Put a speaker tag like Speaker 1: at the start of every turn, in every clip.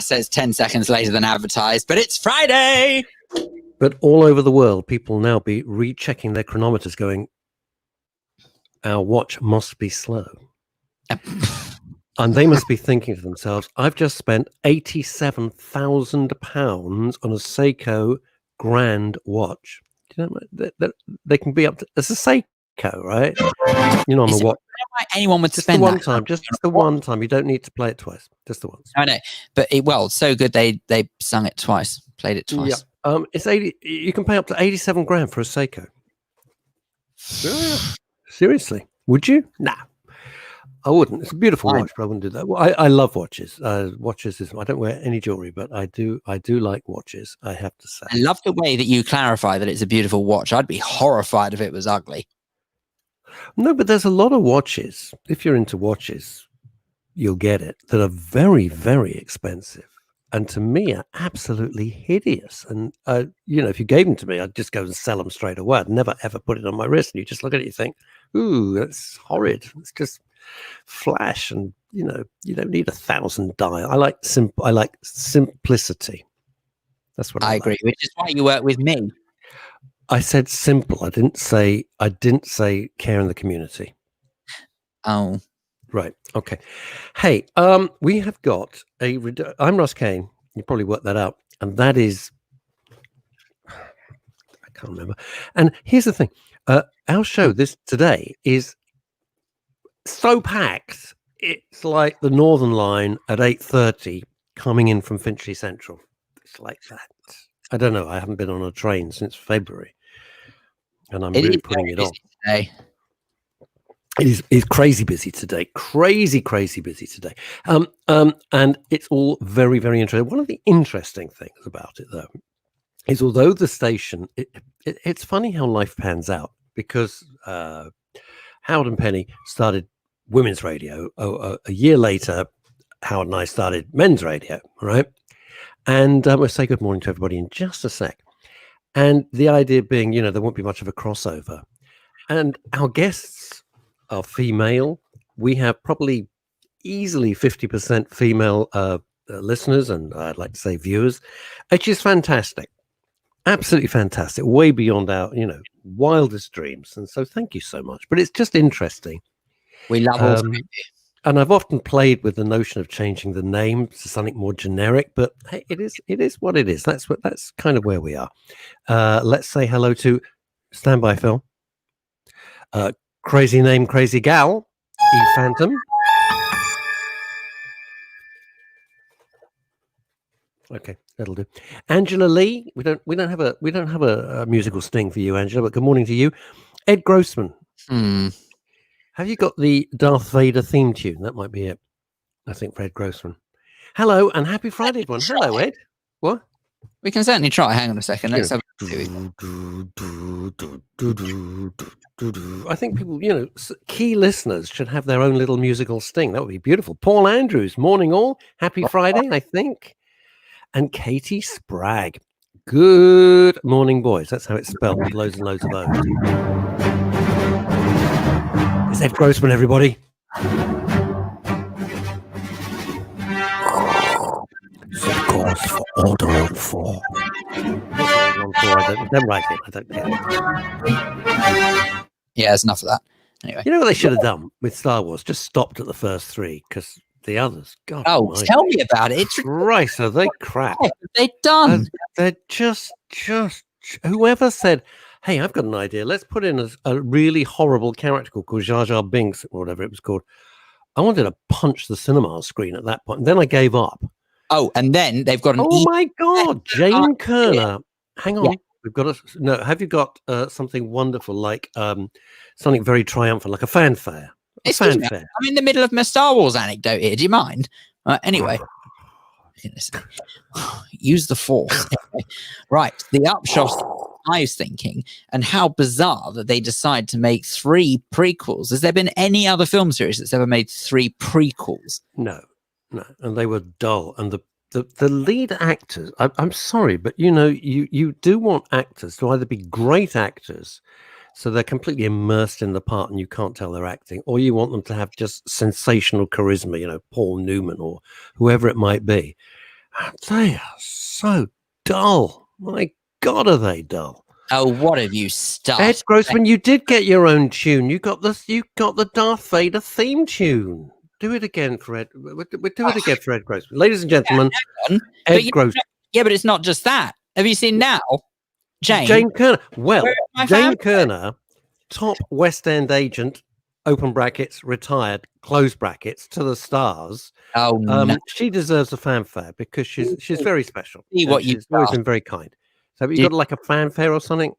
Speaker 1: says 10 seconds later than advertised, but it's Friday.
Speaker 2: But all over the world, people now be rechecking their chronometers going, our watch must be slow. And they must be thinking to themselves, I've just spent £87,000 on a Seiko Grand watch. Do you know that they can be up to, it's a Seiko, right? You know, on the watch.
Speaker 1: Anyone would
Speaker 2: just
Speaker 1: spend
Speaker 2: the one
Speaker 1: that
Speaker 2: time, just the one time. You don't need to play it twice. Just the once.
Speaker 1: I know, but it's so good they sung it twice, played it twice.
Speaker 2: Yeah. It's 80. You can pay up to 87 grand for a Seiko. Seriously, would you? Nah, I wouldn't. It's a beautiful watch, but I wouldn't do that. Well, I love watches. Watches is. I don't wear any jewelry, but I do like watches. I have to say.
Speaker 1: I love the way that you clarify that it's a beautiful watch. I'd be horrified if it was ugly.
Speaker 2: No, but there's a lot of watches. If you're into watches, you'll get it. That are very, very expensive, and to me are absolutely hideous. And if you gave them to me, I'd just go and sell them straight away. I'd never ever put it on my wrist. And you just look at it, you think, "Ooh, that's horrid." It's just flash, and you don't need 1,000 dial. I like simplicity. That's what I
Speaker 1: agree.
Speaker 2: like.
Speaker 1: Which is why you work with me.
Speaker 2: I said simple. I didn't say care in the community.
Speaker 1: Oh,
Speaker 2: right. Okay. Hey, we have got I'm Russ Kane. You probably worked that out, and that is I can't remember. And here's the thing: our show today is so packed. It's like the Northern Line at 8:30 coming in from Finchley Central. It's like that. I don't know. I haven't been on a train since February, and I'm really putting it on.
Speaker 1: Today.
Speaker 2: It's crazy busy today. Crazy busy today. And it's all very, very interesting. One of the interesting things about it, though, is although the station, it's funny how life pans out, because Howard and Penny started women's radio. A year later, Howard and I started men's radio, right? And we'll say good morning to everybody in just a sec. And the idea being, there won't be much of a crossover. And our guests are female. We have probably easily 50% female listeners, and I'd like to say viewers, which is fantastic. Absolutely fantastic. Way beyond our, wildest dreams. And so thank you so much. But it's just interesting.
Speaker 1: We love all
Speaker 2: and I've often played with the notion of changing the name to something more generic, but hey, it is what it is. That's kind of where we are. Let's say hello to Standby Phil. Crazy name, crazy gal, E Phantom. Okay, that'll do. Angela Lee, we don't have a musical sting for you, Angela, but good morning to you. Ed Grossman. Have you got the Darth Vader theme tune? That might be it, I think, for Ed Grossman. Hello, and happy Friday, everyone. Hello, Ed. What?
Speaker 1: We can certainly try. Hang on a second. Let's have
Speaker 2: I think people, key listeners should have their own little musical sting. That would be beautiful. Paul Andrews, morning all. Happy Friday, I think. And Katie Spragg. Good morning, boys. That's how it's spelled, with loads and loads of O's. It's Ed Grossman, everybody. Scores for Order 4. I don't write it. I don't care.
Speaker 1: Yeah, there's enough of that. Anyway.
Speaker 2: You know what they should have done with Star Wars? Just stopped at the first 3, because the others, God.
Speaker 1: Oh, tell me about it. It's
Speaker 2: right. So they crap.
Speaker 1: What have they done?
Speaker 2: They're just whoever said, hey, I've got an idea. Let's put in a really horrible character called Jar Jar Binks, or whatever it was called. I wanted to punch the cinema screen at that point. And then I gave up.
Speaker 1: Oh, and then they've got an...
Speaker 2: Oh, my God. Jane Kerner. Hang on. Yeah. We've got have you got something wonderful, like something very triumphant, like a fanfare?
Speaker 1: Excuse me, I'm in the middle of my Star Wars anecdote here. Do you mind? Anyway. Use the force. Right. The upshot I was thinking, and how bizarre that they decide to make 3 prequels. Has there been any other film series that's ever made 3 prequels?
Speaker 2: No. And they were dull. And the lead actors, I'm sorry, but you do want actors to either be great actors, so they're completely immersed in the part and you can't tell they're acting, or you want them to have just sensational charisma, Paul Newman or whoever it might be. They are so dull. My God, are they dull?
Speaker 1: Oh, what have you
Speaker 2: Ed
Speaker 1: started?
Speaker 2: Grossman, you did get your own tune. You got the Darth Vader theme tune. Do it again, Fred. We'll do it again, Fred Grossman. Ladies and gentlemen, Ed Grossman.
Speaker 1: Yeah, but it's not just that. Have you seen now?
Speaker 2: Jane Kerner. Well,
Speaker 1: Where are my
Speaker 2: Jane
Speaker 1: fans?
Speaker 2: Kerner, top West End agent, open brackets, retired, close brackets, to the stars.
Speaker 1: Oh, no.
Speaker 2: She deserves a fanfare because she's very special.
Speaker 1: See what
Speaker 2: she's always been very kind. So have you got like a fanfare or something?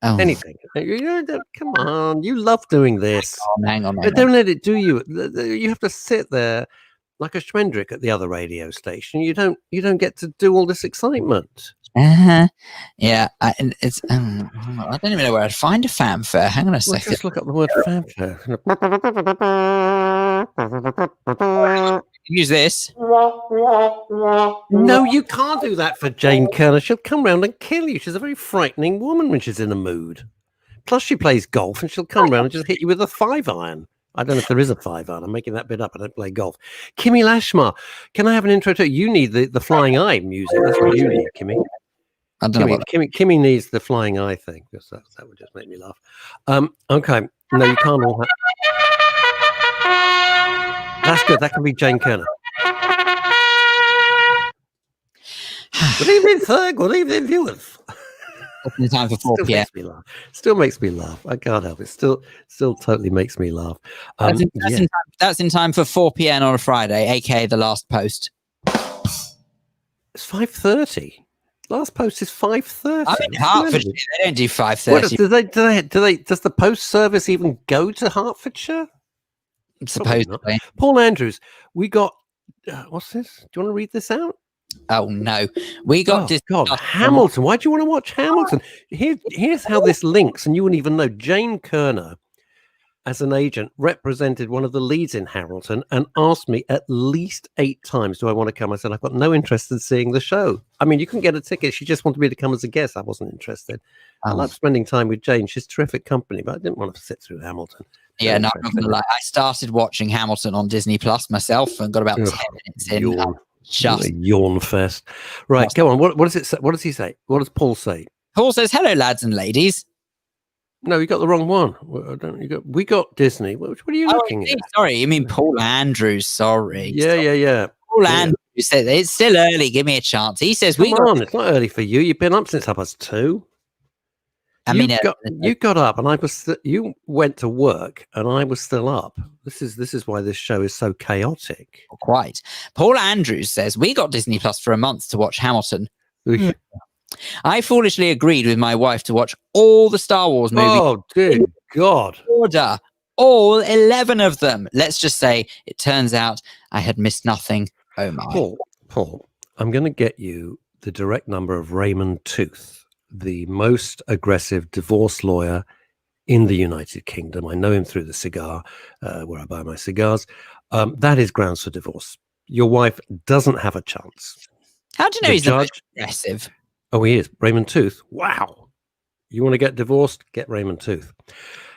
Speaker 1: Oh,
Speaker 2: Anything. Come on, you love doing this.
Speaker 1: hang on.
Speaker 2: But don't let it do you. You have to sit there like a Schmendrick at the other radio station. You don't get to do all this excitement.
Speaker 1: Yeah, I don't even know where I'd find a fanfare. Hang on a second.
Speaker 2: Just look up the word fanfare.
Speaker 1: Use this.
Speaker 2: No, you can't do that for Jane Kerner. She'll come round and kill you. She's a very frightening woman when she's in a mood. Plus, she plays golf and she'll come round and just hit you with a 5-iron. I don't know if there is a 5-iron. I'm making that bit up. I don't play golf. Kimmy Lashmar, can I have an intro to you? You need the flying eye music. That's what you need, Kimmy.
Speaker 1: I don't know what
Speaker 2: Kimmy needs the flying eye thing because that would just make me laugh. Okay. No, you can't all have. That's good. That can be Jane Kerner. Good evening, sir. Good evening, viewers.
Speaker 1: in time for 4 p.m.
Speaker 2: Still makes me laugh. I can't help it. Still totally makes me laugh.
Speaker 1: That's in time for 4 p.m. on a Friday, aka the last post.
Speaker 2: It's 5:30. Last post is 5:30.
Speaker 1: I'm in Hertfordshire. They don't do 5:30.
Speaker 2: Does the post service even go to Hertfordshire?
Speaker 1: Supposedly.
Speaker 2: Paul Andrews, we got what's this? Do you want to read this out?
Speaker 1: Oh no, we got this.
Speaker 2: God, Hamilton. Why do you want to watch Hamilton? Here's how this links, and you wouldn't even know. Jane Kerner, as an agent, represented one of the leads in Hamilton and asked me at least 8 times, do I want to come? I said, I've got no interest in seeing the show. I mean, you can get a ticket. She just wanted me to come as a guest. I wasn't interested. I love spending time with Jane. She's terrific company, but I didn't want to sit through Hamilton.
Speaker 1: Yeah, no, I'm not going to lie. I started watching Hamilton on Disney Plus myself and got about 10 minutes in.
Speaker 2: Just a yawn fest. Right, go on. What does it say? What does he say? What does Paul say?
Speaker 1: Paul says, hello, lads and ladies.
Speaker 2: No, you got the wrong one. We got Disney. What are you looking at?
Speaker 1: Sorry, you mean Paul Andrews. Sorry.
Speaker 2: Yeah.
Speaker 1: Paul Andrews said, it's still early. Give me a chance. He says,
Speaker 2: Come on, it's not early for you. You've been up since 2:30. You got up, and you went to work, and I was still up. This is why this show is so chaotic.
Speaker 1: Quite. Paul Andrews says, we got Disney Plus for a month to watch Hamilton. I foolishly agreed with my wife to watch all the Star Wars movies.
Speaker 2: Oh, dear God.
Speaker 1: Order. All 11 of them. Let's just say it turns out I had missed nothing. Oh, my.
Speaker 2: Paul, I'm going to get you the direct number of Raymond Tooth, the most aggressive divorce lawyer in the United Kingdom. I know him through the cigar, where I buy my cigars. That is grounds for divorce. Your wife doesn't have a chance.
Speaker 1: How do you know he's the most aggressive?
Speaker 2: Oh, he is. Raymond Tooth. Wow. You want to get divorced? Get Raymond Tooth.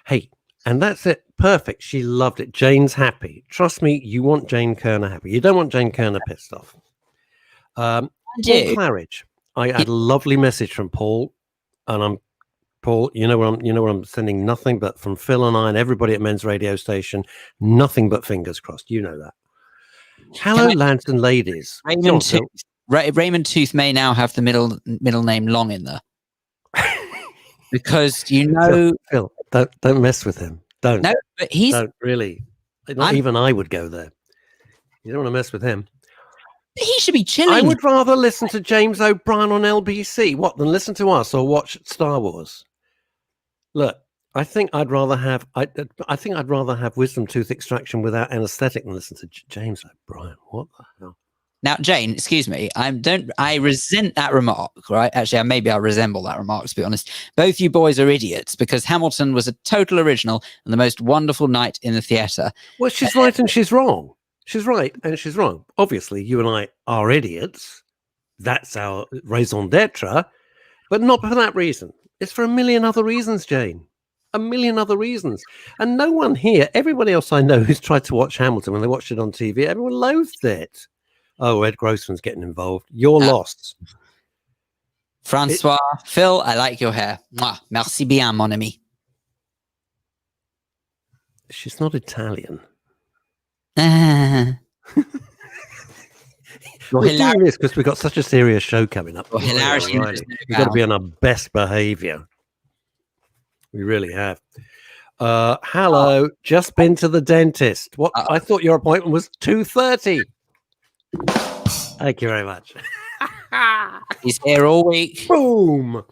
Speaker 2: Hey, and that's it. Perfect. She loved it. Jane's happy. Trust me, you want Jane Kerner happy. You don't want Jane Kerner pissed off. Paul Claridge. I had a lovely message from Paul, and Paul, you know where I'm sending nothing but from Phil and I and everybody at Men's Radio Station, nothing but fingers crossed. You know that. Hello, lads and ladies.
Speaker 1: Raymond Tooth may now have the middle name Long in there. Because
Speaker 2: Phil, don't mess with him. Don't.
Speaker 1: No, but
Speaker 2: don't really. Even I would go there. You don't want to mess with him.
Speaker 1: He should be chilling.
Speaker 2: I would rather listen to James O'Brien on LBC than listen to us or watch Star Wars. Look, I think I'd rather have wisdom tooth extraction without anaesthetic than listen to James O'Brien. What the hell?
Speaker 1: Now, Jane, excuse me. I resent that remark, right? Actually, maybe I resemble that remark, to be honest. Both you boys are idiots because Hamilton was a total original and the most wonderful night in the theatre.
Speaker 2: Well, she's right and she's wrong. She's right and she's wrong. Obviously, you and I are idiots. That's our raison d'etre, but not for that reason. It's for a million other reasons, Jane. A million other reasons. And no one here, everybody else I know who's tried to watch Hamilton when they watched it on TV, everyone loathed it. Oh, Ed Grossman's getting involved. You're lost.
Speaker 1: Francois, Phil, I like your hair. Mwah. Merci bien, mon ami.
Speaker 2: She's not Italian.
Speaker 1: You're
Speaker 2: We're doing this because we've got such a serious show coming up.
Speaker 1: You're hilarious.
Speaker 2: We've got to be on our best behaviour. We really have. Hello, just been to the dentist. What? I thought your appointment was 2:30. Thank you very much.
Speaker 1: He's here all week.
Speaker 2: Boom.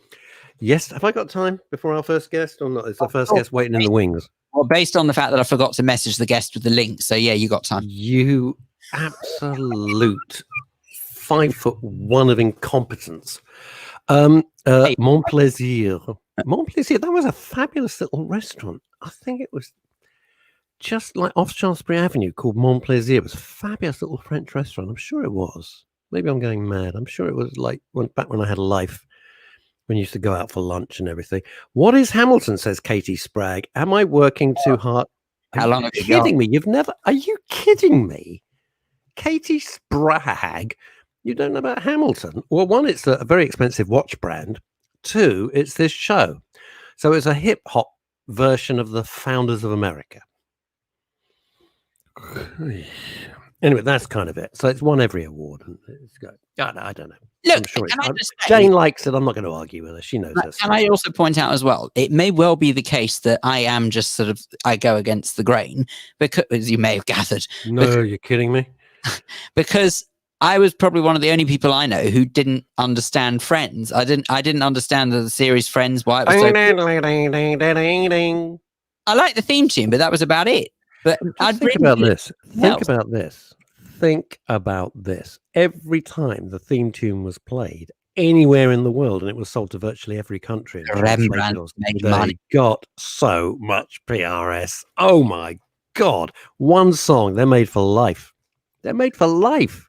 Speaker 2: Yes. Have I got time before our first guest or not? Is the first guest waiting in the wings?
Speaker 1: Well, based on the fact that I forgot to message the guest with the link. So, yeah, you got time.
Speaker 2: You absolute 5'1" of incompetence. Mon Plaisir. Mon Plaisir, that was a fabulous little restaurant. I think it was just like off Shaftesbury Avenue called Mon Plaisir. It was a fabulous little French restaurant. I'm sure it was. Maybe I'm going mad. I'm sure it was like back when I had a life, when you used to go out for lunch and everything. What is Hamilton, says Katie Spragg. Am I working too hard?
Speaker 1: How long have you
Speaker 2: kidding me? Are you kidding me? Katie Spragg, you don't know about Hamilton? Well, one, it's a very expensive watch brand. Two, it's this show. So it's a hip hop version of the Founders of America. Anyway, that's kind of it. So it's won every award. And it's good. I don't know.
Speaker 1: Look,
Speaker 2: I'm sure
Speaker 1: Jane
Speaker 2: Jane likes it. I'm not going to argue with her. She knows this.
Speaker 1: Can I also point out as well, it may well be the case that I am just I go against the grain, because, as you may have gathered.
Speaker 2: No, you're kidding me?
Speaker 1: Because I was probably one of the only people I know who didn't understand Friends. I didn't understand the series Friends, why it was so good. I like the theme tune, but that was about it. But
Speaker 2: think about this. Think about this. Every time the theme tune was played anywhere in the world, and it was sold to virtually every country,
Speaker 1: Rembrandt made money.
Speaker 2: Got so much PRS. Oh my God. One song, they're made for life. They're made for life.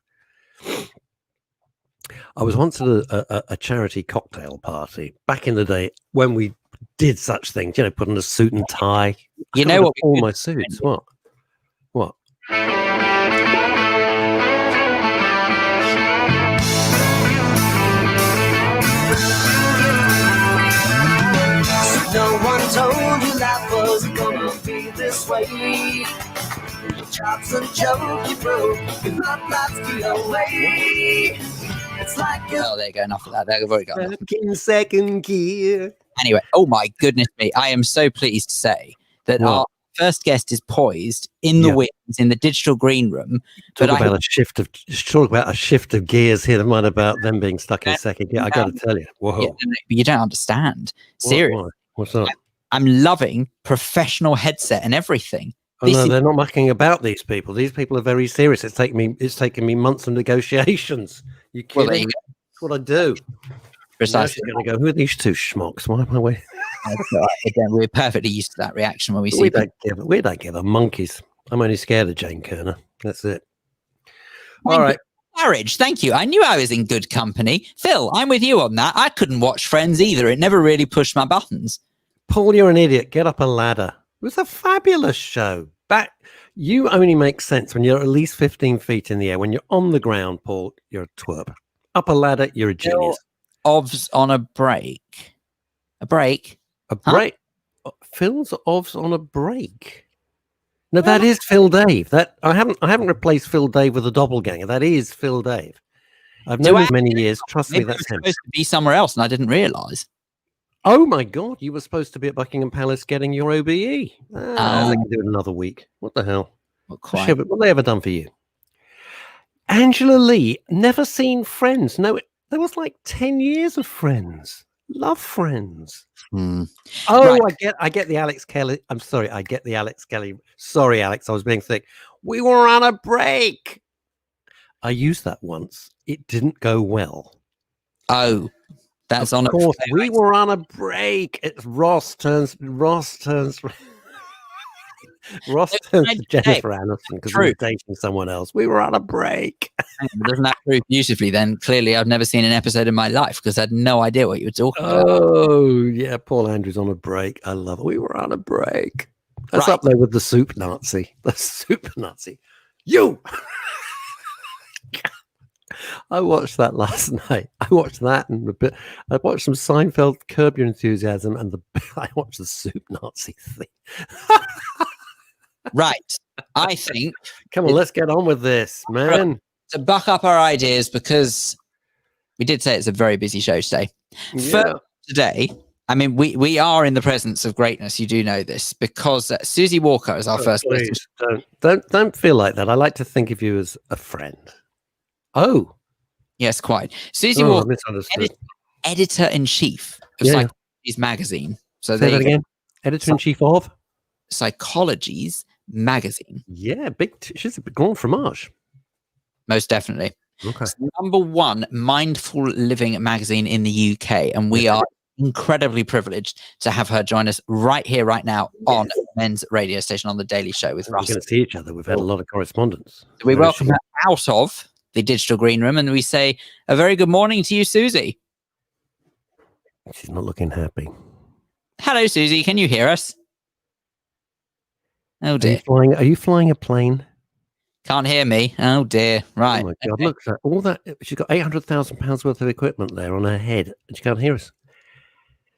Speaker 2: I was once at a charity cocktail party back in the day when we did such things, put on a suit and tie.
Speaker 1: You know what?
Speaker 2: All my suits. What?
Speaker 3: No one told you life was gonna be this way. Your job's a joke you broke, your love life's the away. It's like
Speaker 1: oh, there you go. Enough of that. I've already got enough.
Speaker 2: In second gear.
Speaker 1: Anyway, oh my goodness me! I am so pleased to say that our first guest is poised in the wings in the digital green room.
Speaker 2: Talk about a shift of gears here. Mind about them being stuck in second gear. I got to tell you, whoa!
Speaker 1: Yeah, you don't understand. Seriously,
Speaker 2: what's up?
Speaker 1: I'm loving professional headset and everything.
Speaker 2: Oh, no, they're not mucking about. These people are very serious. It's taken me months of negotiations. You kidding?
Speaker 1: Well,
Speaker 2: that's what I do.
Speaker 1: Precisely.
Speaker 2: Going to go. Who are these two schmucks? Why am I waiting?
Speaker 1: We're perfectly used to that reaction when we see.
Speaker 2: We don't give a monkeys. I'm only scared of Jane Kerner. That's it. All right.
Speaker 1: Marriage. Thank you. I knew I was in good company. Phil, I'm with you on that. I couldn't watch Friends either. It never really pushed my buttons.
Speaker 2: Paul, you're an idiot. Get up a ladder. It was a fabulous show. You only make sense when you're at least 15 feet in the air. When you're on the ground, Paul, you're a twerp. Up a ladder, you're a genius.
Speaker 1: Ovs on a break. A break?
Speaker 2: A break? Huh? Phil's ovs on a break. No, that is Phil Dave. That I haven't replaced Phil Dave with a doppelganger. That is Phil Dave. I've known him many years. Trust me, that's him.
Speaker 1: Supposed to be somewhere else, and I didn't realise.
Speaker 2: Oh my God! You were supposed to be at Buckingham Palace getting your OBE. They can do it another week. What the hell? What have they ever done for you? Angela Lee, never seen Friends. No, there was like 10 years of Friends. Love Friends. Oh, right. I get the Alex Kelly. I'm sorry, I get the Alex Kelly. Sorry, Alex, I was being thick. We were on a break. I used that once. It didn't go well.
Speaker 1: Oh, that's on. Of
Speaker 2: course, we were on a break. It's Ross turns to Jennifer Aniston because we were dating someone else. We were on a break.
Speaker 1: Doesn't that prove beautifully then? Clearly, I've never seen an episode in my life because I had no idea what you were talking about.
Speaker 2: Oh, yeah. Paul Andrews on a break. I love it. We were on a break. That's up there with the soup Nazi. The soup Nazi. You! I watched that last night. I watched that and a bit. I watched some Seinfeld, Curb Your Enthusiasm, and I watched the Soup Nazi thing.
Speaker 1: Right. I think
Speaker 2: Come on, let's get on with this, man.
Speaker 1: to buck up our ideas, because we did say it's a very busy show today.
Speaker 2: Yeah.
Speaker 1: For today, I mean, we are in the presence of greatness. You do know this, because Suzy Walker is our first.
Speaker 2: Please, don't feel like that. I like to think of you as a friend. Oh,
Speaker 1: Yes, quite. Suzy Walker,
Speaker 2: misunderstood.
Speaker 1: editor-in-chief of Psychologies Magazine. So
Speaker 2: Say that again. Editor-in-chief of
Speaker 1: Psychologies Magazine.
Speaker 2: Yeah, she's a big grand fromage.
Speaker 1: Most definitely.
Speaker 2: Okay.
Speaker 1: It's the #1 mindful living magazine in the UK, and we are incredibly privileged to have her join us right here, right now on Men's radio station on the Daily Show with Russ.
Speaker 2: We're going to see each other. We've had a lot of correspondence.
Speaker 1: So we welcome her out of the digital green room, and we say a very good morning to you, Suzy.
Speaker 2: She's not looking happy.
Speaker 1: Hello, Suzy. Can you hear us? Oh dear.
Speaker 2: Are you flying a plane?
Speaker 1: Can't hear me. Oh dear. Right.
Speaker 2: Oh my God! Look at all that. She's got £800,000 worth of equipment there on her head, and she can't hear us.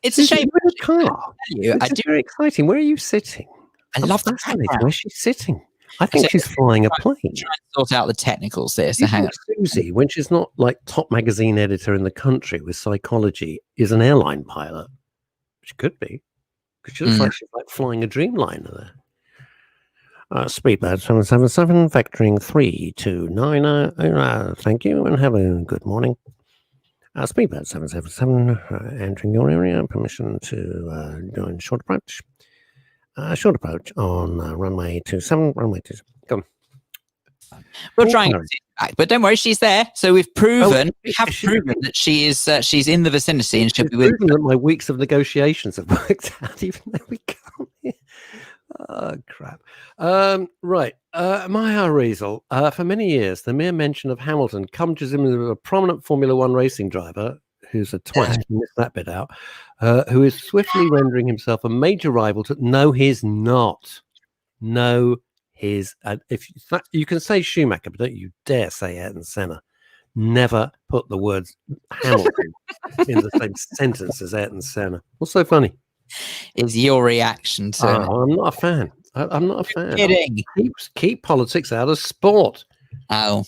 Speaker 1: It's a shame.
Speaker 2: It's very exciting. Where are you sitting?
Speaker 1: I love the background.
Speaker 2: Where's she sitting? I think she's flying a plane.
Speaker 1: Trying to sort out the technicals there. So hang on.
Speaker 2: Suzy, when she's not like top magazine editor in the country with Psychology, is an airline pilot. She could be, because she looks like she's like flying a Dreamliner there. Speedbird 777, vectoring 3290. Thank you, and have a good morning. Speedbird 777, entering your area. Permission to join short approach. Short approach on runway 27. Runway 27. Come on.
Speaker 1: We'll try and get back, but don't worry, she's there. So we've proven, proven that she is. She's in the vicinity, and she'll be with.
Speaker 2: Proven that my weeks of negotiations have worked out, even though we can't hear. Oh, crap. Right. Maya Riesel, for many years, the mere mention of Hamilton conjures him as a prominent Formula One racing driver, who's a twat, missed that bit out, who is swiftly rendering himself a major rival to... No, he's not. No, he's... you can say Schumacher, but don't you dare say Ayrton Senna. Never put the words Hamilton in the same sentence as Ayrton Senna. What's so funny?
Speaker 1: Is your reaction to
Speaker 2: I'm not a fan. I'm not a fan.
Speaker 1: Kidding.
Speaker 2: Keep politics out of sport.
Speaker 1: Oh.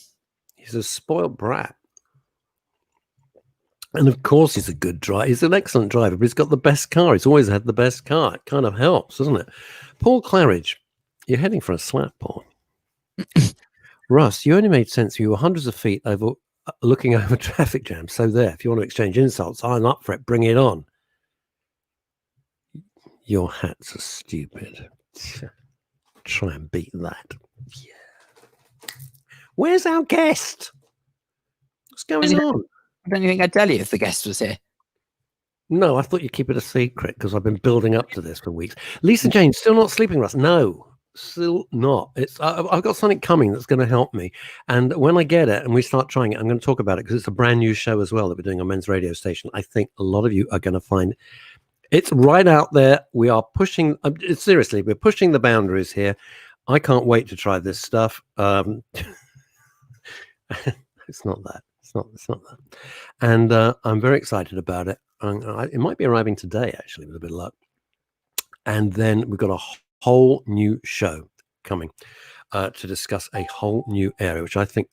Speaker 2: He's a spoiled brat. And of course he's a good driver. He's an excellent driver, but he's got the best car. He's always had the best car. It kind of helps, doesn't it? Paul Claridge, you're heading for a slap, Paul. Russ, you only made sense. You were hundreds of feet over looking over traffic jams. So there, if you want to exchange insults, I'm up for it. Bring it on. Your hats are stupid. Try and beat that. Yeah. Where's our guest? What's going on?
Speaker 1: Don't you think I'd tell you if the guest was here?
Speaker 2: No, I thought you'd keep it a secret because I've been building up to this for weeks. Lisa Jane, still not sleeping, Russ? No, still not. I've got something coming that's going to help me. And when I get it and we start trying it, I'm going to talk about it because it's a brand new show as well that we're doing on Men's radio station. I think a lot of you are going to find it's right out there. We are pushing, seriously, we're pushing the boundaries here. I can't wait to try this stuff. It's not that. It's not that. And I'm very excited about it. It might be arriving today, actually, with a bit of luck. And then we've got a whole new show coming to discuss a whole new area, which I think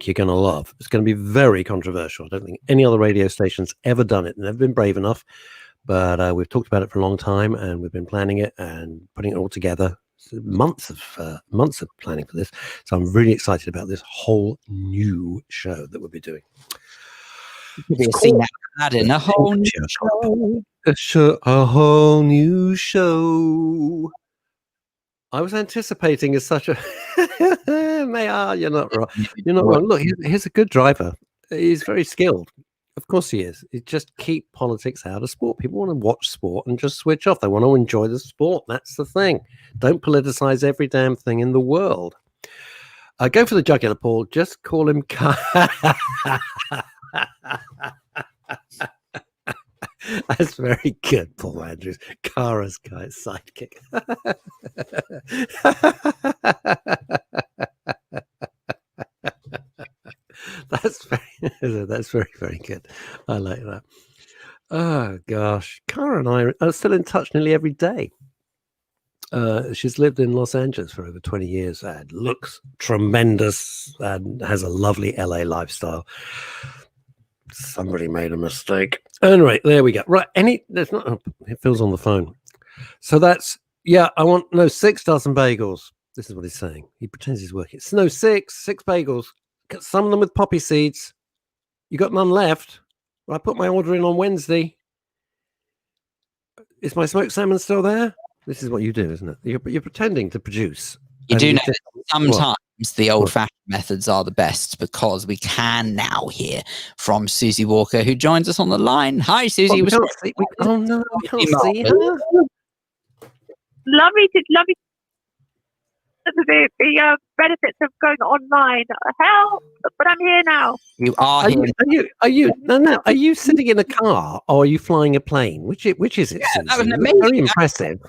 Speaker 2: you're going to love. It's going to be very controversial. I don't think any other radio station's ever done it. Never been brave enough. But we've talked about it for a long time, and we've been planning it and putting it all together. Months of planning for this. So I'm really excited about this whole new show that we'll be doing.
Speaker 1: A whole new show.
Speaker 2: A whole new show. I was anticipating as such a you're not wrong. You're not wrong. Look, he's a good driver. He's very skilled. Of course he is. It just keep politics out of sport. People want to watch sport and just switch off. They want to enjoy the sport. That's the thing. Don't politicize every damn thing in the world. Go for the jugular, Paul. Just call him. That's very good, Paul Andrews. Kara's guy's sidekick. That's very That's very, very good. I like that. Oh gosh, Cara and I are still in touch nearly every day. She's lived in Los Angeles for over 20 years and looks tremendous and has a lovely LA lifestyle. Somebody made a mistake. Anyway, there we go. Right, there's not. It feels on the phone. So that's I want 6 dozen bagels. This is what he's saying. He pretends he's working. No, six bagels. Some of them with poppy seeds. You got none left? Well, I put my order in on Wednesday. Is my smoked salmon still there? This is what you do, isn't it? You're pretending to produce.
Speaker 1: You do know that sometimes the old-fashioned methods are the best, because we can now hear from Suzy Walker, who joins us on the line. Hi, Suzy.
Speaker 2: We can't see her.
Speaker 4: Lovely. The benefits of going online. Help! But I'm here now.
Speaker 1: You are here.
Speaker 2: Are you sitting in a car or are you flying a plane? Which is it?
Speaker 1: Yeah, that was amazing.
Speaker 2: Very impressive.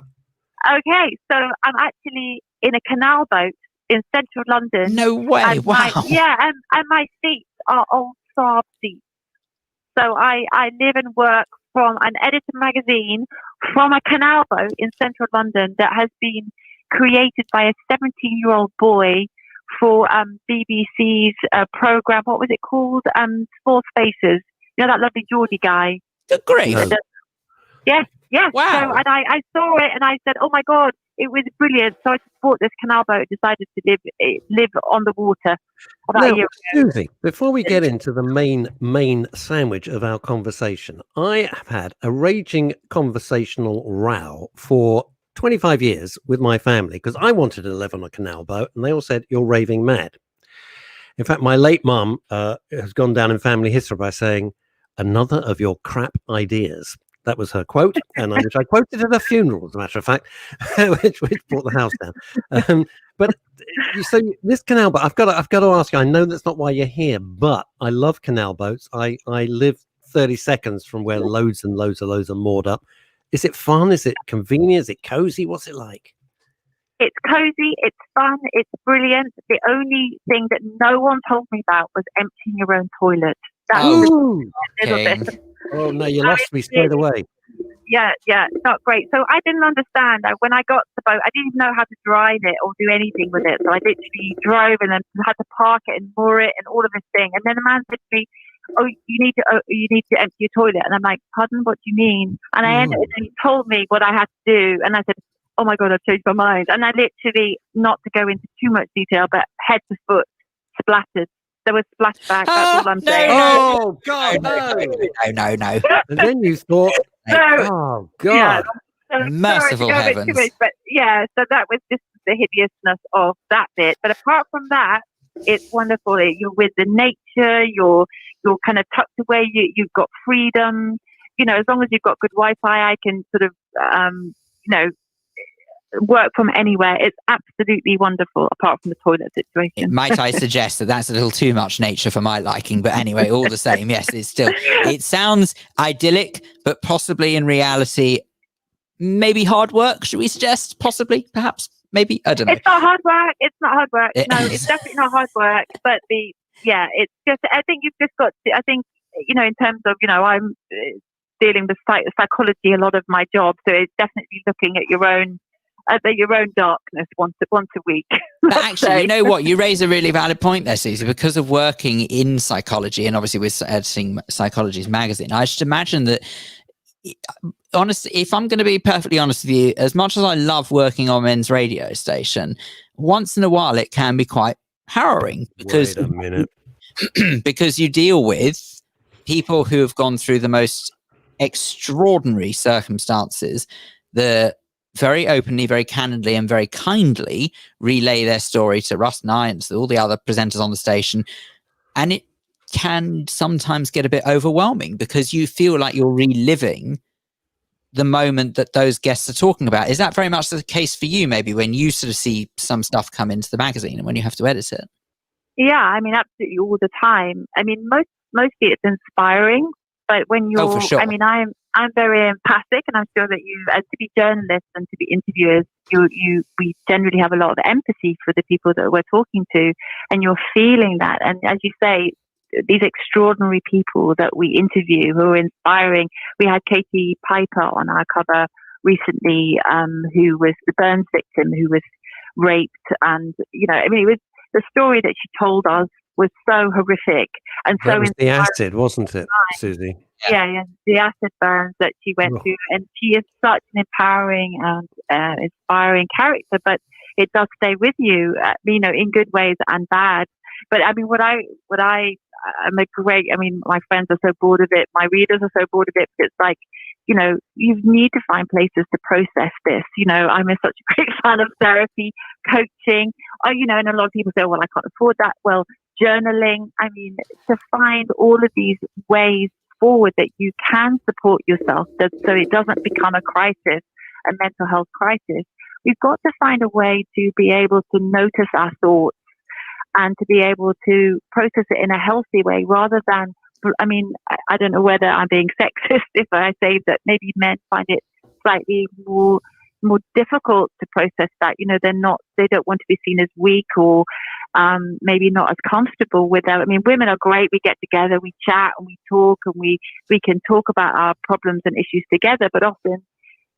Speaker 4: Okay, so I'm actually in a canal boat in central London.
Speaker 1: No way!
Speaker 4: And
Speaker 1: wow.
Speaker 4: And my seats are old Saab seats. So I live and work from an editor magazine from a canal boat in central London that has been created by a 17-year-old boy for BBC's program. What was it called? Small Spaces. You know, that lovely Geordie guy.
Speaker 1: Good grief.
Speaker 4: Yeah.
Speaker 1: Wow.
Speaker 4: So, and I saw it and I said, oh my God, it was brilliant. So I just bought this canal boat and decided to live on the water about a year ago.
Speaker 2: Suzy, before we get into the main sandwich of our conversation, I have had a raging conversational row for 25 years with my family because I wanted to live on a canal boat and they all said, you're raving mad. In fact, my late mum has gone down in family history by saying, another of your crap ideas. That was her quote, and which I quoted at a funeral, as a matter of fact, which brought the house down. But so this canal boat, I've got to ask you. I know that's not why you're here, but I love canal boats. I live 30 seconds from where loads and loads are moored up. Is it fun? Is it convenient? Is it cozy? What's it like?
Speaker 4: It's cozy. It's fun. It's brilliant. The only thing that no one told me about was emptying your own toilet. That's
Speaker 2: Oh no, you lost me straight away.
Speaker 4: Yeah, not great. So I didn't understand. When I got the boat, I didn't even know how to drive it or do anything with it. So I literally drove and then had to park it and moor it and all of this thing. And then the man said to me, "Oh, you need to empty your toilet." And I'm like, "Pardon? What do you mean?" And and he told me what I had to do. And I said, "Oh my God, I've changed my mind." And I literally, not to go into too much detail, but head to foot splattered. There was splashback. That's all I'm saying.
Speaker 2: Oh God, no. And then you thought, oh God,
Speaker 1: merciful heavens.
Speaker 4: But so that was just the hideousness of that bit. But apart from that, it's wonderful. You're with the nature. You're kind of tucked away. You've got freedom. You know, as long as you've got good Wi-Fi, I can sort of, work from anywhere. It's absolutely wonderful, apart from the toilet situation.
Speaker 1: Might I suggest that that's a little too much nature for my liking, but anyway, all the same, yes, it sounds idyllic, but possibly in reality, maybe hard work, should we suggest? Possibly, perhaps, maybe, I don't know.
Speaker 4: It's not hard work. No, it's definitely not hard work, but it's just, I think you've just got to, I think, in terms of, I'm dealing with psychology a lot of my job, so it's definitely looking at your own darkness once a week.
Speaker 1: But actually, you know what? You raise a really valid point there, Suzy, because of working in psychology and obviously with editing Psychologies Magazine. I should imagine that, honestly, if I'm going to be perfectly honest with you, as much as I love working on men's radio station, once in a while it can be quite harrowing because,
Speaker 2: wait a minute.
Speaker 1: because you deal with people who have gone through the most extraordinary circumstances that very openly, very candidly, and very kindly relay their story to Russ and I and to all the other presenters on the station. And it can sometimes get a bit overwhelming because you feel like you're reliving the moment that those guests are talking about. Is that very much the case for you, maybe, when you sort of see some stuff come into the magazine and when you have to edit it?
Speaker 4: Yeah, I mean, absolutely all the time. I mean, mostly it's inspiring, but when you're,
Speaker 1: for sure.
Speaker 4: I mean, I'm very empathic, and I'm sure that you, as to be journalists and to be interviewers, we generally have a lot of empathy for the people that we're talking to, and you're feeling that. And as you say, these extraordinary people that we interview who are inspiring. We had Katie Piper on our cover recently, who was the burns victim who was raped, and it was the story that she told us was so horrific and
Speaker 2: that
Speaker 4: so
Speaker 2: was the acid, wasn't it, Suzy?
Speaker 4: Yeah, the acid burns that she went through, and she is such an empowering and inspiring character. But it does stay with you, in good ways and bad. But I mean, my friends are so bored of it. My readers are so bored of it. It's like, you need to find places to process this. I'm such a great fan of therapy, coaching. And a lot of people say, well, I can't afford that. Well, journaling. I mean, to find all of these ways forward that you can support yourself so it doesn't become a crisis, a mental health crisis. We've got to find a way to be able to notice our thoughts and to be able to process it in a healthy way rather than, I don't know whether I'm being sexist if I say that maybe men find it slightly more difficult to process that. They don't want to be seen as weak or maybe not as comfortable with that. I mean, women are great. We get together, we chat and we talk, and we can talk about our problems and issues together. But often,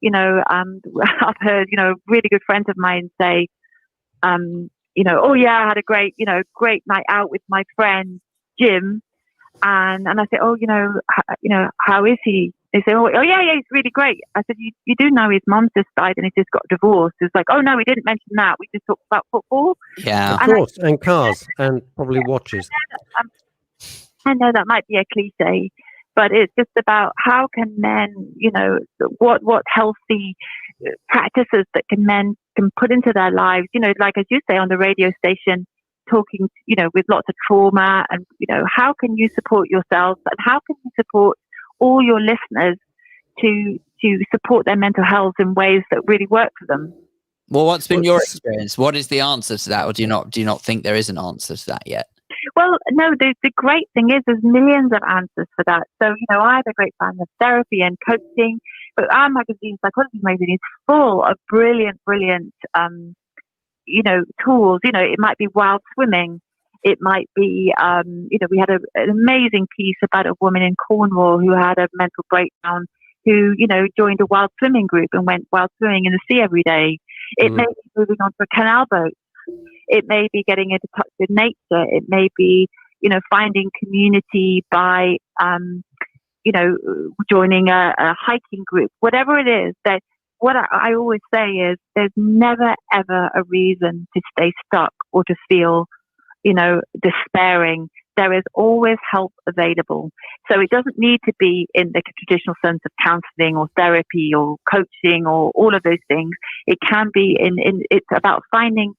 Speaker 4: I've heard, really good friends of mine say, oh yeah, I had a great night out with my friend Jim, and I say, oh, how is he? They say, oh yeah, he's really great. I said, you do know his mum just died and he just got divorced. It's like, oh no, we didn't mention that. We just talked about football.
Speaker 1: Yeah,
Speaker 2: of course, and cars and probably watches.
Speaker 4: I know that might be a cliche, but it's just about how can men, what healthy practices that men can put into their lives. Like as you say on the radio station, talking, with lots of trauma, and how can you support yourself, and how can you support all your listeners to support their mental health in ways that really work for them.
Speaker 1: Well, what's been your experience? What is the answer to that, or do you not think there is an answer to that yet?
Speaker 4: Well, no, the great thing is there's millions of answers for that. So, I'm a great fan of therapy and coaching, but our magazine, Psychologies Magazine, is full of brilliant, tools. It might be wild swimming. It might be, we had an amazing piece about a woman in Cornwall who had a mental breakdown, who, joined a wild swimming group and went wild swimming in the sea every day. It may be moving on to a canal boat. It may be getting into touch with nature. It may be, finding community by, joining a hiking group. Whatever it is, that what I always say is there's never, ever a reason to stay stuck or to feel, despairing. There is always help available. So it doesn't need to be in the traditional sense of counseling or therapy or coaching or all of those things. It can be it's about finding,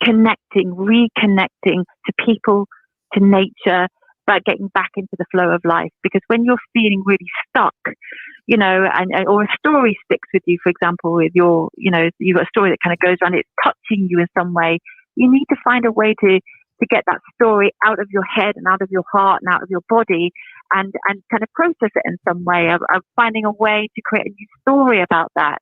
Speaker 4: connecting, reconnecting to people, to nature, about getting back into the flow of life. Because when you're feeling really stuck, or a story sticks with you, for example, with you've got a story that kind of goes around, it's touching you in some way, you need to find a way to get that story out of your head and out of your heart and out of your body and kind of process it in some way, of finding a way to create a new story about that.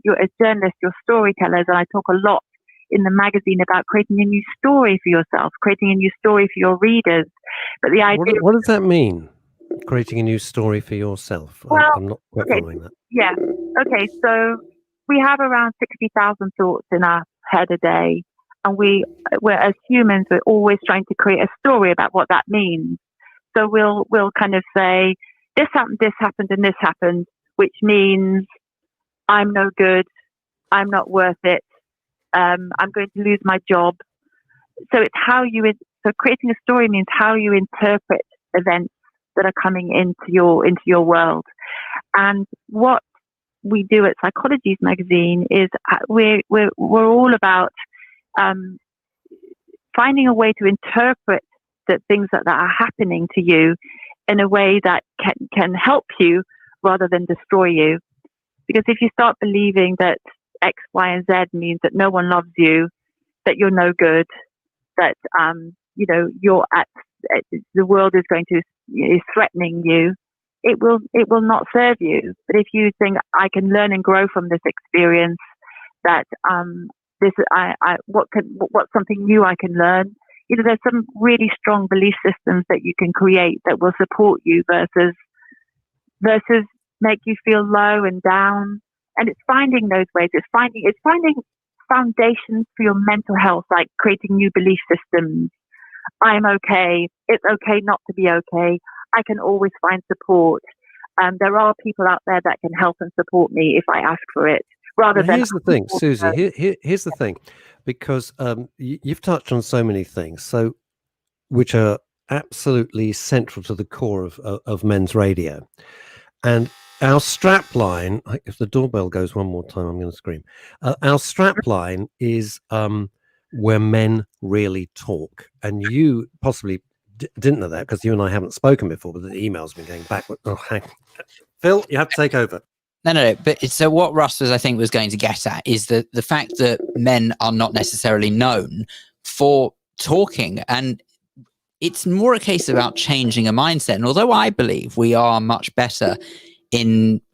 Speaker 4: You're a journalist, you're storytellers, and I talk a lot in the magazine about creating a new story for yourself, creating a new story for your readers. But the idea...
Speaker 2: What does that mean, creating a new story for yourself?
Speaker 4: Well,
Speaker 2: I'm not quite following that.
Speaker 4: Yeah. Okay, so we have around 60,000 thoughts in our head a day. And we're as humans, we're always trying to create a story about what that means. So we'll kind of say, this happened, and this happened, which means I'm no good, I'm not worth it, I'm going to lose my job. So it's so creating a story means how you interpret events that are coming into your world. And what we do at Psychologies Magazine is we're all about finding a way to interpret the things that are happening to you in a way that can help you rather than destroy you. Because if you start believing that X, Y, and Z means that no one loves you, that you're no good, that you're the world is threatening you, it will not serve you. But if you think I can learn and grow from this experience, that what's something new I can learn, there's some really strong belief systems that you can create that will support you versus make you feel low and down. And it's finding those ways. It's finding foundations for your mental health, like creating new belief systems. I'm okay. It's okay not to be okay. I can always find support. There are people out there that can help and support me if I ask for it.
Speaker 2: Here's the thing, Suzy. Here's the thing, because you've touched on so many things, which are absolutely central to the core of men's radio. And our strap line, if the doorbell goes one more time, I'm going to scream. Our strap line is where men really talk. And you possibly didn't know that because you and I haven't spoken before, but the email's been going backward. Oh, Phil, you have to take over.
Speaker 1: No. But so what Russ was going to get at is the fact that men are not necessarily known for talking, and it's more a case about changing a mindset. And although I believe we are much better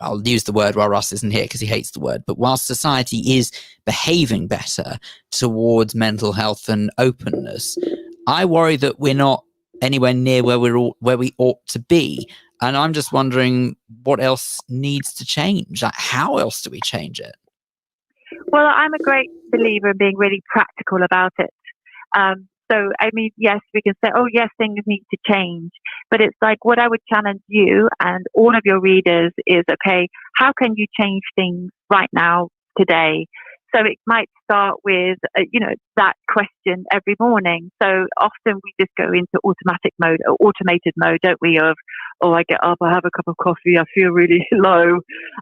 Speaker 1: I'll use the word while Russ isn't here because he hates the word, but whilst society is behaving better towards mental health and openness, I worry that we're not anywhere near where we ought to be. And I'm just wondering what else needs to change. Like, how else do we change it?
Speaker 4: Well, I'm a great believer in being really practical about it. So, I mean, yes, we can say, oh, yes, things need to change. But it's like what I would challenge you and all of your readers is, okay, how can you change things right now, today? So it might start with, that question every morning. So often we just go into automated mode, don't we? Of, oh, I get up, I have a cup of coffee, I feel really low.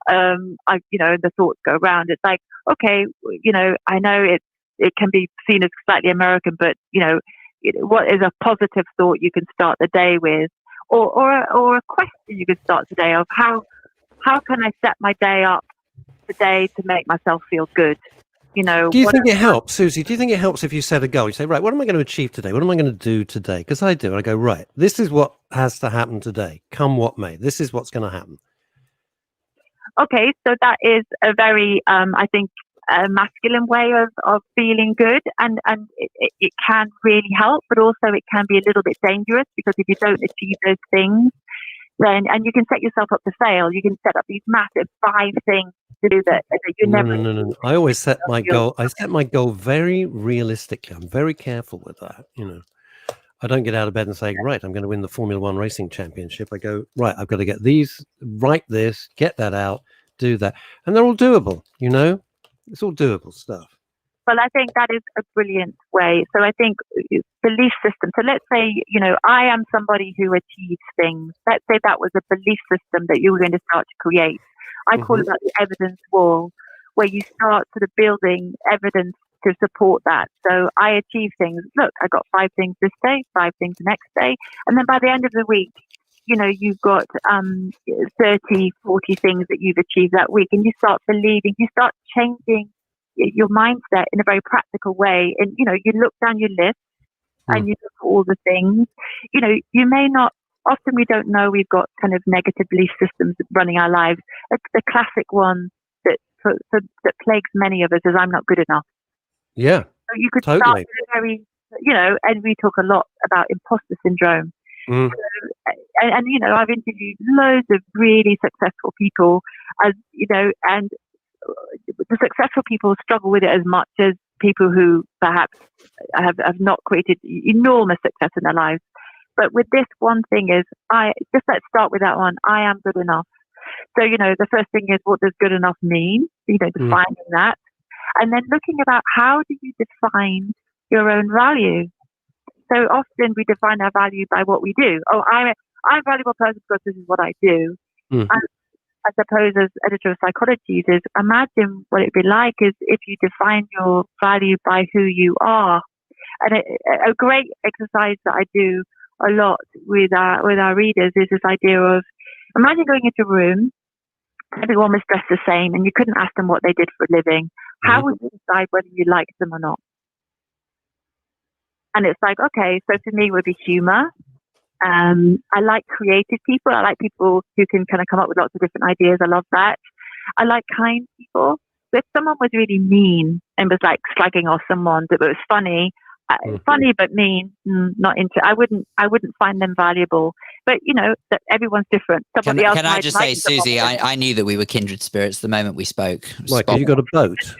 Speaker 4: The thoughts go around. It's like, okay, I know it can be seen as slightly American, but what is a positive thought you can start the day with, or a question you can start the day of, how can I set my day up today to make myself feel good?
Speaker 2: Do you think it helps, Suzy? Do you think it helps if you set a goal? You say, right, what am I going to achieve today? What am I going to do today? Because I do. And I go, right, this is what has to happen today. Come what may. This is what's going to happen.
Speaker 4: Okay, so that is a very, I think, a masculine way of feeling good, and it can really help, but also it can be a little bit dangerous, because if you don't achieve those things, then, and you can set yourself up to fail. You can set up these massive 5 things to do that you never.
Speaker 2: No. I always set my goal. I set my goal very realistically. I'm very careful with that. I don't get out of bed and say, right, I'm going to win the Formula One racing championship. I go, right, I've got to get these, write this, get that out, do that, and they're all doable. It's all doable stuff.
Speaker 4: Well, I think that is a brilliant way. So I think belief system. So let's say, I am somebody who achieves things. Let's say that was a belief system that you were going to start to create. I call it the evidence wall, where you start sort of building evidence to support that. So I achieve things. Look, I got 5 things this day, 5 things the next day. And then by the end of the week, you've got 30, 40 things that you've achieved that week, and you start believing, you start changing your mindset in a very practical way. And, you look down your list and you look at all the things, you may not, often we don't know we've got kind of negative belief systems running our lives. The classic one that plagues many of us is, I'm not good enough.
Speaker 2: Yeah,
Speaker 4: so you could
Speaker 2: totally.
Speaker 4: start with a very, and we talk a lot about imposter syndrome. So, and I've interviewed loads of really successful people, and the successful people struggle with it as much as people who perhaps have not created enormous success in their lives. But with this one thing is, let's start with that one. I am good enough. So, the first thing is, what does good enough mean? Defining that. And then looking about, how do you define your own value? So often we define our value by what we do. Oh, I'm a valuable person because this is what I do. And I suppose, as editor of Psychologies, is imagine what it'd be like is if you define your value by who you are. And a great exercise that I do a lot with our readers is this idea of, imagine going into a room, everyone was dressed the same, and you couldn't ask them what they did for a living. How would you decide whether you liked them or not? And it's like, okay, so for me it would be humor. I like creative people. I like people who can kind of come up with lots of different ideas. I love that. I like kind people. So if someone was really mean and was like slagging off someone that was funny, Funny but mean, not into. I wouldn't find them valuable. But that everyone's different.
Speaker 1: Can I just say, Suzy, I knew that we were kindred spirits the moment we spoke.
Speaker 2: Michael, you got a boat.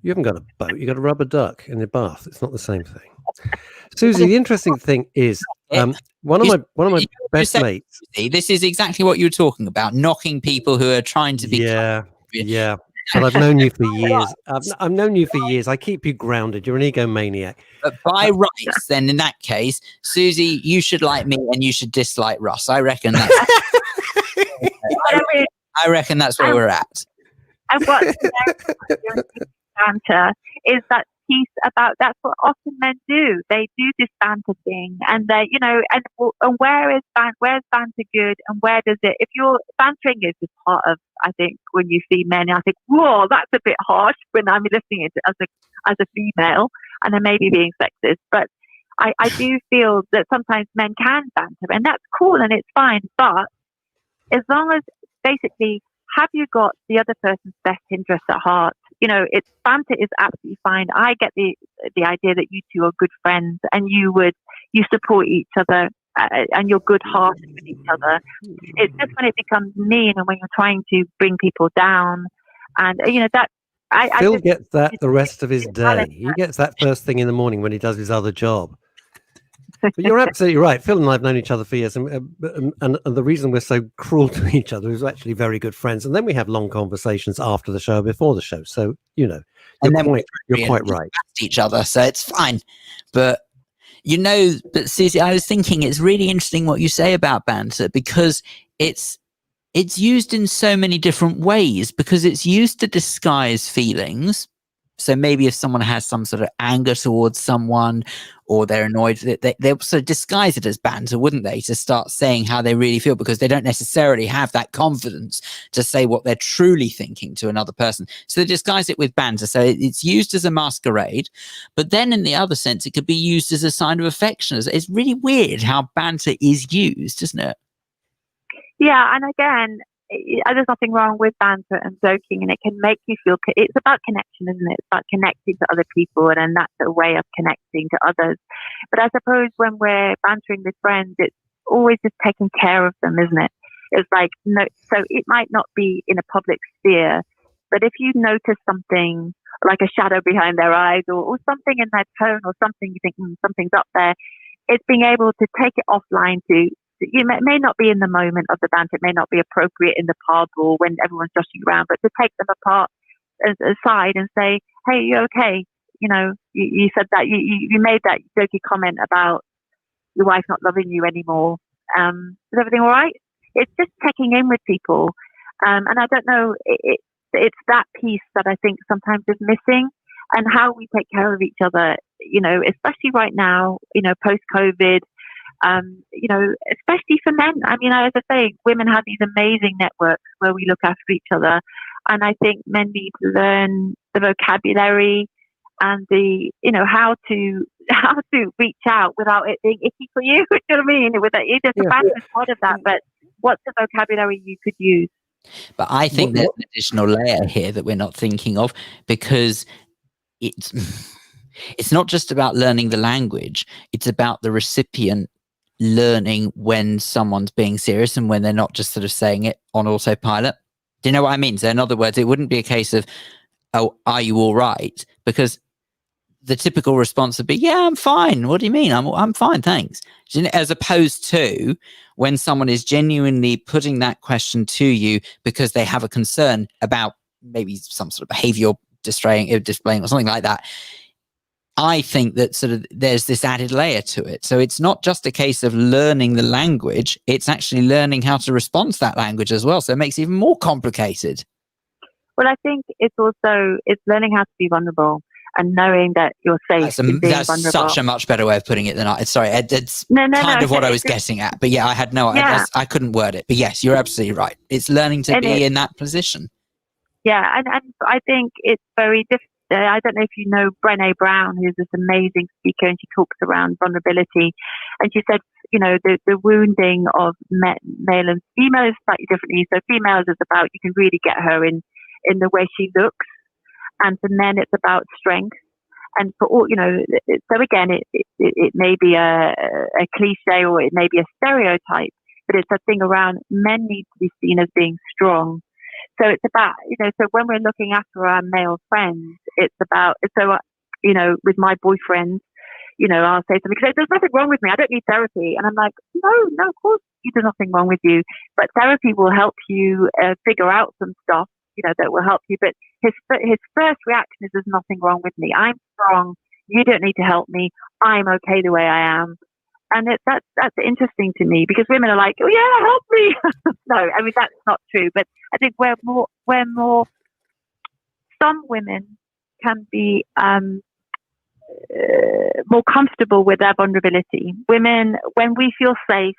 Speaker 2: You haven't got a boat. You got a rubber duck in the bath. It's not the same thing. Suzy, the interesting thing is, one of my best mates.
Speaker 1: This is exactly what you were talking about: knocking people who are trying to be.
Speaker 2: Yeah. But I've known you for years. I've known you for years. I keep you grounded. You're an egomaniac.
Speaker 1: But by rights, then in that case, Suzy, you should like me and you should dislike Russ. I reckon that's. I reckon that's where we're at.
Speaker 4: And what's banter is that piece about that's what often men do. They do this banter thing, and they, and where's banter good, and where does it? If you're bantering is just part of, I think, when you see men, I think, whoa, that's a bit harsh when I'm listening to it as a female, and I may be being sexist, but I do feel that sometimes men can banter, and that's cool and it's fine, but as long as basically, have you got the other person's best interest at heart? It's banter is absolutely fine. I get the idea that you two are good friends and you support each other and you're good-hearted with each other. It's just when it becomes mean and when you're trying to bring people down, and that.
Speaker 2: Phil gets that the rest of his day. He gets that first thing in the morning when he does his other job. But you're absolutely right. Phil and I have known each other for years, and the reason we're so cruel to each other is we're actually very good friends. And then we have long conversations after the show, before the show. So you're quite right.
Speaker 1: Each other, so it's fine. But Suzy, I was thinking it's really interesting what you say about banter, because it's used in so many different ways, because it's used to disguise feelings. So maybe if someone has some sort of anger towards someone, or they're annoyed, they also disguise it as banter, wouldn't they? To start saying how they really feel, because they don't necessarily have that confidence to say what they're truly thinking to another person. So they disguise it with banter. So it's used as a masquerade. But then in the other sense, it could be used as a sign of affection. It's really weird how banter is used, isn't it?
Speaker 4: Yeah, and again, there's nothing wrong with banter and joking, and it can make you feel. It's about connection, isn't it? It's about connecting to other people, and then that's a way of connecting to others. But I suppose when we're bantering with friends, it's always just taking care of them, isn't it? It's like no. So it might not be in a public sphere, but if you notice something like a shadow behind their eyes, or something in their tone, or something you think something's up there, it's being able to take it offline to. It may not be in the moment of the banter, it may not be appropriate in the pub or when everyone's joshing around, but to take them apart aside and say, hey, you okay? You said that, you made that jokey comment about your wife not loving you anymore. Is everything all right? It's just checking in with people. And I don't know, it's that piece that I think sometimes is missing, and how we take care of each other, especially right now, post-COVID. Especially for men. I mean, as I say, women have these amazing networks where we look after each other, and I think men need to learn the vocabulary and the, how to reach out without it being icky for you. You know what I mean? The banter is part of that, but what's the vocabulary you could use?
Speaker 1: But I think there's an additional layer here that we're not thinking of, because it's not just about learning the language; it's about the recipient learning when someone's being serious and when they're not just sort of saying it on autopilot. Do you know what I mean? So in other words, it wouldn't be a case of, oh, are you all right? Because the typical response would be, yeah, I'm fine. What do you mean? I'm fine, thanks. As opposed to when someone is genuinely putting that question to you because they have a concern about maybe some sort of behavior displaying or something like that. I think that sort of there's this added layer to it. So it's not just a case of learning the language, it's actually learning how to respond to that language as well. So it makes it even more complicated.
Speaker 4: Well, I think it's learning how to be vulnerable and knowing that you're safe.
Speaker 1: That's such a much better way of putting it than it's kind of what I was guessing at. But yeah, I had I couldn't word it. But yes, you're absolutely right. It's learning to be in that position.
Speaker 4: Yeah, and I think it's very different. I don't know if you know Brené Brown, who's this amazing speaker, and she talks around vulnerability. And she said, the wounding of male and female is slightly differently. So females is about, you can really get her in the way she looks. And for men, it's about strength. And for all, so again, it may be a cliche or it may be a stereotype, but it's a thing around men need to be seen as being strong. So it's about, so when we're looking after our male friends, it's about, with my boyfriend, I'll say something, because there's nothing wrong with me. I don't need therapy. And I'm like, no, of course there's nothing wrong with you. But therapy will help you figure out some stuff, that will help you. But his first reaction is, there's nothing wrong with me. I'm strong. You don't need to help me. I'm okay the way I am. And that's interesting to me, because women are like, oh yeah, help me. No, I mean, that's not true. But I think we're more, some women can be more comfortable with their vulnerability. Women, when we feel safe,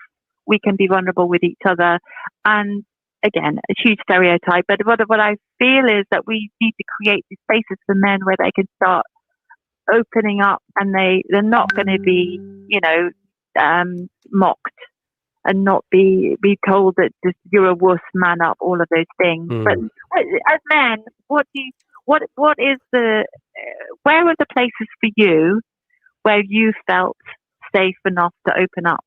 Speaker 4: we can be vulnerable with each other. And again, a huge stereotype, but what I feel is that we need to create these spaces for men where they can start opening up, and they're not going to be, mocked and not be told that just, you're a wuss, man up, all of those things. But as men, what is where are the places for you where you felt safe enough to open up?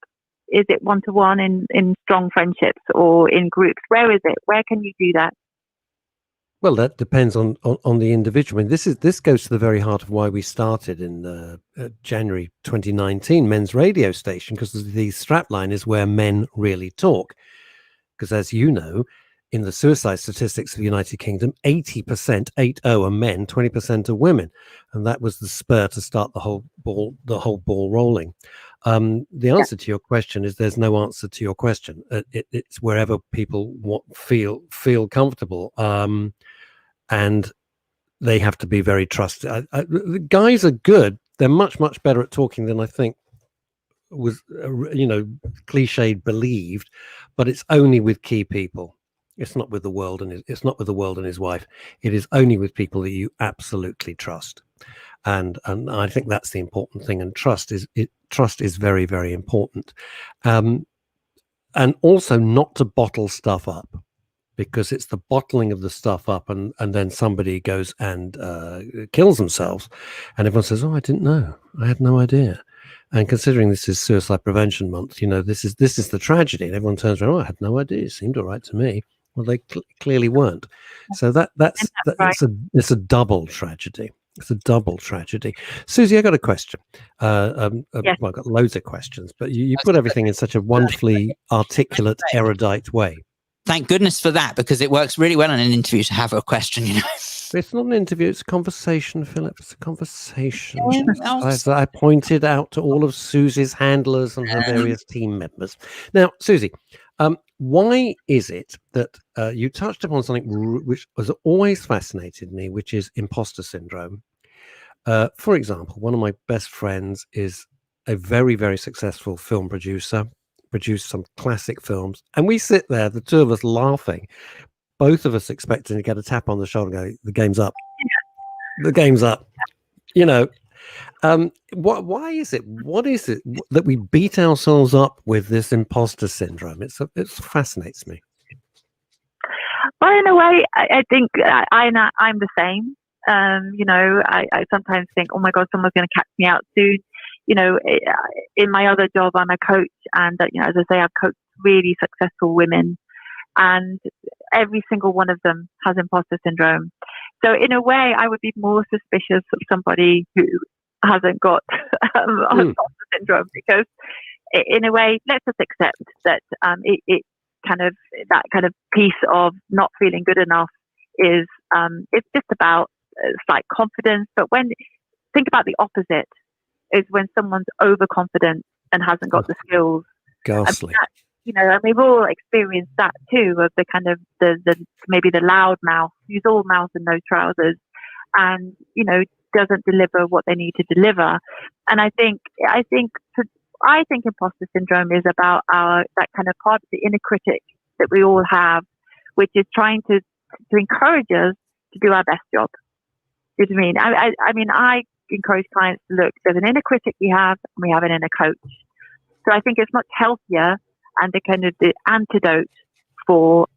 Speaker 4: Is it one-to-one in strong friendships or in groups? Where is it? Where can you do that?
Speaker 2: Well, that depends on the individual. I mean, this goes to the very heart of why we started in January 2019, Men's Radio Station, because the strapline is where men really talk. Because as you know, in the suicide statistics of the United Kingdom, 80% are men, 20% are women, and that was the spur to start the whole ball rolling. The answer to your question is, there's no answer to your question. It's wherever people feel comfortable, and they have to be very trusted. The guys are good; they're much better at talking than I think was cliched believed, but it's only with key people. It's not with the world, and it's not with the world and his wife. It is only with people that you absolutely trust, and I think that's the important thing. And trust is very, very important, and also not to bottle stuff up, because it's the bottling of the stuff up, and then somebody goes and kills themselves, and everyone says, "Oh, I didn't know. I had no idea." And considering this is Suicide Prevention Month, this is the tragedy, and everyone turns around, "Oh, I had no idea. It seemed all right to me." Well, they clearly weren't. So it's a double tragedy. It's a double tragedy. Suzy, I got a question. Well, I've got loads of questions, but you put everything in such a wonderfully articulate, erudite way.
Speaker 1: Thank goodness for that, because it works really well in an interview to have a question,
Speaker 2: It's not an interview, it's a conversation, Philip. It's a conversation.
Speaker 1: Yeah,
Speaker 2: As I pointed out to all of Suzy's handlers and her various team members. Now, Suzy, why is it that you touched upon something which has always fascinated me, which is imposter syndrome? For example, one of my best friends is a very, very successful film producer, produced some classic films, and we sit there, the two of us laughing, both of us expecting to get a tap on the shoulder and go, "The game's up. The game's up." Why is it? What is it that we beat ourselves up with this imposter syndrome? It fascinates me.
Speaker 4: Well, in a way, I think I'm the same. I sometimes think, oh my God, someone's going to catch me out soon. In my other job, I'm a coach, and as I say, I've coached really successful women, and every single one of them has imposter syndrome. So in a way, I would be more suspicious of somebody who hasn't got imposter syndrome, because in a way, let's just accept that it kind of, that kind of piece of not feeling good enough is it's just about slight confidence. But think about the opposite, is when someone's overconfident and hasn't got the skills.
Speaker 2: Ghastly.
Speaker 4: And we've all experienced that too, of the kind of the maybe the loud mouth, who's all mouth and no trousers, and doesn't deliver what they need to deliver. And I think imposter syndrome is about that kind of part of the inner critic that we all have, which is trying to encourage us to do our best job. Do you know what I mean? I mean, I encourage clients to look. There's an inner critic we have, and we have an inner coach. So I think it's much healthier, and the antidote for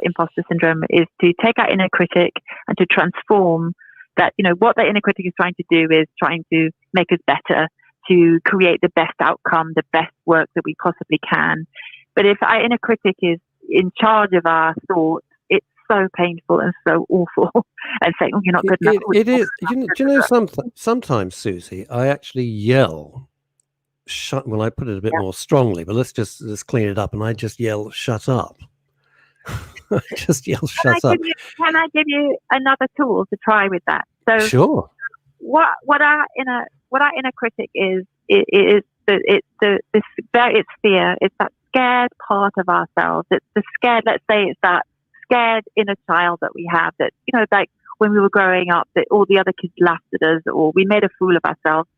Speaker 4: imposter syndrome is to take our inner critic and to transform that, what the inner critic is trying to do is trying to make us better, to create the best outcome, the best work that we possibly can. But if our inner critic is in charge of our thoughts, it's so painful and so awful and saying, oh, you're not good enough.
Speaker 2: It is. Do you know something? Sometimes, Suzy, I actually yell, well, I put it a bit more strongly, but let's clean it up. And I just yell, shut up. I just yell, shut up.
Speaker 4: Can I give you another tool to try with that? So
Speaker 2: sure.
Speaker 4: What our inner critic is it's fear. It's that scared part of ourselves. It's the scared. Let's say it's that scared inner child that we have. That like when we were growing up, that all the other kids laughed at us, or we made a fool of ourselves.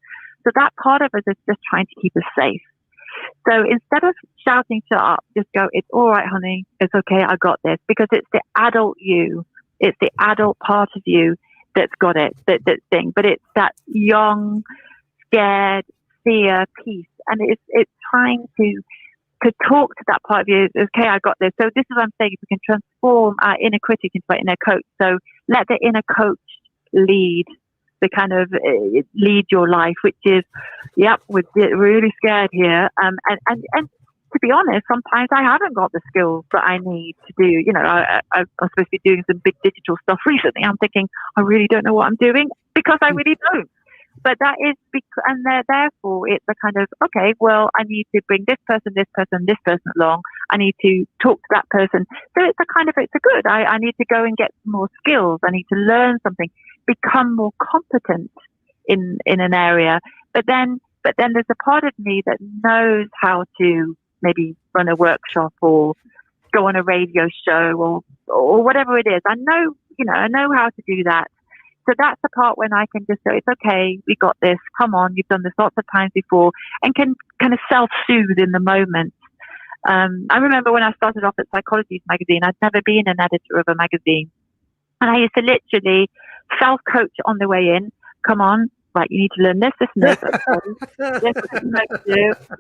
Speaker 4: So that part of us is just trying to keep us safe. So instead of shouting, shut up, just go, it's all right, honey. It's okay. I got this. Because it's the adult you. It's the adult part of you that's got it, that thing. But it's that young, scared, fear piece. And it's trying to talk to that part of you. Okay, I got this. So this is what I'm saying. If we can transform our inner critic into our inner coach. So let the inner coach lead. The kind of lead your life, which is, yep, we're really scared here. And to be honest, sometimes I haven't got the skills that I need to do. I'm supposed to be doing some big digital stuff recently. I'm thinking, I really don't know what I'm doing because I really don't. But that is and therefore it's a kind of, okay, well, I need to bring this person along. I need to talk to that person. So it's a good. I need to go and get more skills. I need to learn something, become more competent in an area. But then there's a part of me that knows how to maybe run a workshop or go on a radio show or whatever it is. I know how to do that. So that's the part when I can just go, it's okay, we got this, come on, you've done this lots of times before, and can kind of self-soothe in the moment. I remember when I started off at Psychologies Magazine, I'd never been an editor of a magazine. And I used to literally self-coach on the way in, come on, right, you need to learn this, and this,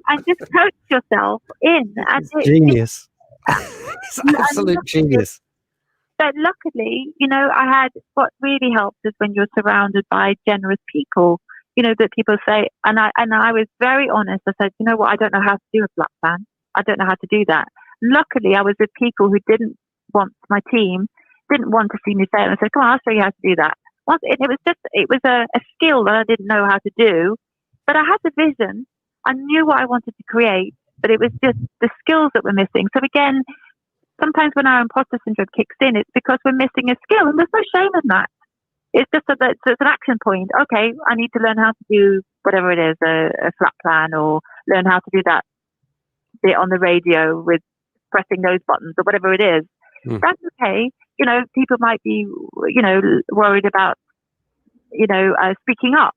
Speaker 4: and just coach yourself in. And
Speaker 2: genius. It's absolute genius.
Speaker 4: But luckily, I had what really helps is when you're surrounded by generous people, that people say, and I was very honest. I said, you know what, I don't know how to do a flat plan. I don't know how to do that. Luckily, I was with people who didn't want to see me fail. And I said, come on, I'll show you how to do that. It was a skill that I didn't know how to do, but I had the vision. I knew what I wanted to create, but it was just the skills that were missing. So again, sometimes when our imposter syndrome kicks in, it's because we're missing a skill, and there's no shame in that. It's just that it's an action point. Okay, I need to learn how to do whatever it is, a flat plan, or learn how to do that bit on the radio with pressing those buttons or whatever it is. That's okay. People might be, worried about, speaking up.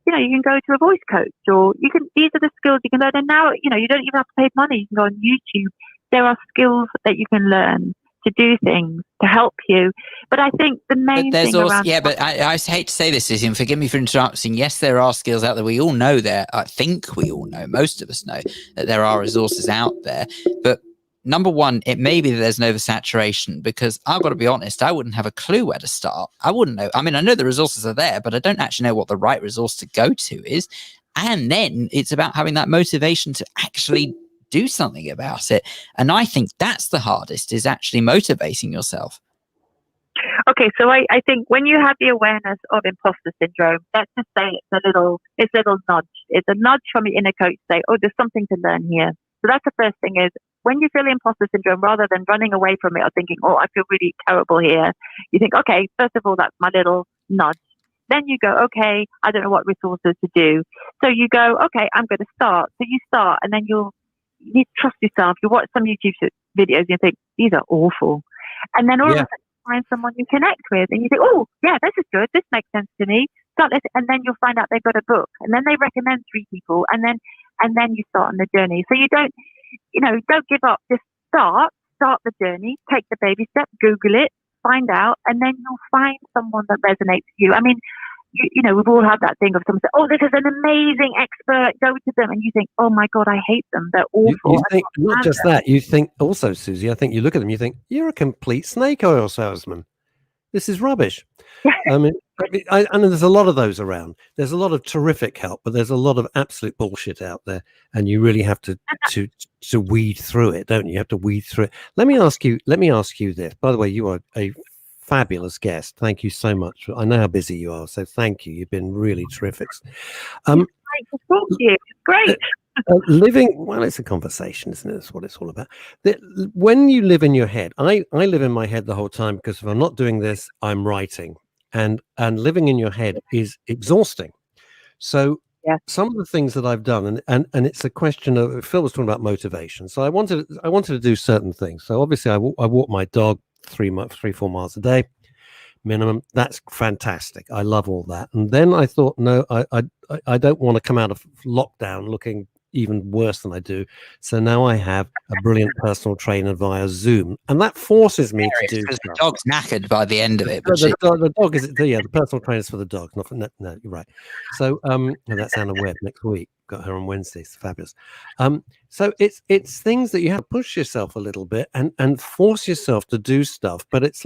Speaker 4: You can go to a voice coach, or these are the skills you can learn. And now, you don't even have to pay money. You can go on YouTube. There are skills that you can learn to do things to help you. But I think the main thing around...
Speaker 1: Yeah, but I hate to say this, Suzy, and forgive me for interrupting. Yes, there are skills out there. We all know there. I think we all know, most of us know, that there are resources out there. But number one, it may be that there's an oversaturation, because I've got to be honest, I wouldn't have a clue where to start. I wouldn't know. I mean, I know the resources are there, but I don't actually know what the right resource to go to is. And then it's about having that motivation to actually do something about it. And I think that's the hardest, is actually motivating yourself.
Speaker 4: Okay, so I think when you have the awareness of imposter syndrome, let's just say it's a little nudge. It's a nudge from your inner coach to say, oh, there's something to learn here. So that's the first thing is, when you feel imposter syndrome, rather than running away from it or thinking, oh, I feel really terrible here, you think, okay, first of all, that's my little nudge. Then you go, okay, I don't know what resources to do. So you go, okay, I'm going to start. So you start, and then you need to trust yourself. You watch some YouTube videos and you think, these are awful. And then all of a sudden you find someone you connect with and you think, oh, yeah, this is good. This makes sense to me. Start listening. And then you'll find out they've got a book. And then they recommend 3 people. And then you start on the journey. So you don't give up. Just start the journey, take the baby step, Google it, find out, and then you'll find someone that resonates with you. I mean, we've all had that thing of someone say, oh, this is an amazing expert, go to them. And you think, oh my God, I hate them. They're awful.
Speaker 2: You think, not just that, you think also, Suzy, I think you look at them, you think, you're a complete snake oil salesman. This is rubbish. I mean, And there's a lot of those around. There's a lot of terrific help, but there's a lot of absolute bullshit out there, and you really have to weed through it, don't you? You have to weed through it. Let me ask you this. By the way, you are a fabulous guest. Thank you so much. I know how busy you are, so thank you. You've been really terrific.
Speaker 4: Thank you. It's great.
Speaker 2: It's a conversation, isn't it? That's what it's all about. When you live in your head, I live in my head the whole time, because if I'm not doing this, I'm writing, and living in your head is exhausting. So some of the things that I've done, and it's a question of, Phil was talking about motivation. So I wanted to do certain things. So obviously I walk my dog 3-4 miles a day minimum. That's fantastic. I love all that. And then I thought, no, I don't want to come out of lockdown looking even worse than I do. So now I have a brilliant personal trainer via Zoom, and that forces me to do
Speaker 1: because
Speaker 2: stuff.
Speaker 1: the dog's knackered by the end of it.
Speaker 2: The dog is the personal trainer's for the dog. No, you're right. So that's Anna Webb next week. Got her on Wednesday. It's fabulous. So it's things that you have to push yourself a little bit and force yourself to do stuff. But it's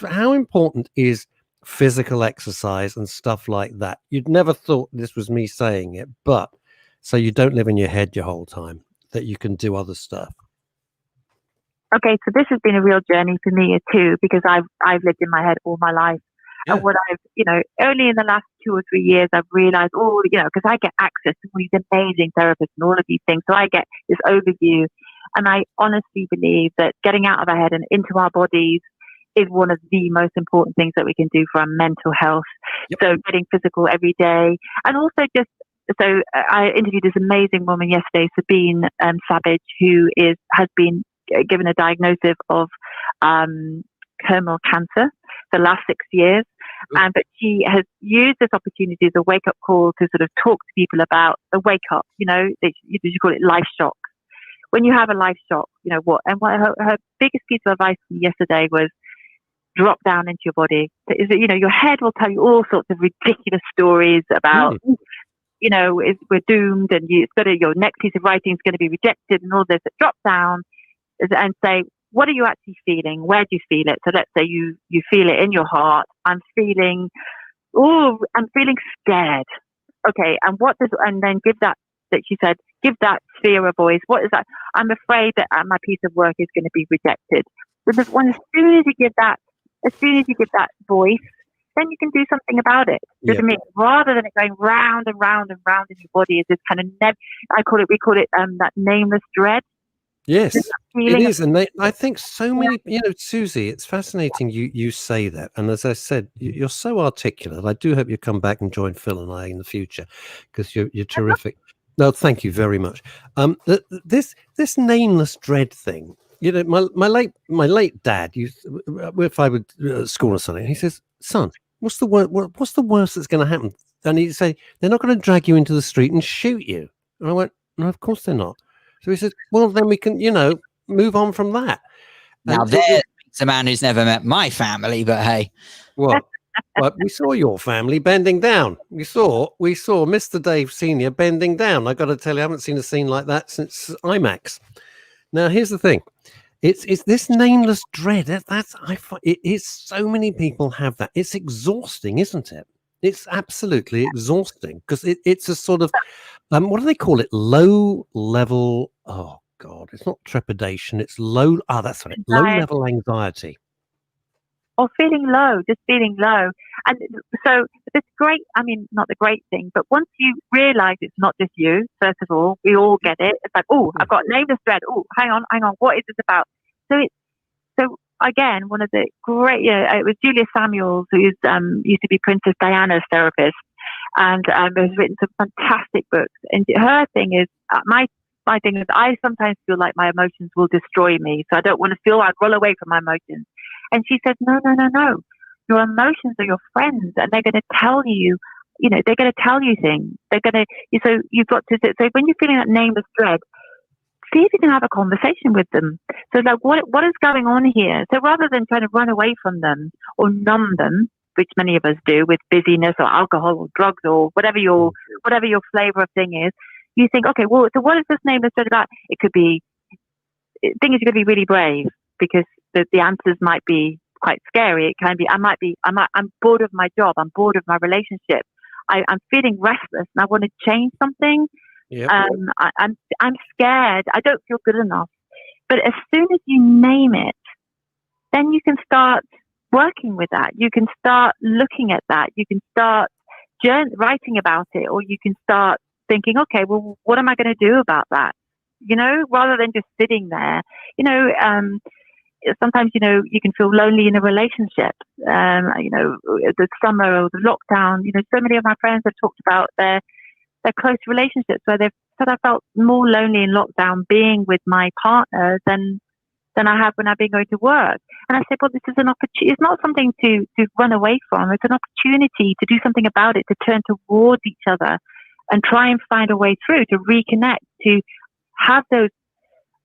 Speaker 2: how important is physical exercise and stuff like that? You'd never thought this was me saying it, but so you don't live in your head your whole time, that you can do other stuff.
Speaker 4: Okay, so this has been a real journey for me too, because I've lived in my head all my life. Yeah. And what only in the last 2 or 3 years, I've realized, because I get access to these amazing therapists and all of these things. So I get this overview. And I honestly believe that getting out of our head and into our bodies is one of the most important things that we can do for our mental health. Yep. So getting physical every day, and also so I interviewed this amazing woman yesterday, Sabine Savage, who has been given a diagnosis of terminal cancer the last 6 years. But she has used this opportunity as a wake-up call to sort of talk to people about a wake-up, you call it life shock. When you have a life shock, what her biggest piece of advice to me yesterday was drop down into your body. Is that, your head will tell you all sorts of ridiculous stories about, we're doomed and your next piece of writing is going to be rejected and all this. But drop down and say, what are you actually feeling? Where do you feel it? So let's say you feel it in your heart. I'm feeling scared. Okay, and then give that she said, give that fear a voice. What is that? I'm afraid that my piece of work is going to be rejected. So as soon as you give that voice, then you can do something about it. You know what I mean? Rather than it going round and round and round in your body, is this kind of we call it that nameless dread.
Speaker 2: Yes, it is. And I think so many, Suzy, it's fascinating you say that. And as I said, you're so articulate. I do hope you come back and join Phil and I in the future, because you're terrific. No, thank you very much. This nameless dread thing, my late dad if I would school or something, he says, son, what's the worst that's going to happen? And he'd say, they're not going to drag you into the street and shoot you. And I went, no, of course they're not. So he said, well, then we can, move on from that.
Speaker 1: Now, there's a man who's never met my family, but hey.
Speaker 2: Well, we saw your family bending down. We saw Mr. Dave Sr. bending down. I got to tell you, I haven't seen a scene like that since IMAX. Now, here's the thing. It's this nameless dread. It is, so many people have that. It's exhausting, isn't it? It's absolutely exhausting, because it's a sort of, what do they call it? Low level. Oh God, it's not trepidation. It's low. That's right. Low level anxiety.
Speaker 4: Or feeling low, just feeling low. And so it's great. I mean, not the great thing, but once you realize it's not just you, first of all, we all get it. It's like, I've got nameless dread. Hang on. What is this about? So again, one of the great, it was Julia Samuels, who used to be Princess Diana's therapist, and has written some fantastic books. And her thing is, my thing is, I sometimes feel like my emotions will destroy me. So I don't want to feel I'd roll away from my emotions. And she said, no. Your emotions are your friends, and they're going to tell you, they're going to tell you things. So you've got to, so when you're feeling that nameless dread, see if you can have a conversation with them. So like, what is going on here? So rather than trying to run away from them or numb them, which many of us do with busyness or alcohol or drugs or whatever your flavor of thing is, you think, okay, well, so what is this nameless dread about? It could be, thing is, you're going to be really brave, because the answers might be quite scary. It can be. I'm bored of my job. I'm bored of my relationship. I'm feeling restless and I want to change something.
Speaker 2: Yep.
Speaker 4: I'm scared. I don't feel good enough. But as soon as you name it, then you can start working with that. You can start looking at that. You can start writing about it, or you can start thinking, okay, well, what am I going to do about that? You know, rather than just sitting there. You know, sometimes, you know, you can feel lonely in a relationship. You know, the summer or the lockdown, you know, so many of my friends have talked about their close relationships where they've said, I felt more lonely in lockdown being with my partner than I have when I've been going to work. And I said, well, this is an opportunity. It's not something to run away from. It's an opportunity to do something about it, to turn towards each other and try and find a way through, to reconnect, to have those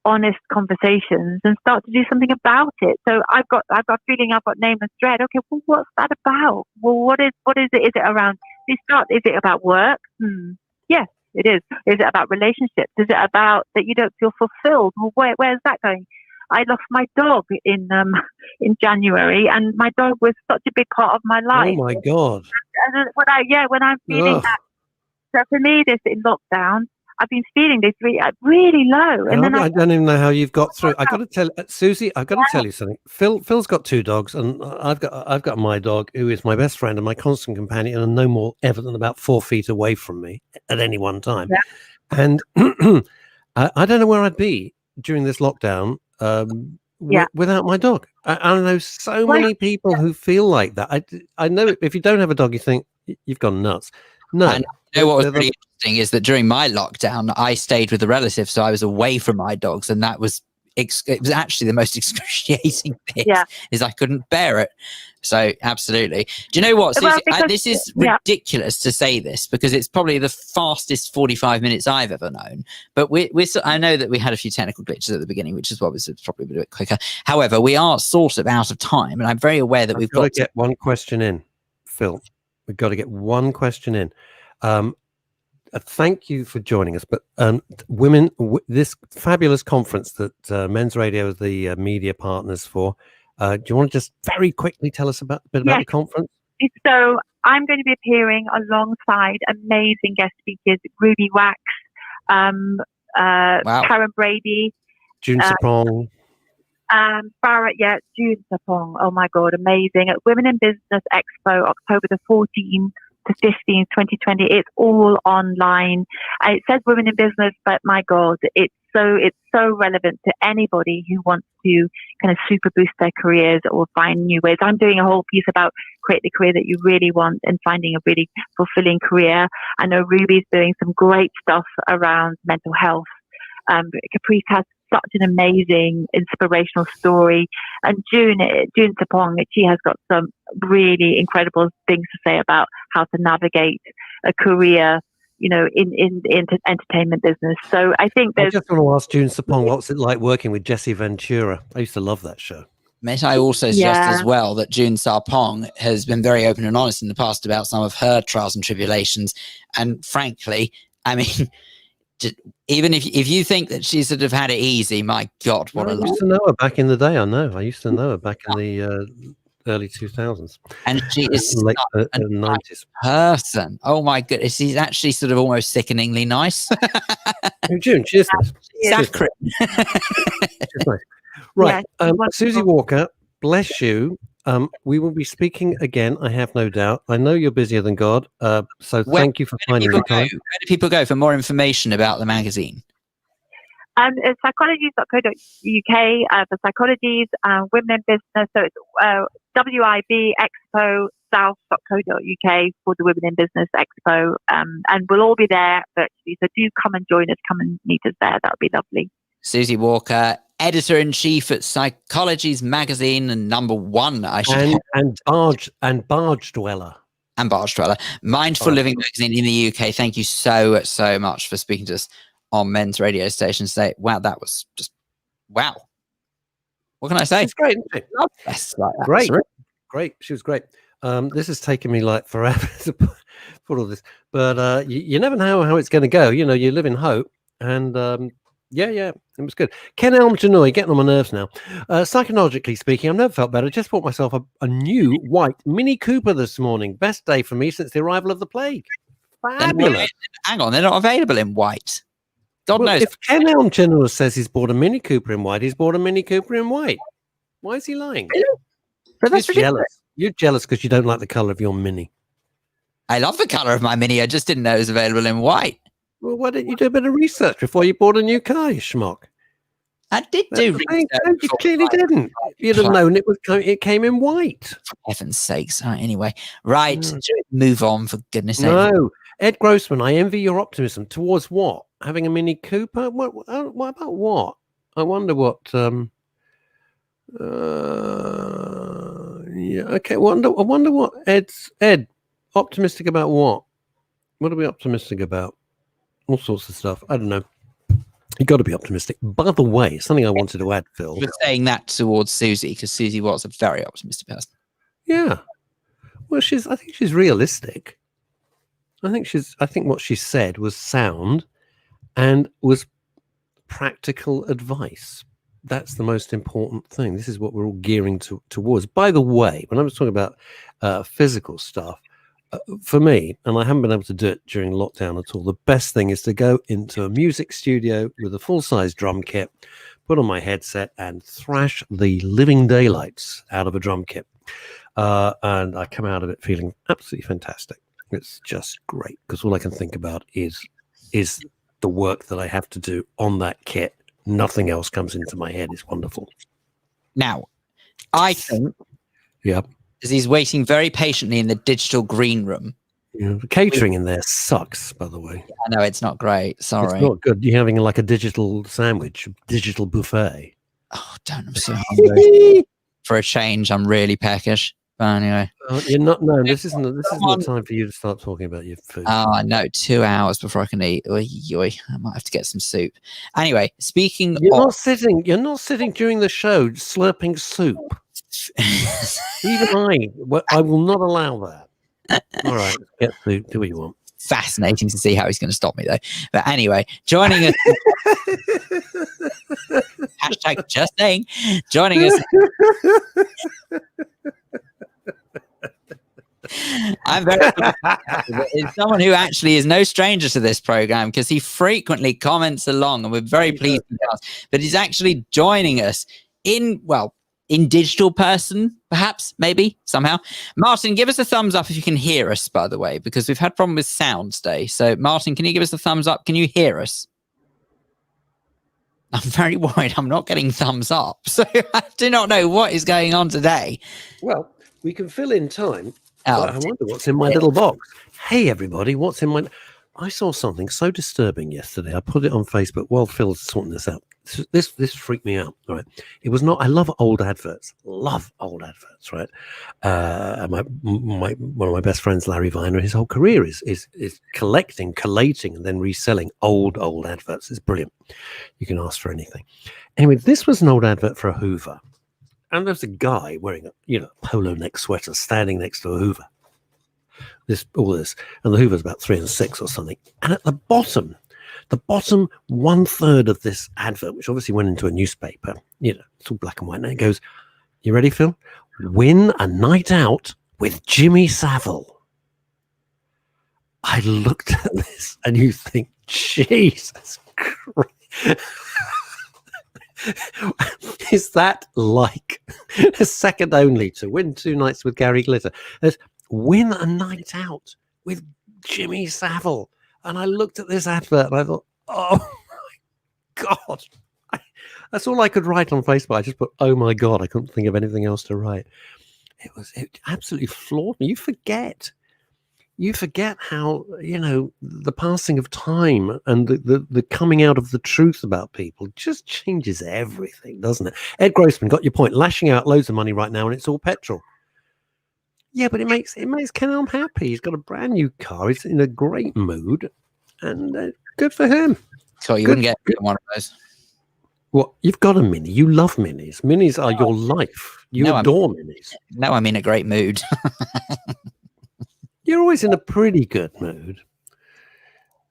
Speaker 4: honest conversations and start to do something about it. So I've got feeling, I've got name and thread. Okay, well, what's that about? Well, what is it? Is it around? Is it about work? Yes, it is. Is it about relationships? Is it about that you don't feel fulfilled? Well, where's that going? I lost my dog in January, and my dog was such a big part of my life.
Speaker 2: Oh my God!
Speaker 4: And when I'm feeling that, so for me, this in lockdown, I've been feeling this really low, and then
Speaker 2: I don't even know how you've got through. I got to tell Suzy, I've got to tell you something. Phil's got 2 dogs, and I've got my dog, who is my best friend and my constant companion, and no more ever than about 4 feet away from me at any one time. Yeah. And I don't know where I'd be during this lockdown without my dog. I know so many people who feel like that. I know if you don't have a dog, you think you've gone nuts. No.
Speaker 1: And you know what was really interesting is that during my lockdown, I stayed with a relative, so I was away from my dogs, and that was it was actually the most excruciating bit. Yeah. Is I couldn't bear it. So absolutely. Do you know what? Suzy, this is ridiculous to say this because it's probably the fastest 45 minutes I've ever known. But I know that we had a few technical glitches at the beginning, which is why it's probably a bit quicker. However, we are sort of out of time, and I'm very aware that we've got to
Speaker 2: get one question in, Phil. We've got to get one question in. Thank you for joining us. But women, this fabulous conference that Men's Radio is the media partners for, do you want to just very quickly tell us a bit about the conference?
Speaker 4: So I'm going to be appearing alongside amazing guest speakers, Ruby Wax, Karen Brady,
Speaker 2: June Sapong.
Speaker 4: Farah, June Sapong. Oh my God, amazing. At Women in Business Expo, October the 14th to 15th, 2020. It's all online. It says Women in Business, but my God, it's so relevant to anybody who wants to kind of super boost their careers or find new ways. I'm doing a whole piece about create the career that you really want and finding a really fulfilling career. I know Ruby's doing some great stuff around mental health. Caprice has such an amazing inspirational story, and June Sapong, she has got some really incredible things to say about how to navigate a career, you know, in the entertainment business. So I think
Speaker 2: I just want to ask June Sapong, what's it like working with Jesse Ventura? I used to love that show.
Speaker 1: May I also suggest as well that June Sapong has been very open and honest in the past about some of her trials and tribulations, and frankly, I mean, even if you think that she sort of had it easy, my God, what
Speaker 2: I used to know her back in the day. I used to know her back in the early 2000s,
Speaker 1: and she is
Speaker 2: late 90s
Speaker 1: person. Oh my goodness, she's actually sort of almost sickeningly nice.
Speaker 2: June, cheers.
Speaker 1: Sacred.
Speaker 2: Right, Suzy Walker, bless you. We will be speaking again, I have no doubt. I know you're busier than God, so thank you for finding the time. Where
Speaker 1: do people go for more information about the magazine?
Speaker 4: Psychologies.co.uk for Psychologies, Women in Business. So it's WIB Expo South.co.uk for the Women in Business Expo. And we'll all be there virtually. So do come and join us, come and meet us there. That would be lovely.
Speaker 1: Suzy Walker, editor-in-chief at Psychologies Magazine and #1, I should
Speaker 2: and Barge Dweller.
Speaker 1: And Barge Dweller. Mindful Living Magazine in the UK. Thank you so much for speaking to us on Men's Radio Station today. Wow, that was just wow. What can I say?
Speaker 2: It's great, isn't it? Great. She was great. This has taken me like forever to put all this, but you never know how it's going to go. You know, you live in hope, and Yeah, it was good. Ken Elm-Janoy, getting on my nerves now. Psychologically speaking, I've never felt better. Just bought myself a new white Mini Cooper this morning. Best day for me since the arrival of the plague. Fabulous.
Speaker 1: Hang on, they're not available in white. God knows.
Speaker 2: If Ken Elm-Janoy says he's bought a Mini Cooper in white, he's bought a Mini Cooper in white. Why is he lying?
Speaker 1: But that's
Speaker 2: You're jealous. You're jealous because you don't like the colour of your Mini.
Speaker 1: I love the colour of my Mini. I just didn't know it was available in white.
Speaker 2: Well, why didn't you do a bit of research before you bought a new car, you schmuck?
Speaker 1: I did do research.
Speaker 2: You clearly didn't. You'd have known it came in white.
Speaker 1: For heaven's sakes. Anyway, right. Move on, for goodness sake.
Speaker 2: No. Ed Grossman, I envy your optimism. Towards what? Having a Mini Cooper? What about what? I wonder what... okay. I wonder what Ed, optimistic about what? What are we optimistic about? All sorts of stuff. I don't know. You got to be optimistic. By the way, something I wanted to add, Phil.
Speaker 1: We're saying that towards Suzy because Suzy was a very optimistic person.
Speaker 2: Yeah. Well, I think she's realistic. I think what she said was sound and was practical advice. That's the most important thing. This is what we're all gearing towards. By the way, when I was talking about physical stuff, for me, and I haven't been able to do it during lockdown at all, the best thing is to go into a music studio with a full-size drum kit, put on my headset and thrash the living daylights out of a drum kit. And I come out of it feeling absolutely fantastic. It's just great because all I can think about is the work that I have to do on that kit. Nothing else comes into my head. It's wonderful.
Speaker 1: Now, I think...
Speaker 2: Yeah.
Speaker 1: Because he's waiting very patiently in the digital green room.
Speaker 2: Yeah, the catering in there sucks, by the way.
Speaker 1: I know, it's not great. Sorry.
Speaker 2: It's not good. You're having like a digital sandwich, digital buffet.
Speaker 1: Oh, don't. I'm so hungry. For a change, I'm really peckish. But anyway.
Speaker 2: You're not. No, this isn't the time for you to start talking about your food.
Speaker 1: Oh, no. 2 hours before I can eat. Oy, oy. I might have to get some soup. Anyway, speaking
Speaker 2: You're not sitting during the show slurping soup. Even I will not allow that. All right, get to do what you want.
Speaker 1: Fascinating to see how he's going to stop me, though. But anyway, joining us. Hashtag just saying. Joining us. I'm very it's someone who actually is no stranger to this program because he frequently comments along, and we're very pleased with that. But he's actually joining us in digital person, perhaps, maybe, somehow. Martin, give us a thumbs up if you can hear us, by the way, because we've had problem with sound today. So, Martin, can you give us a thumbs up? Can you hear us? I'm very worried I'm not getting thumbs up. So, I do not know what is going on today.
Speaker 2: Well, we can fill in time. I wonder what's in my little box. Hey, everybody, what's in my... I saw something so disturbing yesterday. I put it on Facebook while Phil's sorting this out. This freaked me out. Right? It was not. I love old adverts. Love old adverts. Right? One of my best friends, Larry Viner, his whole career is collecting, collating, and then reselling old adverts. It's brilliant. You can ask for anything. Anyway, this was an old advert for a Hoover, and there's a guy wearing a polo neck sweater standing next to a Hoover. All this, and the Hoover's about 3 and 6 or something. And at the bottom 1/3 of this advert, which obviously went into a newspaper, it's all black and white. And it goes, you ready, Phil? Win a night out with Jimmy Savile. I looked at this and you think, Jesus Christ. Is that like a second only to win 2 nights with Gary Glitter? There's win a night out with Jimmy Savile. And I looked at this advert and I thought, oh my God. That's all I could write on Facebook. I just put, oh my God. I couldn't think of anything else to write. It absolutely floored me. You forget how, the passing of time and the coming out of the truth about people just changes everything, doesn't it? Ed Grossman, got your point. Lashing out loads of money right now and it's all petrol. Yeah, but it makes Ken Elm happy. He's got a brand new car. He's in a great mood, and good for him.
Speaker 1: So you wouldn't get one of those.
Speaker 2: What? You've got a Mini. You love Minis. Minis are your life. You adore Minis.
Speaker 1: No, I'm in a great mood.
Speaker 2: You're always in a pretty good mood.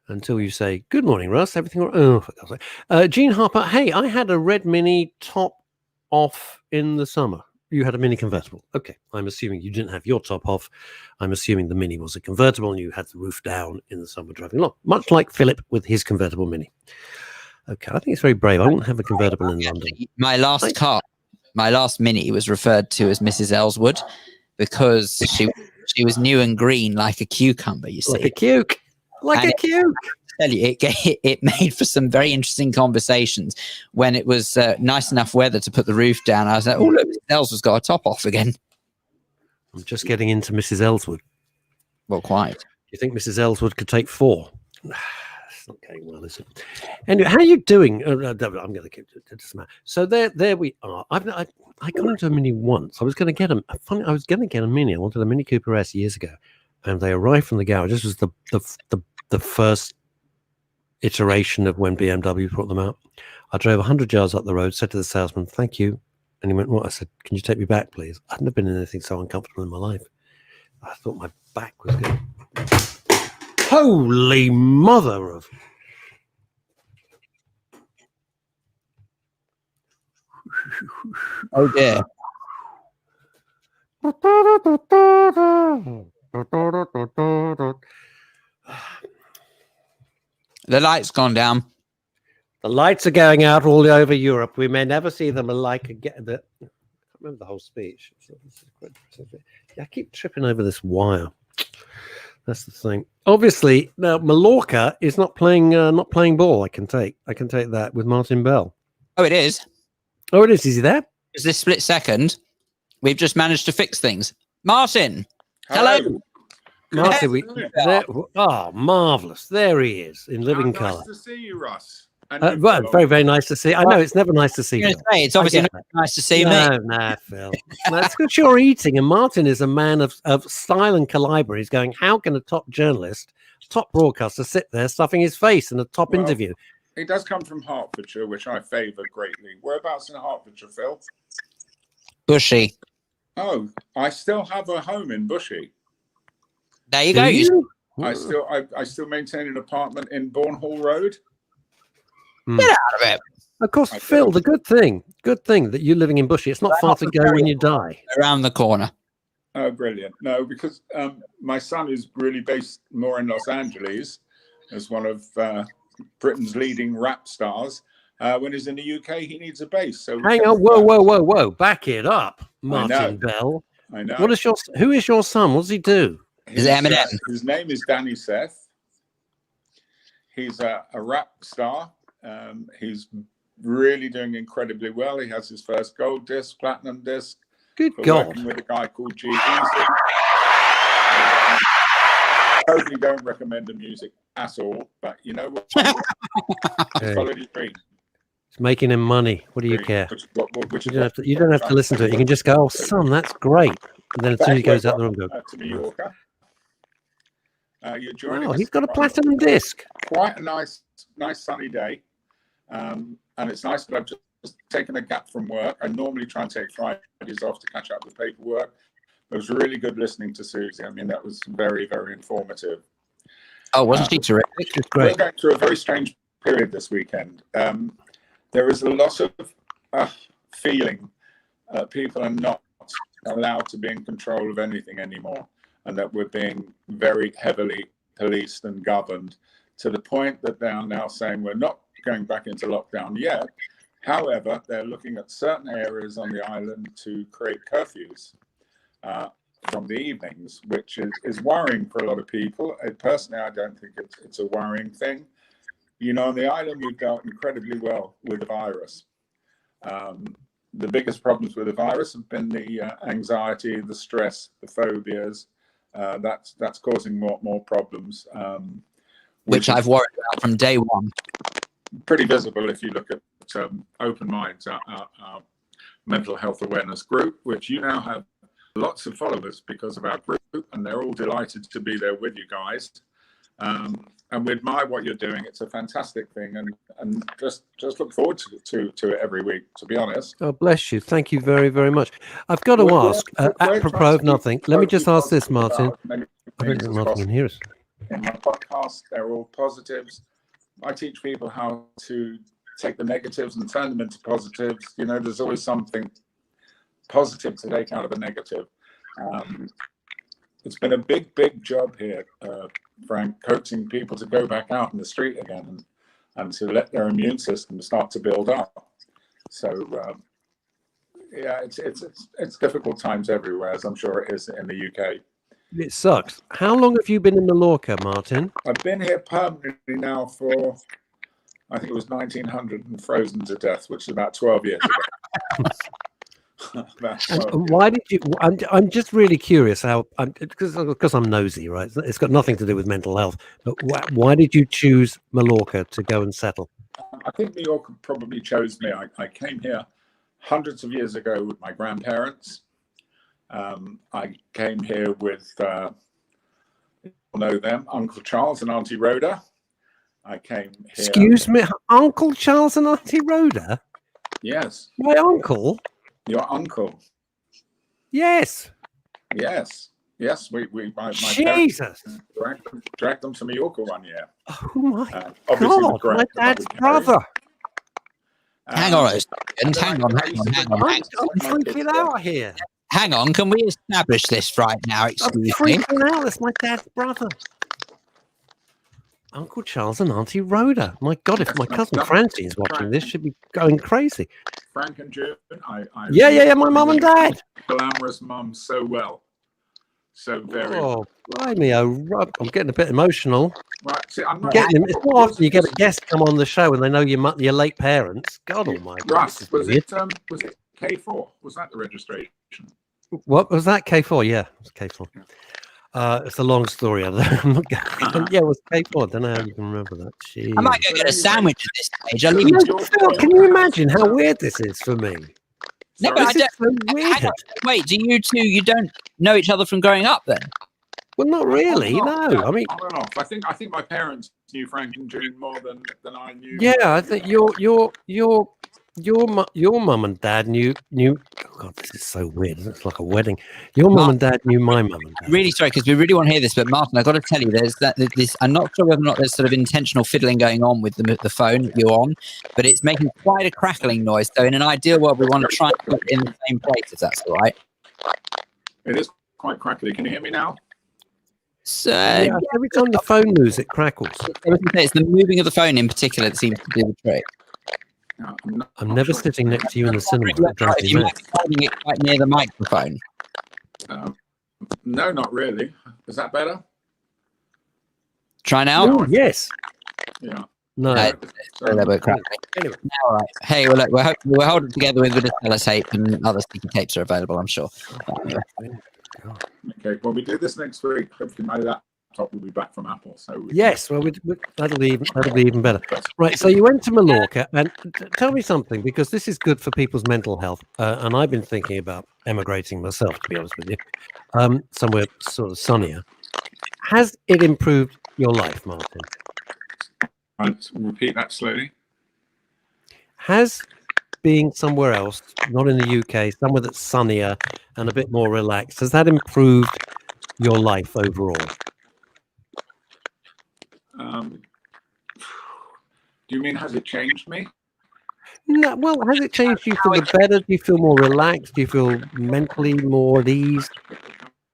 Speaker 2: until you say, good morning, Russ. Everything all right? Oh, for God's sake. Jean Harper, hey, I had a red Mini top off in the summer. You had a Mini convertible. Okay, I'm assuming you didn't have your top off. I'm assuming the Mini was a convertible and you had the roof down in the summer driving along, much like Philip with his convertible Mini. Okay, I think it's very brave. I wouldn't have a convertible in London.
Speaker 1: My last car, my last Mini was referred to as Mrs. Ellswood because she was new and green like a cucumber, you see.
Speaker 2: Like a cuke. Like a cuke.
Speaker 1: Tell you, it made for some very interesting conversations when it was nice enough weather to put the roof down. I was like, oh, look, Mrs. Ellswood's got a top off again.
Speaker 2: I'm just getting into Mrs. Ellswood.
Speaker 1: Well, quite.
Speaker 2: Do you think Mrs. Ellswood could take 4? It's not going well, is it? Anyway, how are you doing? I'm going to keep it. It doesn't matter. So there we are. I got into a Mini once. I was going to get I was going to get a Mini. I wanted a Mini Cooper S years ago, and they arrived from the garage. This was the first iteration of when BMW brought them out. I drove 100 yards up the road, said to the salesman, thank you. And he went, what? I said, can you take me back, please? I'd never been in anything so uncomfortable in my life. I thought my back was going. Holy mother of.
Speaker 1: Oh, dear. The light's gone down.
Speaker 2: The lights are going out all over Europe. We may never see them alike again. I can't remember the whole speech. I keep tripping over this wire. That's the thing. Obviously, now Mallorca is not playing ball. I can take that with Martin Bell.
Speaker 1: Oh, it is.
Speaker 2: Oh, it is. Is he there?
Speaker 1: Is this split second? We've just managed to fix things. Martin, hello.
Speaker 2: Martin, marvelous. There he is in living colour.
Speaker 5: Nice to see you, Russ.
Speaker 2: Well, very, very nice to see. I know it's never nice to see you.
Speaker 1: It's obviously not nice to see me.
Speaker 2: No, Phil. That's because you're eating, and Martin is a man of style and caliber. He's going, how can a top journalist, top broadcaster sit there stuffing his face in a top interview?
Speaker 5: He does come from Hertfordshire, which I favour greatly. Whereabouts in Hertfordshire, Phil?
Speaker 1: Bushy.
Speaker 5: Oh, I still have a home in Bushy.
Speaker 1: There you go.
Speaker 5: I still maintain an apartment in Bournehall Road.
Speaker 1: Get out of it.
Speaker 2: Of course, Phil, the good thing that you're living in Bushy, it's not far to go when you die.
Speaker 1: Around the corner.
Speaker 5: Oh, brilliant. No, because my son is really based more in Los Angeles as one of Britain's leading rap stars. When he's in the UK, he needs a base. So
Speaker 2: hang on, whoa. Back it up, Martin Bell.
Speaker 5: I know.
Speaker 2: Who is your son? What does he do?
Speaker 1: Is it Eminem?
Speaker 5: His name is Danny Seth. He's a rap star. He's really doing incredibly well. He has his first gold disc, platinum disc.
Speaker 2: Good God.
Speaker 5: Working with a guy called G. Totally don't recommend the music at all, but you know what? Follow his dream.
Speaker 2: It's making him money. What do you care? You don't have to listen to it. You can just go, oh, son, that's great. And then as soon as he goes out the room, go.
Speaker 5: To Mallorca. You're joining us.
Speaker 2: He's got a platinum disc.
Speaker 5: Quite a nice sunny day. And it's nice that I've just taken a gap from work. I normally try and take Fridays off to catch up with paperwork. It was really good listening to Suzy. I mean, that was very, very informative.
Speaker 1: Oh, wasn't she terrific?
Speaker 2: It's great.
Speaker 5: We're going through a very strange period this weekend. There is a lot of feeling people are not allowed to be in control of anything anymore, and that we're being very heavily policed and governed to the point that they are now saying we're not going back into lockdown yet. However, they're looking at certain areas on the island to create curfews from the evenings, which is worrying for a lot of people. Personally, I don't think it's a worrying thing. You know, on the island, we've dealt incredibly well with the virus. The biggest problems with the virus have been the anxiety, the stress, the phobias. That's causing more problems.
Speaker 1: Which I've worried about from day one.
Speaker 5: Pretty visible if you look at Open Minds, our mental health awareness group, which you now have lots of followers because of our group, and they're all delighted to be there with you guys. And we admire what you're doing. It's a fantastic thing, and just look forward to it every week, to be honest.
Speaker 2: Oh, bless you. Thank you very, very much. I've got to ask, apropos of nothing, let me just ask this, Martin. I don't think Martin can hear us.
Speaker 5: in my podcast. They're all positives. I teach people how to take the negatives and turn them into positives. You know, there's always something positive to take out of a negative. It's been a big job here, Frank, coaching people to go back out in the street again and to let their immune system start to build up. So, yeah, it's difficult times everywhere, as I'm sure it is in the UK.
Speaker 2: It sucks. How long have you been in Mallorca, Martin?
Speaker 5: I've been here permanently now for, I think it was 1900 and frozen to death, which is about 12 years ago.
Speaker 2: And why did you? I'm just really curious how, because I'm nosy, right? It's got nothing to do with mental health. But why did you choose Mallorca to go and settle?
Speaker 5: I think New York probably chose me. I came here hundreds of years ago with my grandparents. I came here with, you'll know them, Uncle Charles and Auntie Rhoda. I came here.
Speaker 2: Excuse me, Uncle Charles and Auntie Rhoda?
Speaker 5: Yes.
Speaker 2: My uncle?
Speaker 5: Your uncle?
Speaker 2: Yes.
Speaker 5: Yes. Yes. My
Speaker 2: Jesus.
Speaker 5: Dragged them to Mallorca one year.
Speaker 2: Oh my
Speaker 5: Obviously
Speaker 2: God, my dad's brother.
Speaker 1: Hang on a second. Hang on.
Speaker 2: I'm freaking out here.
Speaker 1: Hang on. Can we establish this right now?
Speaker 2: I'm
Speaker 1: Excuse me.
Speaker 2: freaking out. That's my dad's brother. Uncle Charles and Auntie Rhoda. My God, if my cousin Francie is watching this, she'd be going crazy.
Speaker 5: Frank and June,
Speaker 2: Yeah, my mum and dad.
Speaker 5: Glamorous mum so well. So very
Speaker 2: Oh, blimey, I'm getting a bit emotional.
Speaker 5: right. See, I'm not
Speaker 2: It's not often you get a guest come on the show and they know your late parents. God almighty.
Speaker 5: Russ, was it K4? Was that the registration?
Speaker 2: What was that? K4, yeah. It was K4. It's a long story. I'm not going. Yeah, it was K4. I don't know how you can remember that. Jeez.
Speaker 1: I might go get a sandwich at this stage. I'll leave you to
Speaker 2: Phil, can you imagine how weird this is for me?
Speaker 1: No, but
Speaker 2: This is so weird.
Speaker 1: Wait, do you two, you don't know each other from growing up then?
Speaker 2: Well, not really. No, I mean,
Speaker 5: I think my parents knew Frank and June more than I knew.
Speaker 2: yeah, I think your mum and dad knew. Oh God, this is so weird. It's like a wedding. Your mum and dad knew my mum and dad.
Speaker 1: Really sorry, because we really want to hear this, but Martin, I've got to tell you, there's this. I'm not sure whether or not there's sort of intentional fiddling going on with the phone you're on, but it's making quite a crackling noise. So in an ideal world, we want to try and put it in the same place, if that's all right.
Speaker 5: It is quite crackly. Can you hear me now?
Speaker 1: So
Speaker 2: Yeah, every time the phone moves, it crackles.
Speaker 1: it's the moving of the phone in particular that seems to do the trick.
Speaker 5: No,
Speaker 2: I'm never sitting next to you in the cinema. It drives me
Speaker 1: You
Speaker 2: mad.
Speaker 1: might be holding it quite near the microphone.
Speaker 5: No, not really. Is that better?
Speaker 1: Try now.
Speaker 2: Oh, yes.
Speaker 5: Yeah.
Speaker 2: No.
Speaker 1: Sorry, that were crackling.
Speaker 2: Anyway.
Speaker 1: All right. Hey, well, look, we're holding together with a bit of sellotape, and other sticky tapes are available, I'm sure.
Speaker 5: Okay. Well, we do this next week. Hopefully, my laptop will be back from Apple. So
Speaker 2: Yes, well, that'll be even better. Right, so you went to Mallorca, and tell me something, because this is good for people's mental health, and I've been thinking about emigrating myself, to be honest with you, somewhere sort of sunnier. Has it improved your life, Martin?
Speaker 5: I'll repeat that slowly.
Speaker 2: Has being somewhere else, not in the UK, somewhere that's sunnier and a bit more relaxed, has that improved your life overall?
Speaker 5: Do you mean has it changed me?
Speaker 2: No, well, has it changed you for the better? Do you feel more relaxed? Do you feel mentally more at ease?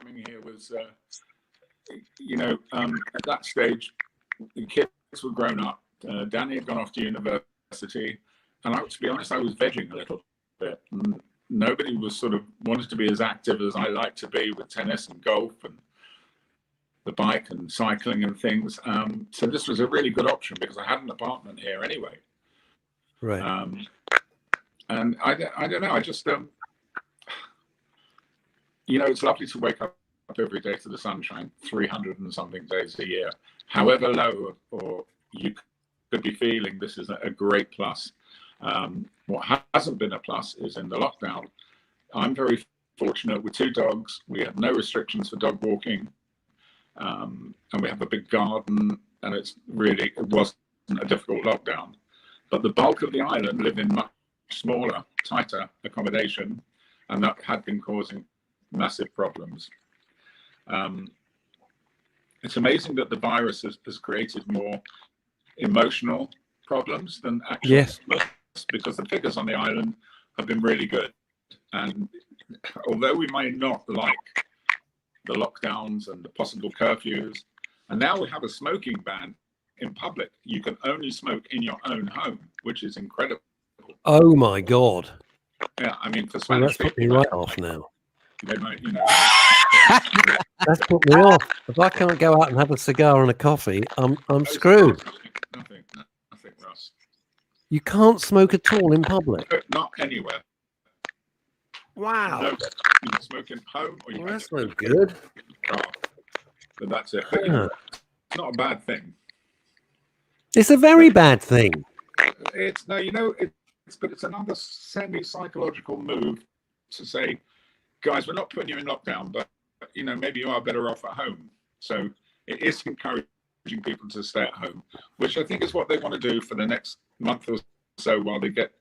Speaker 5: Coming here was, at that stage, the kids were grown up. Danny had gone off to university, and to be honest, I was vegging a little bit. Nobody was sort of wanted to be as active as I like to be with tennis and golf and the bike and cycling and things. So this was a really good option because I had an apartment here anyway.
Speaker 2: Right.
Speaker 5: And I don't know. I just, it's lovely to wake up every day to the sunshine, 300 and something days a year. However low or you could be feeling, this is a great plus. What hasn't been a plus is in the lockdown. I'm very fortunate with 2 dogs. We have no restrictions for dog walking. And we have a big garden, and it wasn't a difficult lockdown. But the bulk of the island live in much smaller, tighter accommodation, and that had been causing massive problems. it's amazing that the virus has created more emotional problems than actual
Speaker 2: Yes.
Speaker 5: because the figures on the island have been really good. And although we may not like the lockdowns and the possible curfews, and now we have a smoking ban in public. You can only smoke in your own home, which is incredible.
Speaker 2: Oh my God.
Speaker 5: Yeah, I mean, for
Speaker 2: Well,
Speaker 5: Spanish
Speaker 2: that's put me
Speaker 5: people,
Speaker 2: right off now.
Speaker 5: they might, you know,
Speaker 2: That's put me off. If I can't go out and have a cigar and a coffee, I'm screwed.
Speaker 5: Nothing, Russ.
Speaker 2: You can't smoke at all in public.
Speaker 5: Not anywhere.
Speaker 2: Wow.
Speaker 5: No, you can smoke in home or you
Speaker 2: Well,
Speaker 5: can
Speaker 2: that's no
Speaker 5: smoke
Speaker 2: good.
Speaker 5: in the car. But that's it. But, you know, it's not a bad thing.
Speaker 2: It's a very bad thing.
Speaker 5: It's no, you know, but it's another semi-psychological move to say, guys, we're not putting you in lockdown, but you know, maybe you are better off at home. So it is encouraging people to stay at home, which I think is what they want to do for the next month or so while they get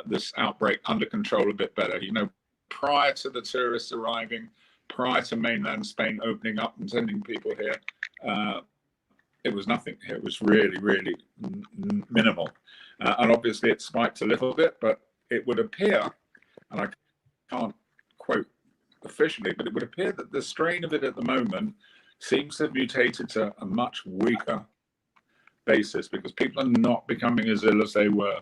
Speaker 5: this outbreak under control a bit better. You know, prior to the tourists arriving, prior to mainland Spain opening up and sending people here, it was nothing. It was really, really minimal. And obviously it spiked a little bit, but it would appear, and I can't quote officially, but it would appear that the strain of it at the moment seems to have mutated to a much weaker basis because people are not becoming as ill as they were.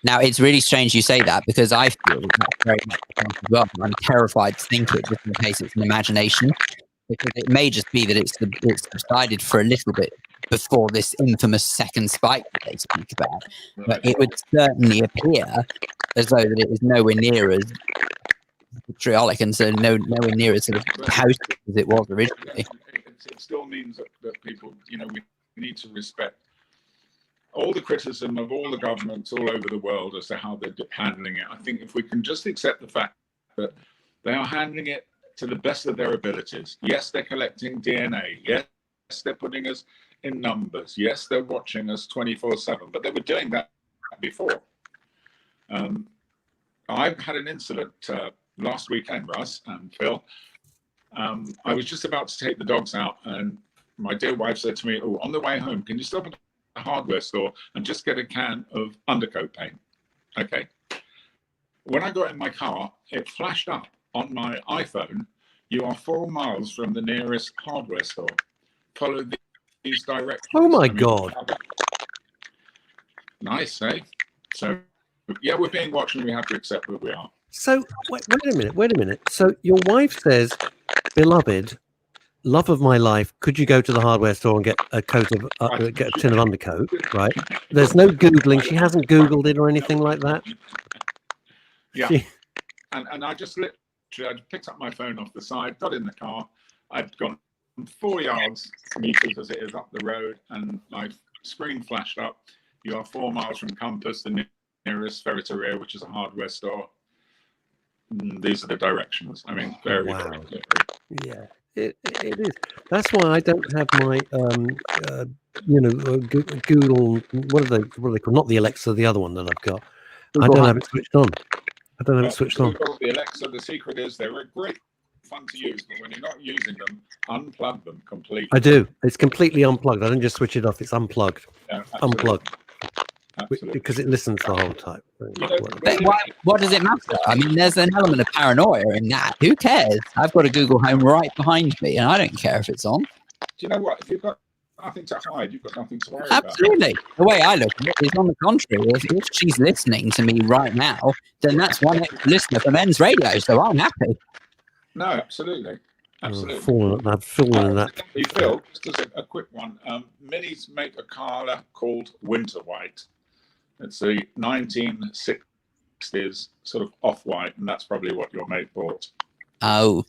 Speaker 1: Now, it's really strange you say that because I feel that's very much the case as well. I'm terrified to think it, just in case it's an imagination, because it may just be that it's subsided for a little bit before this infamous second spike that they speak about. But it would certainly appear as though that it is nowhere near as vitriolic and so nowhere near as sort of caustic as it was originally.
Speaker 5: It still means that people, you know, we need to respect all the criticism of all the governments all over the world as to how they're handling it. I think if we can just accept the fact that they are handling it to the best of their abilities. Yes, they're collecting DNA. Yes, they're putting us in numbers. Yes, they're watching us 24/7, but they were doing that before. I've had an incident last weekend, Russ and Phil. I was just about to take the dogs out and my dear wife said to me, "Oh, on the way home, can you stop at the hardware store and just get a can of undercoat paint?" Okay. When I got in my car, it flashed up on my iPhone, "You are 4 miles from the nearest hardware store. Follow these directions."
Speaker 2: Oh my God.
Speaker 5: Nice, eh? So, yeah, we're being watched and we have to accept that we are.
Speaker 2: So wait a minute. So your wife says, "Beloved, love of my life, could you go to the hardware store and get a get a tin of undercoat?" Right? There's no Googling. She hasn't Googled it or anything like that.
Speaker 5: Yeah. And I just literally, I picked up my phone off the side, got in the car. I'd gone 4 meters as it is up the road, and my screen flashed up. "You are 4 miles from Compass, the nearest ferreteria, which is a hardware store. These are the directions." I mean, very,
Speaker 2: Wow.
Speaker 5: very clear.
Speaker 2: Yeah, it is. That's why I don't have my Google. What are they called? Not the Alexa, the other one that I've got. I don't have it switched on.
Speaker 5: The Alexa, the secret is they're great fun to use, but when you're not using them, unplug them completely.
Speaker 2: I do. It's completely unplugged. I don't just switch it off. It's unplugged.
Speaker 5: Yeah,
Speaker 2: Unplugged.
Speaker 5: Absolutely.
Speaker 2: Because it listens the whole time.
Speaker 1: But what does it matter? I mean, there's an element of paranoia in that. Who cares? I've got a Google Home right behind me, and I don't care if it's on.
Speaker 5: Do you know what? If you've got nothing to hide, you've got nothing to worry
Speaker 1: Absolutely.
Speaker 5: about.
Speaker 1: The way I look at it is on the contrary. If she's listening to me right now, then that's one listener for Men's Radio, so I'm happy.
Speaker 5: No, absolutely. Absolutely.
Speaker 2: I've fallen in that.
Speaker 5: Phil, just a quick one. Minis make a colour called winter white. It's the 1960s sort of off-white, and that's probably what your mate bought.
Speaker 1: Oh.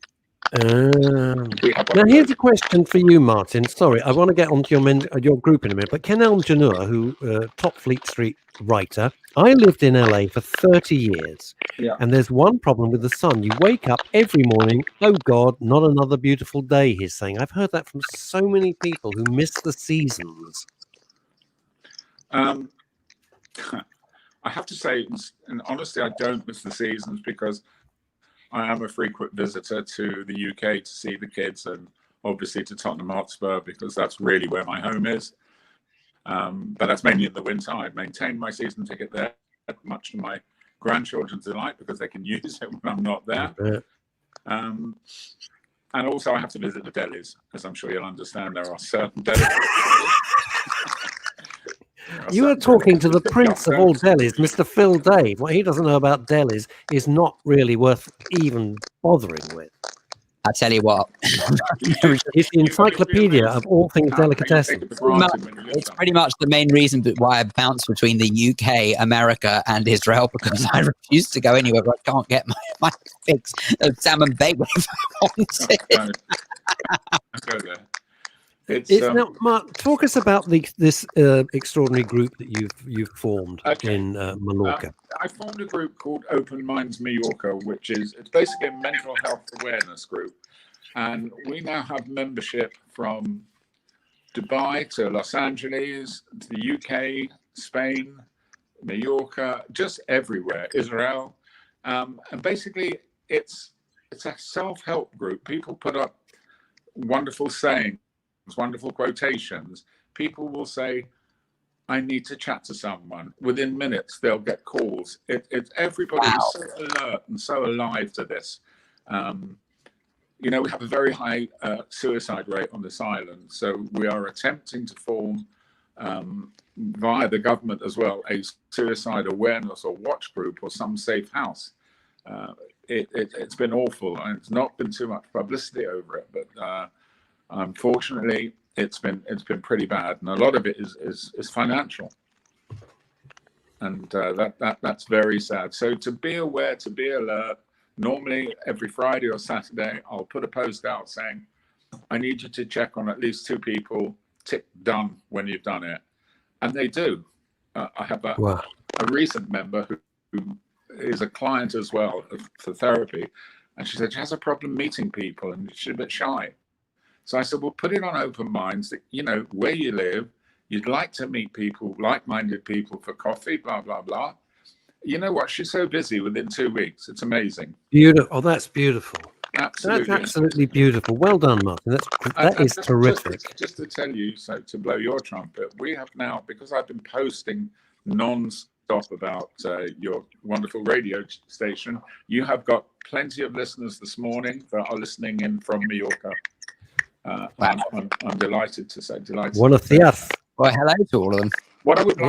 Speaker 2: Now here's a question for you, Martin. Sorry, I want to get onto your group in a minute, but Ken Janur, who top Fleet Street writer, I lived in LA for 30 years, and there's one problem with the sun. You wake up every morning, oh God, not another beautiful day, he's saying. I've heard that from so many people who miss the seasons.
Speaker 5: I have to say, and honestly, I don't miss the seasons because I am a frequent visitor to the UK to see the kids, and obviously to Tottenham Hotspur because that's really where my home is. But that's mainly in the winter. I maintain my season ticket there, much to my grandchildren's delight, because they can use it when I'm not there. And also I have to visit the delis, as I'm sure you'll understand. There are certain delis.
Speaker 2: You are talking to the prince of all delis, Mr. Phil Dave. What he doesn't know about delis is not really worth even bothering with.
Speaker 1: I tell you what,
Speaker 2: It's the encyclopedia of all things delicatessen.
Speaker 5: It's
Speaker 1: pretty much the main reason why I bounce between the UK, America, and Israel, because I refuse to go anywhere where I can't get my fix of salmon bacon if I want it.
Speaker 5: Go there.
Speaker 2: Now, Mark, talk us about this extraordinary group that you've formed in Mallorca.
Speaker 5: I formed a group called Open Minds Mallorca, it's basically a mental health awareness group, and we now have membership from Dubai to Los Angeles to the UK, Spain, Mallorca, just everywhere, Israel, and basically it's a self-help group. People put up wonderful sayings, wonderful quotations. People will say, I need to chat to someone. Within minutes, they'll get calls. Everybody is so alert and so alive to this. We have a very high suicide rate on this island. So we are attempting to form, via the government as well, a suicide awareness or watch group or some safe house. It's been awful, and it's not been too much publicity over it, but unfortunately, it's been pretty bad, and a lot of it is financial, and that's very sad. So to be aware, to be alert. Normally, every Friday or Saturday, I'll put a post out saying, "I need you to check on at least 2 people. Tick done when you've done it," and they do. I have a recent member who is a client as well for therapy, and she said she has a problem meeting people, and she's a bit shy. So I said, well, put it on Open Minds that, where you live, you'd like to meet people, like-minded people for coffee, blah, blah, blah. You know what? She's so busy within 2 weeks. It's amazing.
Speaker 2: Beautiful. Oh, that's beautiful.
Speaker 5: Absolutely.
Speaker 2: That's absolutely beautiful. Well done, Martin. That is terrific.
Speaker 5: Just to tell you, so to blow your trumpet, we have now, because I've been posting non-stop about your wonderful radio station, you have got plenty of listeners this morning that are listening in from Mallorca. I'm delighted to say.
Speaker 2: Buenos días.
Speaker 1: Well, hello to all of them.
Speaker 5: What I would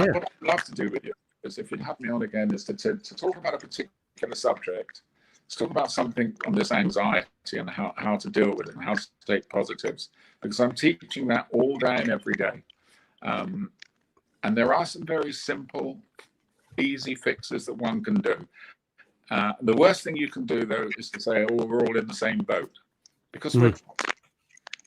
Speaker 5: love to do with you is, if you'd have me on again, is to talk about a particular subject. Let's talk about something on this anxiety and how to deal with it and how to take positives, because I'm teaching that all day and every day. And there are some very simple, easy fixes that one can do. The worst thing you can do, though, is to say, oh, we're all in the same boat, because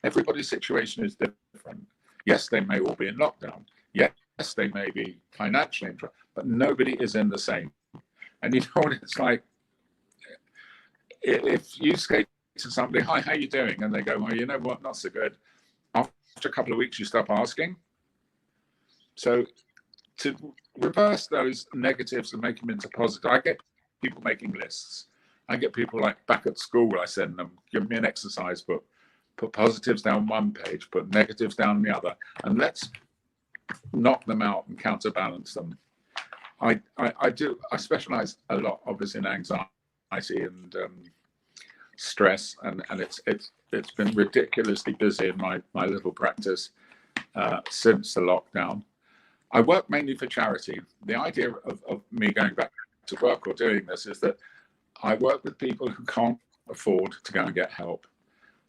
Speaker 5: everybody's situation is different. Yes, they may all be in lockdown. Yes, they may be financially in trouble, but nobody is in the same. And you know what it's like? If you say to somebody, hi, how you doing? And they go, well, you know what, not so good. After a couple of weeks, you stop asking. So to reverse those negatives and make them into positive, I get people making lists. I get people like back at school, I send them, give me an exercise book. Put positives down one page, put negatives down the other, and let's knock them out and counterbalance them. I specialize a lot, obviously, in anxiety and stress, and it's been ridiculously busy in my little practice since the lockdown. I work mainly for charity. The idea of me going back to work or doing this is that I work with people who can't afford to go and get help.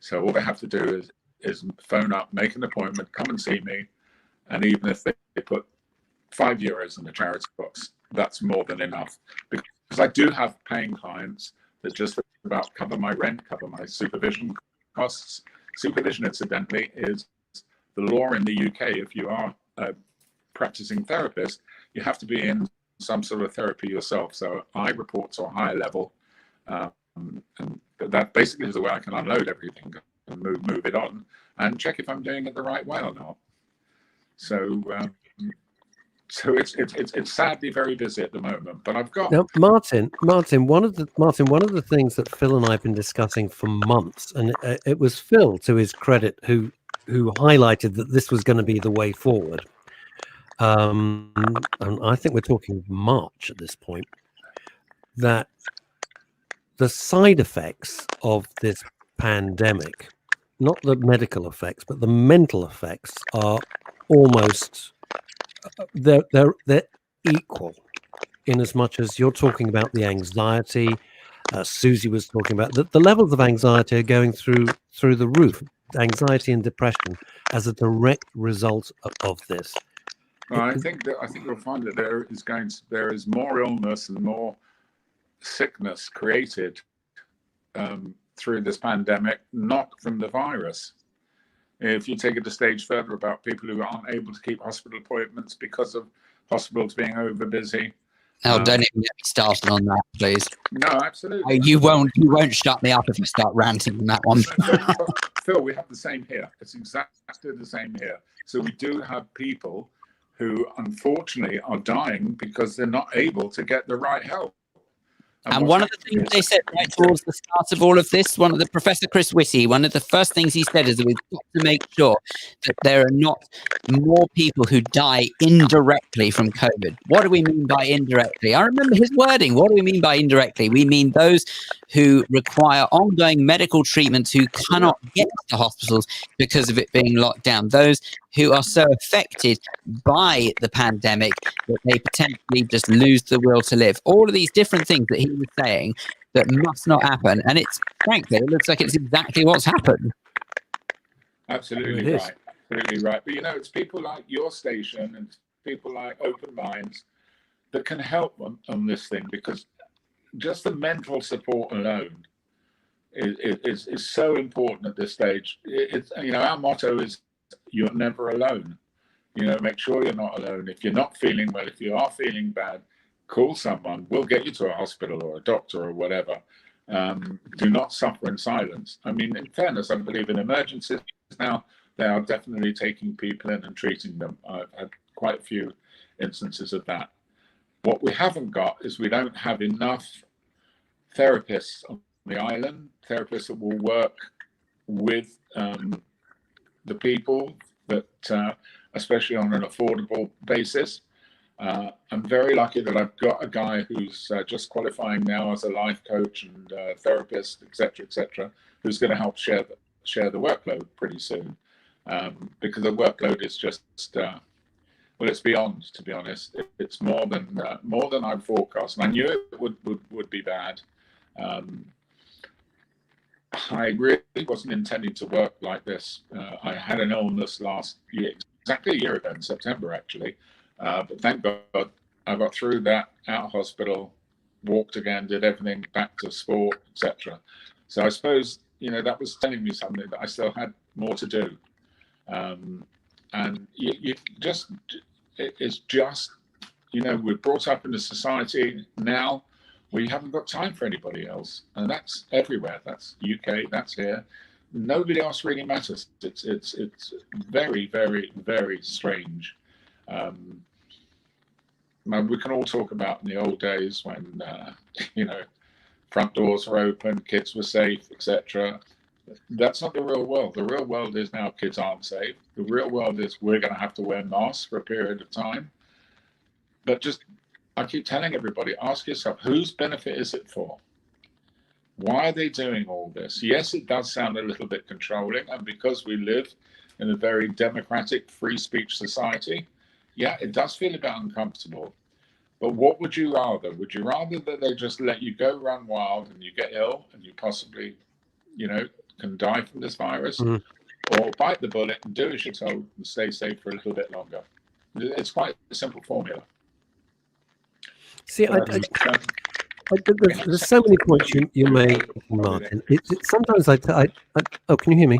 Speaker 5: So all they have to do is phone up, make an appointment, come and see me. And even if they put €5 in the charity box, that's more than enough. Because I do have paying clients that just about cover my rent, cover my supervision costs. Supervision, incidentally, is the law in the UK. If you are a practicing therapist, you have to be in some sort of therapy yourself. So I report to a higher level. And that basically is the way I can unload everything and move it on and check if I'm doing it the right way or not. So So it's sadly very busy at the moment. But I've got
Speaker 2: Now, Martin, one of the things that Phil and I have been discussing for months, and it was Phil, to his credit, who highlighted that this was going to be the way forward. And I think we're talking March at this point. That the side effects of this pandemic, not the medical effects, but the mental effects, are almost they're equal, in as much as you're talking about the anxiety. Suzy was talking about the levels of anxiety are going through the roof. Anxiety and depression as a direct result of this.
Speaker 5: Well, I think you'll find that there is more illness and more sickness created through this pandemic, not from the virus. If you take it a stage further about people who aren't able to keep hospital appointments because of hospitals being over busy.
Speaker 1: Oh, don't even get me started on that, please.
Speaker 5: No, absolutely.
Speaker 1: You won't shut me up if you start ranting on that one.
Speaker 5: Phil, we have the same here. It's exactly the same here. So we do have people who unfortunately are dying because they're not able to get the right help.
Speaker 1: And one of the things they said right towards the start of all of this, Professor Chris Whitty, one of the first things he said is that we've got to make sure that there are not more people who die indirectly from COVID. What do we mean by indirectly? I remember his wording. What do we mean by indirectly? We mean those who require ongoing medical treatments who cannot get to hospitals because of it being locked down. Those who are so affected by the pandemic that they potentially just lose the will to live. All of these different things that he was saying that must not happen. And it's, frankly, it looks like it's exactly what's happened.
Speaker 5: Absolutely right. Absolutely right. But, it's people like your station and people like Open Minds that can help on this thing, because just the mental support alone is so important at this stage. It's our motto is, you're never alone. Make sure you're not alone. If you're not feeling well, if you are feeling bad, call someone. We'll get you to a hospital or a doctor or whatever. Do not suffer in silence. I mean, in fairness, I believe in emergencies now, they are definitely taking people in and treating them. I've had quite a few instances of that. What we haven't got is we don't have enough therapists on the island, therapists that will work with the people, that especially on an affordable basis. I'm very lucky that I've got a guy who's just qualifying now as a life coach and therapist, etc., who's going to help share the workload pretty soon, because the workload is just it's beyond, to be honest. It's more than I'd forecast, and I knew it would be bad. I really wasn't intending to work like this. I had an illness last year, exactly a year ago in September, actually. But thank God I got through that, out of hospital, walked again, did everything, back to sport, etc. So I suppose, that was telling me something, that I still had more to do. And it's just, we're brought up in a society now where you haven't got time for anybody else. And that's everywhere. That's UK, that's here. Nobody else really matters. It's very, very, very strange. We can all talk about in the old days when, front doors were open, kids were safe, etc. That's not the real world. The real world is now kids aren't safe. The real world is we're going to have to wear masks for a period of time. But I keep telling everybody, ask yourself, whose benefit is it for? Why are they doing all this? Yes, it does sound a little bit controlling, and because we live in a very democratic, free speech society, yeah, it does feel a bit uncomfortable. But what would you rather? Would you rather that they just let you go run wild and you get ill and you possibly, can die from this virus, or bite the bullet and do as you're told and stay safe for a little bit longer? It's quite a simple formula.
Speaker 2: See, there's so many points you make, Martin. Sometimes oh, can you hear me?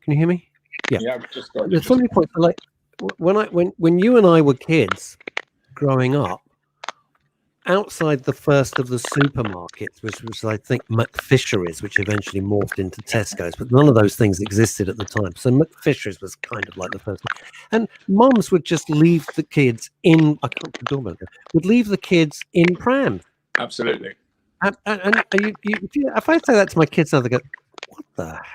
Speaker 2: Can you hear me? Yeah.
Speaker 5: I've just got
Speaker 2: There's so many points. Like when you and I were kids growing up, outside the first of the supermarkets, which was, I think, McFisheries, which eventually morphed into Tesco's, but none of those things existed at the time. So McFisheries was kind of like the first one. And mums would just leave the kids in, I can't talk about that, would leave the kids in prams.
Speaker 5: Absolutely.
Speaker 2: And if I say that to my kids now, they go,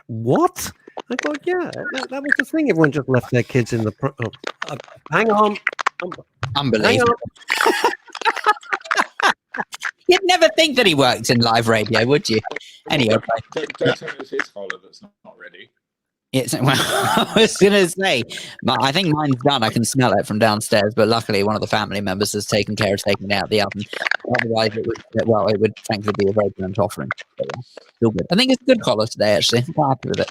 Speaker 2: what? I go, yeah, that was the thing. Everyone just left their kids in the hang on.
Speaker 1: Unbelievable. You'd never think that he worked in live radio, would you? Anyway.
Speaker 5: Don't tell me it's his collar that's not ready.
Speaker 1: Well, I was going to say, I think mine's done. I can smell it from downstairs, but luckily one of the family members has taken care of taking it out of the oven. Otherwise, it would frankly be a very burnt offering. But, still good. I think it's a good collar today, actually. I'm quite happy with it.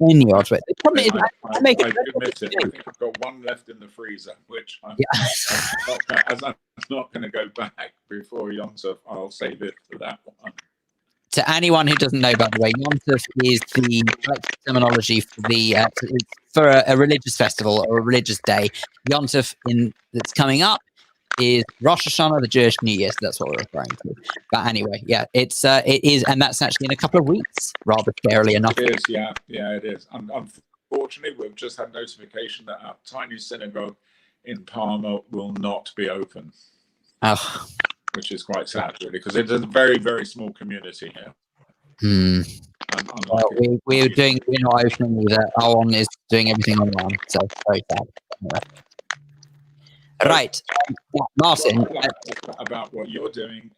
Speaker 1: In the odds, the problem is,
Speaker 5: I admit it. I think I've got one left in the freezer, which I'm not going to go back before Yontif. I'll save it for that one.
Speaker 1: To anyone who doesn't know, by the way, Yontif is the terminology for a religious festival or a religious day. Yontif that's coming up is Rosh Hashanah, the Jewish New Year. So that's what we're referring to. But anyway, yeah, it is, and that's actually in a couple of weeks, rather scarily enough.
Speaker 5: It is, yeah, it is. Unfortunately, we've just had notification that our tiny synagogue in Palma will not be open.
Speaker 1: Oh.
Speaker 5: Which is quite sad, really, because it's a very, very small community here.
Speaker 1: Well, we're not opening either. Our one is doing everything online, so very sad. Anyway. Right, Martin.
Speaker 5: About what you're doing,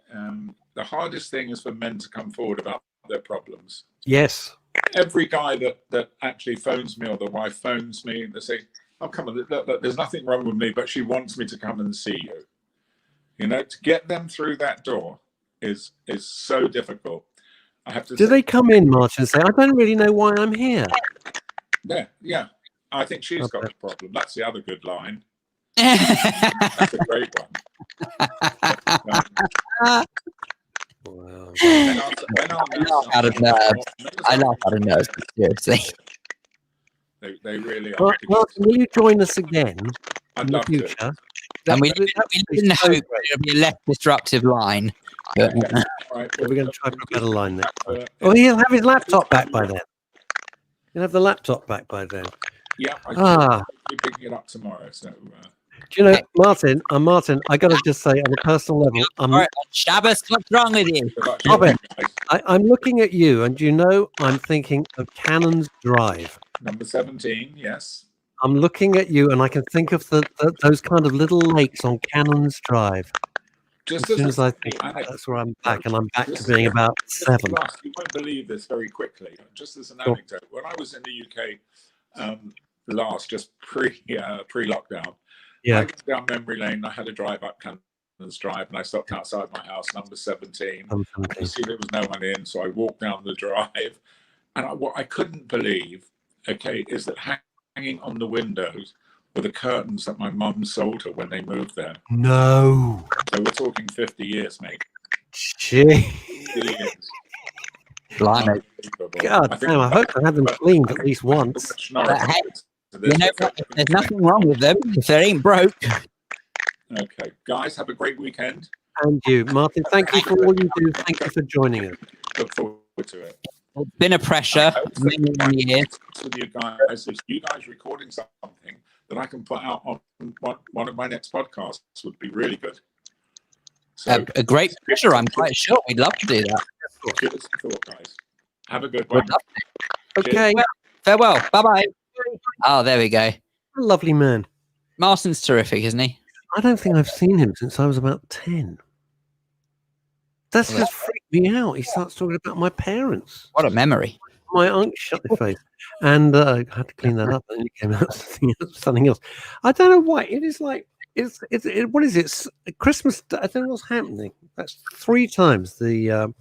Speaker 5: the hardest thing is for men to come forward about their problems.
Speaker 2: Yes.
Speaker 5: Every guy that actually phones me or the wife phones me, they say, "Oh, come on, look, there's nothing wrong with me, but she wants me to come and see you." You know, to get them through that door is so difficult. I have to.
Speaker 2: Do they come in, Martin, and say, "I don't really know why I'm here"?
Speaker 5: Yeah. I think she's got a problem. That's the other good line. That's a great one.
Speaker 2: Wow.
Speaker 1: I laugh out of nerves, seriously.
Speaker 5: They really are.
Speaker 2: Martin, will you join us again
Speaker 5: I'd
Speaker 2: in the
Speaker 5: love
Speaker 2: future?
Speaker 5: to.
Speaker 1: And we didn't hope it'll be a less disruptive line. But,
Speaker 5: Right,
Speaker 2: we're going to try for a better line next time. He'll have his laptop back by then. He'll have the laptop back by then.
Speaker 5: Yeah, I'll be picking it up tomorrow. So,
Speaker 2: do you know, Martin, I got to just say, on a personal level,
Speaker 1: Shabbos, what's wrong with you?
Speaker 2: Robin, I'm looking at you, and you know, I'm thinking of Cannon's Drive.
Speaker 5: Number 17, yes.
Speaker 2: I'm looking at you, and I can think of those kind of little lakes on Cannon's Drive.
Speaker 5: Just
Speaker 2: as soon as I think that's where I'm back, and I'm back to being about 7.
Speaker 5: You won't believe this very quickly. Just as an anecdote, when I was in the UK just pre-lockdown, I went down memory lane. I had a drive up Cannon's Drive, and I stopped outside my house, number 17. I see there was no one in, so I walked down the drive, and what I couldn't believe, is that hanging on the windows were the curtains that my mum sold her when they moved there.
Speaker 2: No.
Speaker 5: So we're talking 50 years, mate.
Speaker 2: Gee.
Speaker 5: 50 years.
Speaker 1: Blimey.
Speaker 2: God damn, I hope I had them cleaned at least once.
Speaker 1: Hey, you know what? There's nothing wrong with them if they ain't broke.
Speaker 5: Okay. Guys, have a great weekend.
Speaker 2: And you, Martin, thank you for all you do. Thank you for joining us.
Speaker 5: Look forward to it.
Speaker 1: It's been a pressure. Many years.
Speaker 5: With you guys recording something that I can put out on one of my next podcasts would be really good. So,
Speaker 1: a great pressure, I'm quite sure. We'd love to do that.
Speaker 5: Give us a thought, guys. Have a good one.
Speaker 2: Okay.
Speaker 1: Well, farewell. Bye-bye. Oh, there we go.
Speaker 2: A lovely man.
Speaker 1: Martin's terrific, isn't he?
Speaker 2: I don't think I've seen him since I was about 10. That's just freaked me out. He starts talking about my parents.
Speaker 1: What a memory.
Speaker 2: My uncle, shut your face. And I had to clean that up, and it came out something else. I don't know why. It is like, what is it? It's Christmas. I don't know what's happening. That's 3 times the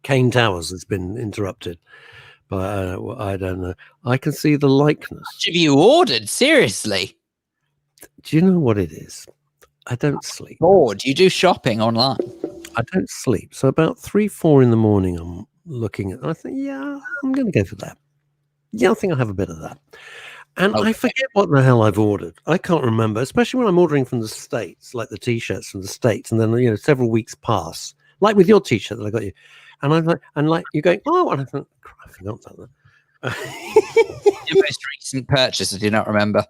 Speaker 2: Kane Towers has been interrupted. But I don't know. I can see the likeness.
Speaker 1: What have you ordered? Seriously?
Speaker 2: Do you know what it is? I don't sleep.
Speaker 1: Bored. You do shopping online.
Speaker 2: I don't sleep. So about 3-4 in the morning, I'm looking at. I think, yeah, I'm going to go for that. Yeah, I think I'll have a bit of that. And
Speaker 1: Okay.
Speaker 2: I forget what the hell I've ordered. I can't remember, especially when I'm ordering from the States, like the T-shirts from the States, and then several weeks pass, like with your T-shirt that I got you, and I'm like you're going, oh, and I thought, I forgot about that.
Speaker 1: Your most recent purchase, do you not remember?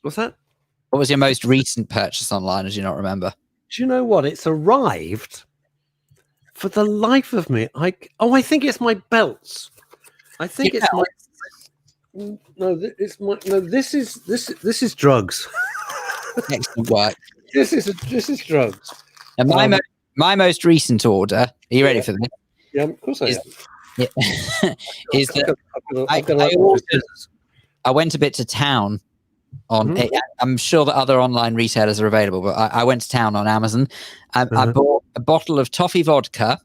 Speaker 2: What's that?
Speaker 1: What was your most recent purchase online? Do you not remember?
Speaker 2: Do you know what? It's arrived. For the life of me, I think it's my belts. I think it's my. No, it's my. No, this is drugs.
Speaker 1: Excellent work.
Speaker 2: This is drugs.
Speaker 1: And my most recent order. Are you ready for this?
Speaker 2: Yeah, of course I am.
Speaker 1: Yeah. Is that I went a bit to town on. I'm sure that other online retailers are available, but I went to town on Amazon. I bought a bottle of toffee vodka.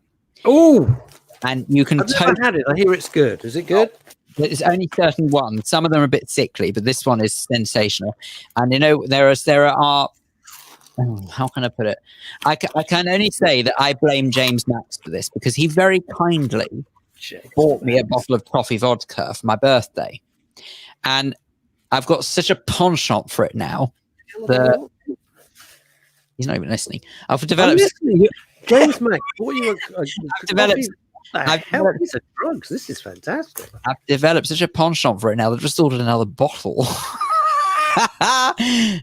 Speaker 2: Oh,
Speaker 1: and you can.
Speaker 2: I've never had it. I hear it's good. Is it good?
Speaker 1: There's only certain ones. Some of them are a bit sickly, but this one is sensational. And there are. Oh, how can I put it? I can only say that I blame James Max for this because he very kindly bought me a bottle of toffee vodka for my birthday, and I've got such a penchant for it now that he's not even listening. I've developed.
Speaker 2: James Max, what you
Speaker 1: I've developed.
Speaker 2: These are drugs. This is fantastic.
Speaker 1: I've developed such a penchant for it now that I've just ordered another bottle.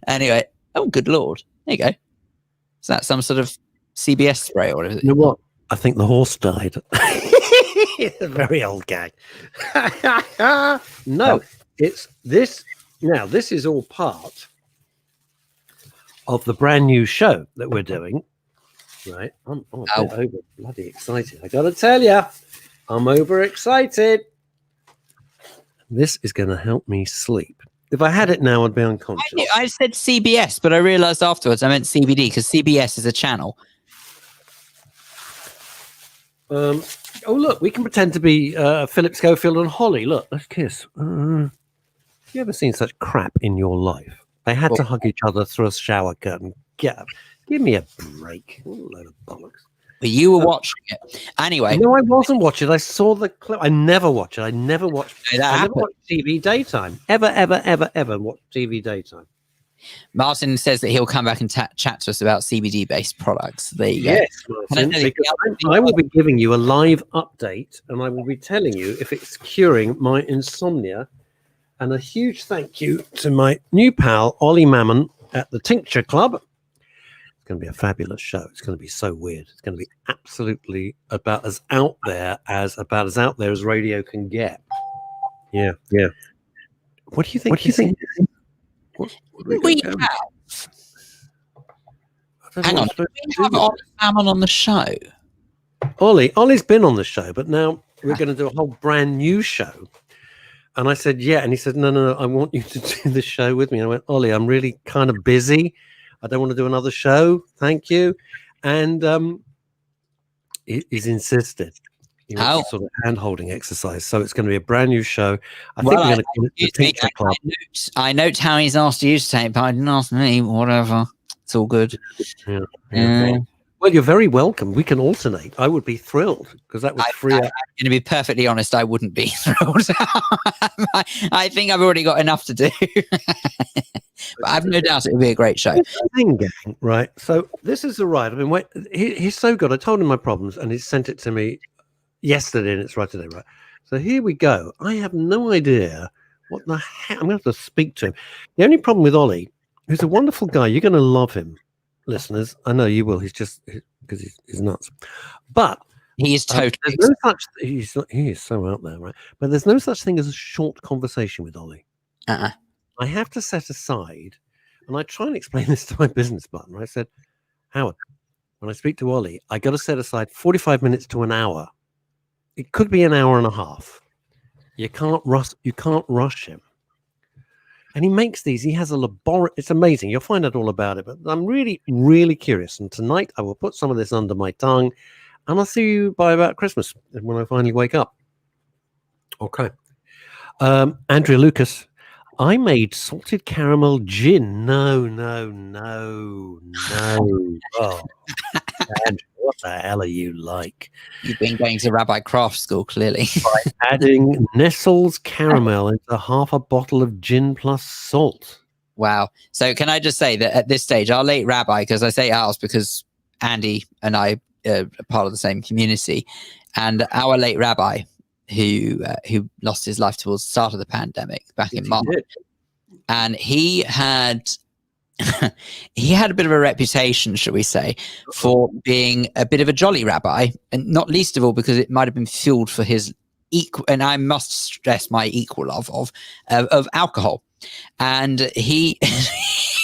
Speaker 1: Anyway, oh good lord, there you go. Is that some sort of CBS spray or is it?
Speaker 2: You know what? I think the horse died. It's a very old gag. No, it's this. Now, this is all part of the brand new show that we're doing. Right, I'm a bit over bloody excited. I gotta tell you, I'm overexcited. This is going to help me sleep. If I had it now, I'd be unconscious.
Speaker 1: I said CBS, but I realised afterwards I meant CBD because CBS is a channel.
Speaker 2: Oh look, we can pretend to be Philip Schofield and Holly. Look, let's kiss. Have you ever seen such crap in your life? They had to hug each other through a shower curtain. Give me a break. What a load of bollocks.
Speaker 1: But you were watching it. Anyway.
Speaker 2: No, I wasn't watching it. I saw the clip. I never watch it. I never watch TV daytime. Ever watch TV daytime.
Speaker 1: Martin says that he'll come back and chat to us about CBD-based products. There you go.
Speaker 2: Yes, Martin, I will be giving you a live update, and I will be telling you if it's curing my insomnia. And a huge thank you to my new pal, Ollie Mammon, at the Tincture Club. Going to be a fabulous show. It's going to be so weird. It's going to be absolutely about as out there as radio can get. Yeah. What do you think? What
Speaker 1: we have. Hang on. Do we have Ollie Mammon on the show?
Speaker 2: Ollie's been on the show, but now we're going to do a whole brand new show. And I said, yeah. And he said, no, I want you to do the show with me. And I went, Ollie, I'm really kind of busy. I don't want to do another show. Thank you. And he's insisted. He wants a sort of hand-holding exercise. So it's going to be a brand new show. I think we're going to call it the Tincture Club.
Speaker 1: I note how he's asked you to take part. He didn't ask me. Whatever. It's all good.
Speaker 2: Yeah. Well, you're very welcome. We can alternate. I would be thrilled because that would free up.
Speaker 1: I'm going to be perfectly honest. I wouldn't be thrilled. I think I've already got enough to do. But I've no doubt it will be a great show.
Speaker 2: Right. So this is the ride. I mean, he's so good. I told him my problems and he sent it to me yesterday and it's right today. Right. So here we go. I have no idea what the heck. I'm going to have to speak to him. The only problem with Ollie, who's a wonderful guy, you're going to love him. Listeners, I know you will. He's just because he's nuts, but
Speaker 1: he is totally.
Speaker 2: He is so out there, right? But there's no such thing as a short conversation with Ollie. I have to set aside, and I try and explain this to my business partner. I said, Howard, when I speak to Ollie, I got to set aside 45 minutes to an hour. It could be an hour and a half. You can't rush him. And he makes these. He has a laboratory. It's amazing. You'll find out all about it. But I'm really, really curious. And tonight I will put some of this under my tongue. And I'll see you by about Christmas when I finally wake up. Okay. Andrea Lucas. I made salted caramel gin. No. Oh. Andrew, what the hell are you like?
Speaker 1: You've been going to Rabbi Craft School, clearly.
Speaker 2: Adding Nestle's caramel into half a bottle of gin plus salt.
Speaker 1: Wow. So can I just say that at this stage, our late rabbi, because I say ours because Andy and I are part of the same community, and our late rabbi who lost his life towards the start of the pandemic back in March, and he had he had a bit of a reputation, shall we say, for being a bit of a jolly rabbi, and not least of all because it might have been fueled for his equal, and I must stress my equal love of alcohol. And he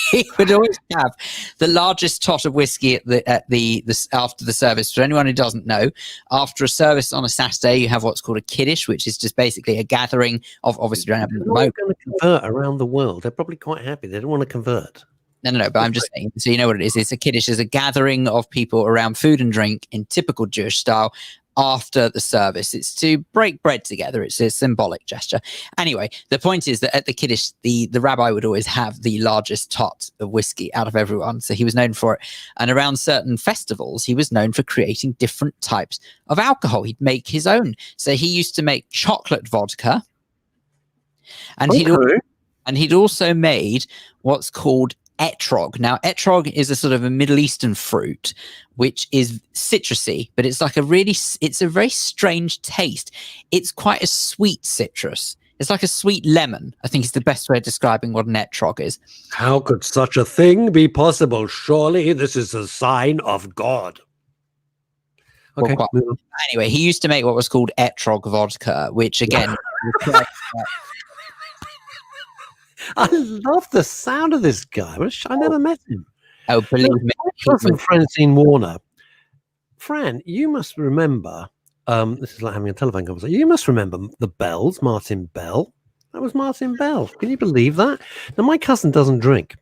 Speaker 1: he would always have the largest tot of whiskey at the after the service. For anyone who doesn't know, after a service on a Saturday, you have what's called a kiddush, which is just basically a gathering of, obviously, you don't have
Speaker 2: They're not going to convert around the world. They're probably quite happy. They don't want to convert.
Speaker 1: No, but I'm just saying, so you know what it is. It's a kiddush, is a gathering of people around food and drink in typical Jewish style after the service. It's to break bread together. It's a symbolic gesture. Anyway, the point is that at the kiddush, the rabbi would always have the largest tot of whiskey out of everyone. So he was known for it. And around certain festivals, he was known for creating different types of alcohol. He'd make his own. So he used to make chocolate vodka. And he'd also made what's called etrog. Now, etrog is a sort of a Middle Eastern fruit, which is citrusy, but it's like it's a very strange taste. It's quite a sweet citrus. It's like a sweet lemon, I think is the best way of describing what an etrog is.
Speaker 2: How could such a thing be possible? Surely this is a sign of God. Okay.
Speaker 1: Well, anyway, he used to make what was called etrog vodka, which again...
Speaker 2: I love the sound of this guy. I never met him.
Speaker 1: Oh, believe me.
Speaker 2: Cousin Francine Warner. Fran, you must remember, this is like having a telephone conversation. You must remember the Bells, Martin Bell. That was Martin Bell. Can you believe that? Now, my cousin doesn't drink.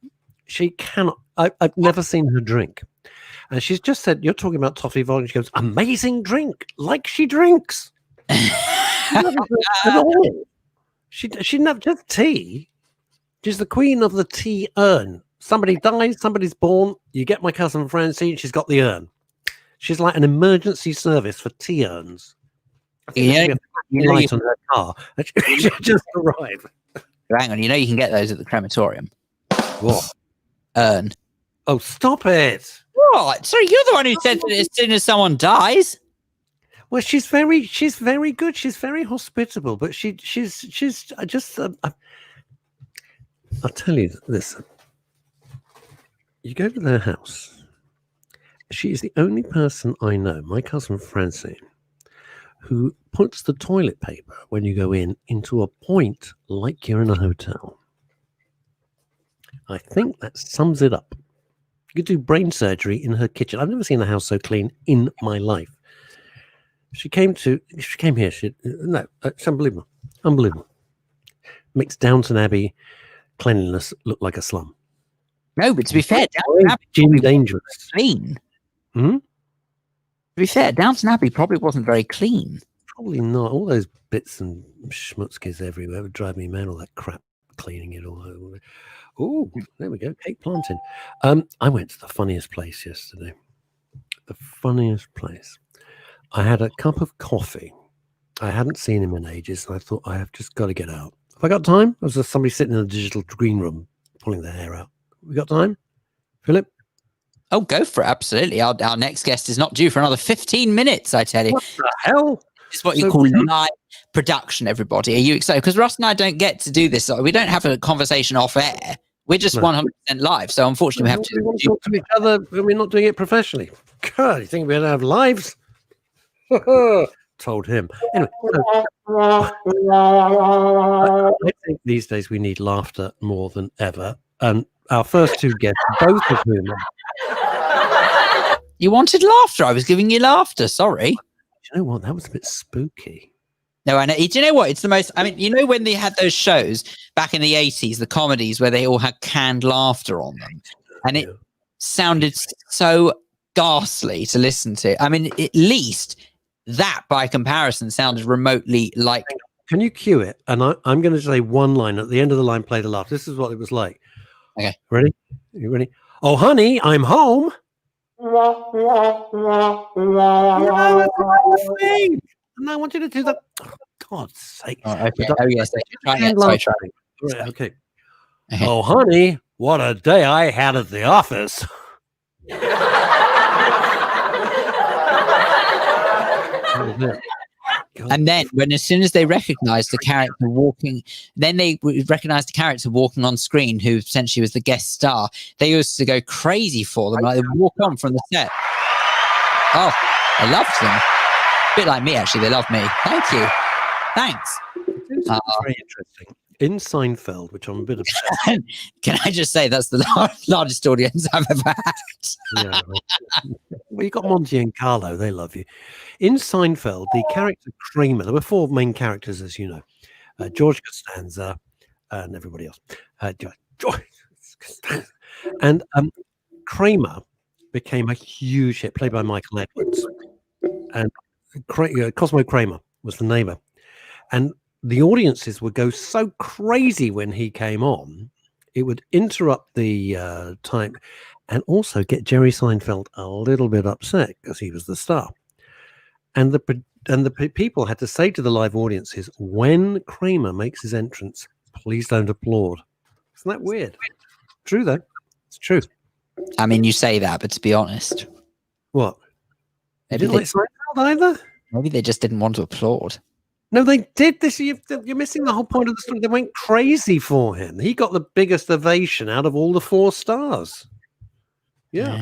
Speaker 2: She cannot. I've never seen her drink. And she's just said, you're talking about toffee vodka. She goes, amazing drink, like she drinks. She never, just tea. She's the queen of the tea urn. Somebody dies, somebody's born. You get my cousin Francine, she's got the urn. She's like an emergency service for tea urns.
Speaker 1: You know,
Speaker 2: light on her car. She just arrived.
Speaker 1: Hang on, you can get those at the crematorium.
Speaker 2: What?
Speaker 1: Urn.
Speaker 2: Oh, stop it.
Speaker 1: What? Sorry, you're the one who said that as soon as someone dies.
Speaker 2: Well, she's very good. She's very hospitable, but she's just. I'll tell you this. You go to their house. She is the only person I know, my cousin Francine, who puts the toilet paper when you go into a point like you're in a hotel. I think that sums it up. You could do brain surgery in her kitchen. I've never seen a house so clean in my life. She came here. It's unbelievable. Unbelievable. Makes Downton Abbey cleanliness look like a slum.
Speaker 1: No, but to be fair, Downton Abbey
Speaker 2: probably dangerous.
Speaker 1: Clean.
Speaker 2: Hmm?
Speaker 1: To be fair, Downton Abbey probably wasn't very clean.
Speaker 2: Probably not. All those bits and schmutzkis everywhere would drive me mad. All that crap cleaning it all over. Oh, there we go. Cake planting. I went to the funniest place yesterday. The funniest place. I had a cup of coffee. I hadn't seen him in ages, and I thought I have just got to get out. Have I got time? Or was there somebody sitting in the digital green room pulling their hair out? We got time? Philip?
Speaker 1: Oh, go for it. Absolutely. Our next guest is not due for another 15 minutes, I tell you.
Speaker 2: What the hell?
Speaker 1: It's what you call live production, everybody. Are you excited? Because Russ and I don't get to do this. We don't have a conversation off air. We're just 100% live. So unfortunately, we have to
Speaker 2: talk to each other when we're not doing it professionally. God, you think we don't have lives? Told him. Anyway, I think these days we need laughter more than ever. And our first two guests, both of whom...
Speaker 1: You wanted laughter. I was giving you laughter. Sorry.
Speaker 2: You know what? That was a bit spooky.
Speaker 1: No, I know. Do you know what? It's the most... I mean, when they had those shows back in the 80s, the comedies where they all had canned laughter on them, and it sounded so ghastly to listen to. I mean, at least that, by comparison, sounded remotely like...
Speaker 2: Can you cue it? And I'm going to say one line. At the end of the line, play the laugh. This is what it was like.
Speaker 1: Okay.
Speaker 2: Ready? You ready? Oh, honey, I'm home. No, it's the whole thing. And I want you to do that. Oh, God's sake.
Speaker 1: Oh, okay. Oh, yes. Try again.
Speaker 2: And
Speaker 1: Sorry,
Speaker 2: last
Speaker 1: try.
Speaker 2: thing. Right, okay.
Speaker 1: Okay.
Speaker 2: Oh, honey, what a day I had at the office.
Speaker 1: And then, as soon as they recognized the character walking, then they recognized the character walking on screen, who essentially was the guest star. They used to go crazy for them, like they walk on from the set. Oh, I loved them. A bit like me, actually. They love me. Thank you. Thanks.
Speaker 2: It's very interesting. In Seinfeld, which I'm a bit obsessed.
Speaker 1: Can I just say that's the largest audience I've ever had?
Speaker 2: Yeah. Well, you got Monty and Carlo; they love you. In Seinfeld, the character Kramer. There were 4 main characters, as you know: George Costanza and everybody else. George Costanza. And Kramer became a huge hit, played by Michael Edwards, and Cosmo Kramer was the neighbor, and the audiences would go so crazy when he came on, it would interrupt the time and also get Jerry Seinfeld a little bit upset because he was the star. And the people had to say to the live audiences, when Kramer makes his entrance, please don't applaud. Isn't that weird? True, though. It's true.
Speaker 1: I mean, you say that, but to be honest,
Speaker 2: what?
Speaker 1: maybe
Speaker 2: Didn't like Seinfeld either?
Speaker 1: maybe they just didn't want to applaud.
Speaker 2: No, they did this. You're missing the whole point of the story. They went crazy for him. He got the biggest ovation out of all the 4 stars. Yeah.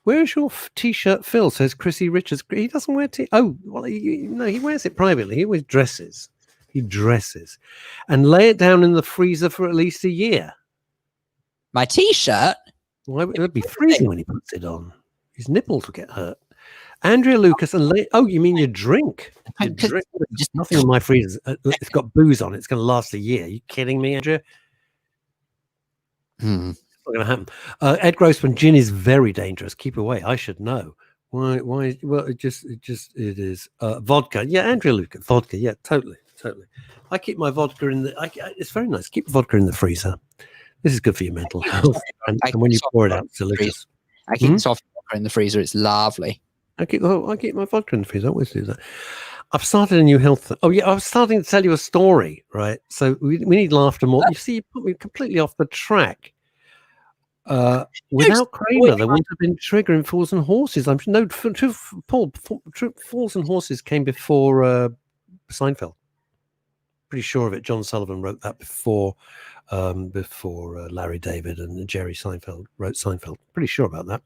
Speaker 2: Where's your T-shirt, Phil? Says Chrissy Richards. He doesn't wear Oh, well, no, he wears it privately. He always dresses. He dresses. And lay it down in the freezer for at least a year.
Speaker 1: My T-shirt?
Speaker 2: Why would it be freezing when he puts it on? His nipples will get hurt. Andrea Lucas and oh, you mean your drink? Your drink. Just nothing in my freezer. It's got booze on it. It's going to last a year. Are you kidding me, Andrea? It's not going to happen. Ed Grossman, gin is very dangerous. Keep away. I should know. Why? Well, it is vodka. Yeah, Andrea Lucas, vodka. Yeah, totally. I keep my vodka in the. It's very nice. Keep vodka in the freezer. This is good for your mental health. And when you pour it out, it's delicious.
Speaker 1: I keep soft vodka in the freezer. It's lovely.
Speaker 2: I keep my vodka in the freezer. I always do that. I've started a new health. I was starting to tell you a story, right? So we need laughter more. You see, you put me completely off the track. Without Kramer, there wouldn't have been triggering Fools and Horses. I'm no, Paul. Fools and Horses came before Seinfeld. Pretty sure of it. John Sullivan wrote that before Larry David and Jerry Seinfeld wrote Seinfeld. Pretty sure about that.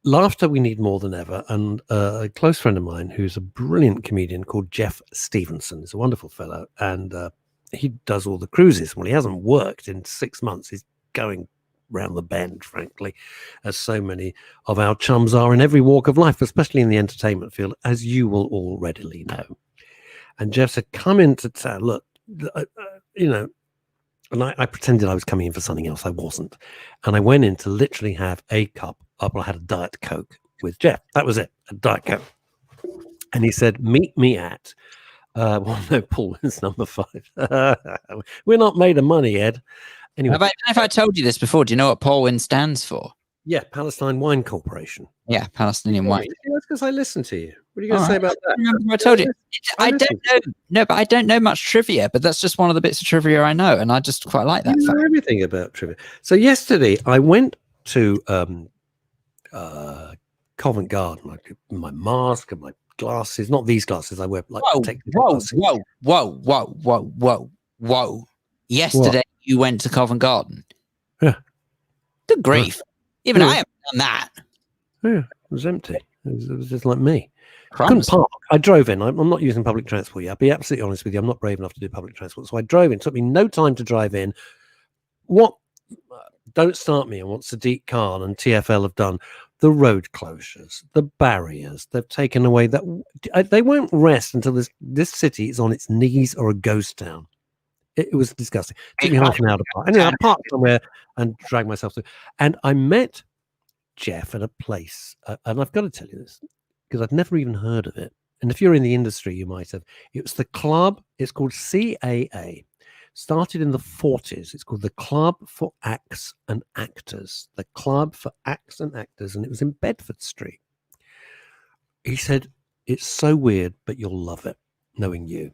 Speaker 2: Laughter we need more than ever. And a close friend of mine who's a brilliant comedian called Jeff Stevenson is a wonderful fellow. And he does all the cruises. Well, he hasn't worked in 6 months. He's going round the bend, frankly, as so many of our chums are in every walk of life, especially in the entertainment field, as you will all readily know. And Jeff said, come in to town. Look, and I pretended I was coming in for something else. I wasn't. And I went in to literally have a cup up. I had a Diet Coke with Jeff. That was it, a Diet Coke. And he said, meet me at, Paul, it's number 5. We're not made of money, Ed. Anyway.
Speaker 1: If I told you this before, do you know what Paulwyn stands for?
Speaker 2: Yeah, Palestine Wine Corporation.
Speaker 1: Yeah, Palestinian wine.
Speaker 2: That's because I listen to you. What are you going to say about that?
Speaker 1: Remember I told you. I don't know. No, but I don't know much trivia, but that's just one of the bits of trivia I know, and I just quite like that.
Speaker 2: You know everything about trivia. So yesterday I went to Covent Garden, my mask and my glasses. Not these glasses. I wear like
Speaker 1: whoa. Yesterday you went to Covent Garden.
Speaker 2: Yeah.
Speaker 1: Good grief. Even I haven't done that.
Speaker 2: Yeah, it was empty. It was just like me. I couldn't park. I drove in. I'm not using public transport yet. I'll be absolutely honest with you. I'm not brave enough to do public transport. So I drove in. It took me no time to drive in. Don't start me on what Sadiq Khan and TfL have done. The road closures, the barriers, they've taken away that. They won't rest until this city is on its knees or a ghost town. It was disgusting. It took me half an hour to park. Anyway, I parked somewhere and dragged myself through. And I met Jeff at a place, and I've got to tell you this, because I'd never even heard of it. And if you're in the industry, you might have. It was the club. It's called CAA. Started in the 40s. It's called the Club for Acts and Actors. The Club for Acts and Actors, and it was in Bedford Street. He said, it's so weird, but you'll love it, knowing you.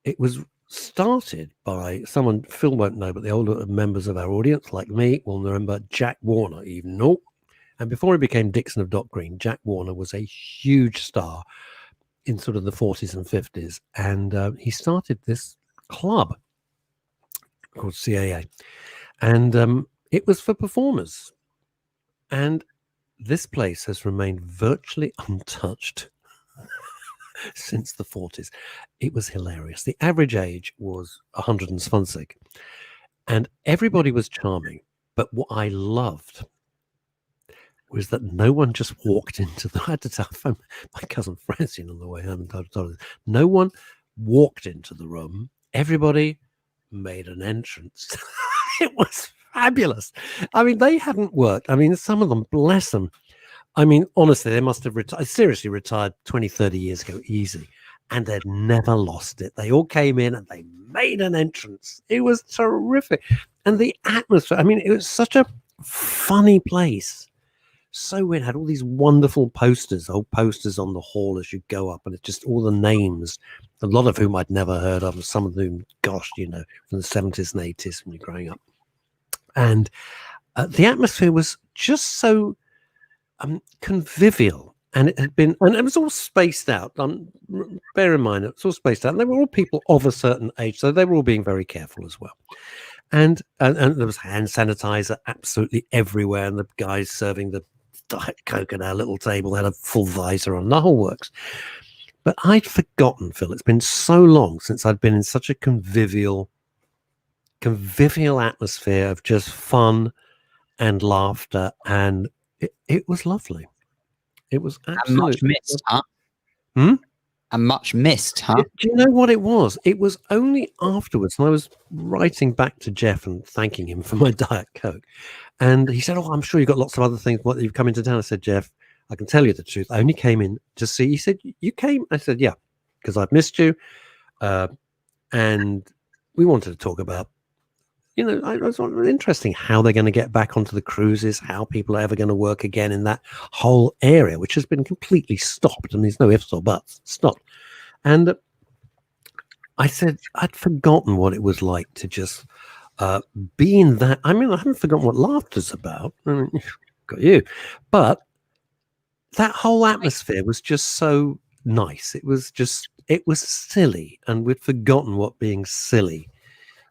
Speaker 2: It was started by someone Phil won't know, but the older members of our audience, like me, will remember Jack Warner, even though. And before he became Dixon of Dock Green, Jack Warner was a huge star in sort of the 40s and 50s. And he started this club called CAA. And it was for performers. And this place has remained virtually untouched since the 40s. It was hilarious. The average age was 120. And everybody was charming. But what I loved was that no one just walked into the... I had to tell my cousin Francine on the way home. No one walked into the room. Everybody made an entrance. It was fabulous. I mean, they hadn't worked. I mean, some of them, bless them. I mean, honestly, they must have seriously retired 20, 30 years ago, easy. And they'd never lost it. They all came in and they made an entrance. It was terrific. And the atmosphere, I mean, it was such a funny place. So weird. Had all these wonderful posters, old posters on the hall as you go up, and it's just all the names, a lot of whom I'd never heard of, and some of whom, gosh, you know, from the 70s and 80s when you're growing up. And the atmosphere was just so convivial, and it had been, and it was all spaced out. Bear in mind, it's all spaced out. And they were all people of a certain age, so they were all being very careful as well. And there was hand sanitizer absolutely everywhere, and the guys serving the Diet Coke at our little table had a full visor on. The whole works. But I'd forgotten, Phil. It's been so long since I'd been in such a convivial atmosphere of just fun and laughter, and it was lovely. It was absolutely
Speaker 1: much missed, huh? And much missed, huh?
Speaker 2: Do you know what it was? It was only afterwards, and I was writing back to Jeff and thanking him for my Diet Coke. And he said, "Oh, I'm sure you've got lots of other things. What, you've come into town?" I said, "Jeff, I can tell you the truth. I only came in to see." He said, "You came?" I said, "Yeah, because I've missed you." And we wanted to talk about, you know, it was interesting how they're going to get back onto the cruises, how people are ever going to work again in that whole area, which has been completely stopped. And there's no ifs or buts, stopped. And I said, I'd forgotten what it was like to just be in that. I mean, I haven't forgotten what laughter's about. I mean, got you. But that whole atmosphere was just so nice. It was silly. And we'd forgotten what being silly,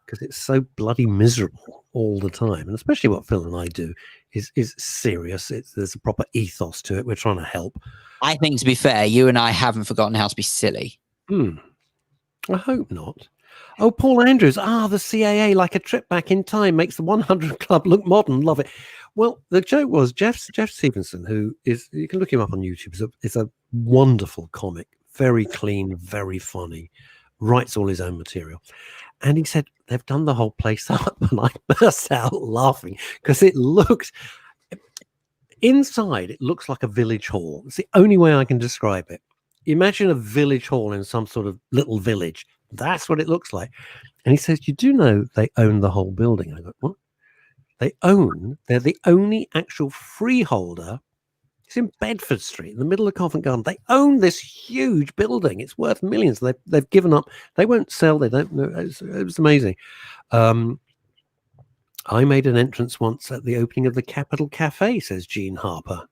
Speaker 2: because it's so bloody miserable all the time. And especially what Phil and I do is serious. There's a proper ethos to it. We're trying to help.
Speaker 1: I think, to be fair, you and I haven't forgotten how to be silly.
Speaker 2: I hope not. Oh, Paul Andrews. The CAA, like a trip back in time, makes the 100 Club look modern. Love it. Well, the joke was Jeff Stevenson, who is, you can look him up on YouTube, is a wonderful comic, very clean, very funny, writes all his own material. And he said, they've done the whole place up. And I burst out laughing because it looks, inside, it looks like a village hall. It's the only way I can describe it. Imagine a village hall in some sort of little village. That's what it looks like. And he says, you do know they own the whole building. I go, what? They're the only actual freeholder. It's in Bedford Street, in the middle of Covent Garden. They own this huge building. It's worth millions. They've given up. They won't sell. They don't know. It was amazing. I made an entrance once at the opening of the Capitol Cafe, says Jean Harper.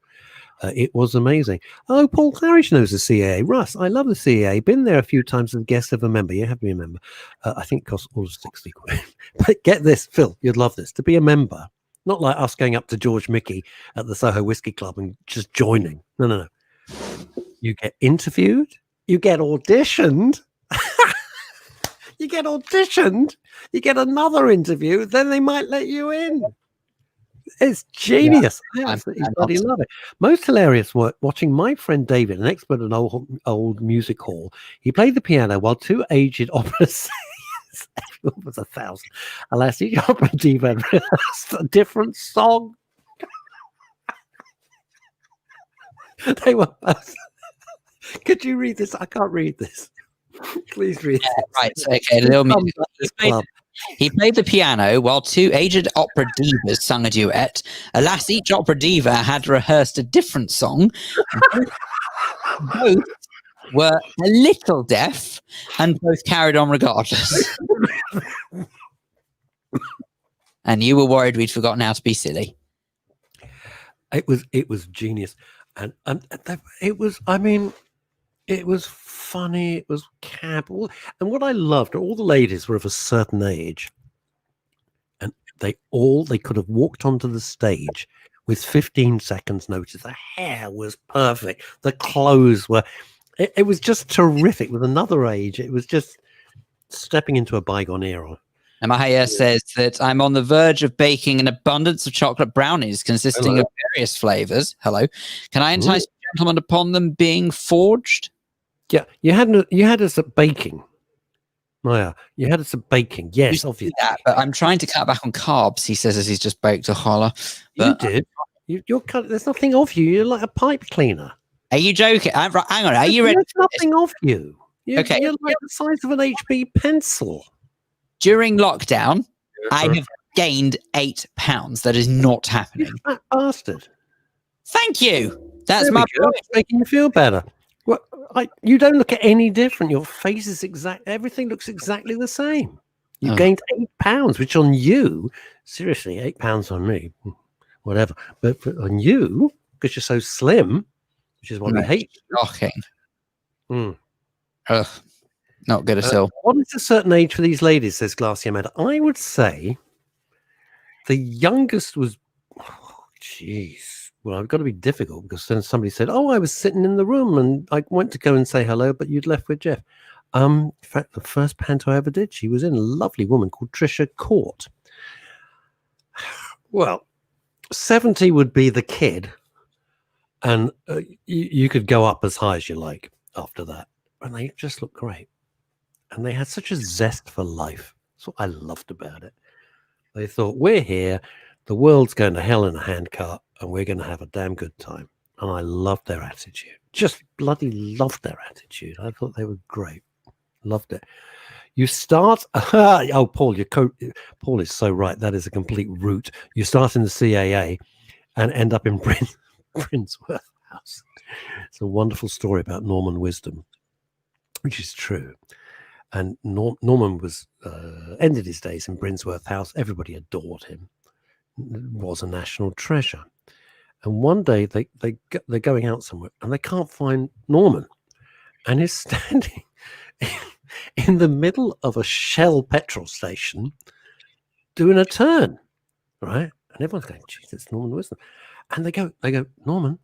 Speaker 2: It was amazing. Oh, Paul Claridge knows the CAA. Russ, I love the CAA. Been there a few times as a guest of a member. You have to be a member. I think it costs all of 60 quid. But get this, Phil, you'd love this. To be a member, not like us going up to George Mickey at the Soho Whiskey Club and just joining. No. You get interviewed. You get auditioned. You get auditioned. You get another interview. Then they might let you in. It's genius. Yeah, I absolutely bloody love it. Most hilarious work watching my friend David, an expert in old music hall. He played the piano while two aged opera singers, everyone was 1,000. Alas, each opera diva rehearsed a different song. They were both. Could you read this? I can't read this. Please read it.
Speaker 1: Right. Okay. A little music.
Speaker 2: This club.
Speaker 1: He played the piano while two aged opera divas sung a duet. Alas, each opera diva had rehearsed a different song. Both were a little deaf and both carried on regardless. And you were worried we'd forgotten how to be silly.
Speaker 2: It was genius. And it was, I mean, it was funny. It was camp. And what I loved, all the ladies were of a certain age. And they could have walked onto the stage with 15 seconds notice. The hair was perfect. The clothes were, it was just terrific. With another age, it was just stepping into a bygone era.
Speaker 1: And Mahaya says that I'm on the verge of baking an abundance of chocolate brownies consisting of various flavors. Hello. Can I entice you gentlemen upon them being forged?
Speaker 2: Yeah, you had us at baking. Maya, you had us at baking. Yes, obviously.
Speaker 1: That, but I'm trying to cut back on carbs, he says, as he's just baked a challah.
Speaker 2: You did. You're cut. There's nothing of you. You're like a pipe cleaner.
Speaker 1: Are you joking? Hang on. Are you ready?
Speaker 2: There's nothing of you.
Speaker 1: Okay.
Speaker 2: You're like the size of an HB pencil.
Speaker 1: During lockdown, I have gained 8 pounds. That is not happening.
Speaker 2: You fat bastard.
Speaker 1: Thank you. That's
Speaker 2: There
Speaker 1: my
Speaker 2: we go.
Speaker 1: point.
Speaker 2: It's making you feel better. Well, you don't look any different. Your face is everything looks exactly the same. You gained 8 pounds, which on you, seriously, 8 pounds on me, whatever. But on you, because you're so slim, which is what we hate.
Speaker 1: Shocking.
Speaker 2: Mm.
Speaker 1: Ugh. Not good at all.
Speaker 2: What is a certain age for these ladies, says Glassy Amanda? I would say the youngest was, jeez. Well, I've got to be difficult because then somebody said, oh, I was sitting in the room and I went to go and say hello, but you'd left with Jeff. In fact, the first panto I ever did, she was in a lovely woman called Trisha Court. Well, 70 would be the kid. And you could go up as high as you like after that. And they just look great. And they had such a zest for life. That's what I loved about it. They thought, we're here, the world's going to hell in a handcart, and we're going to have a damn good time. And I loved their attitude. Just bloody loved their attitude. I thought they were great. Loved it. You start, oh, Paul, Paul is so right. That is a complete route. You start in the CAA and end up in Brinsworth House. It's a wonderful story about Norman Wisdom, which is true. And Norman was ended his days in Brinsworth House. Everybody adored him. Was a national treasure. And one day they're going out somewhere and they can't find Norman, and he's standing in the middle of a Shell petrol station doing a turn, right? And everyone's going, "Geez, it's Norman Wisdom." And they go, Norman.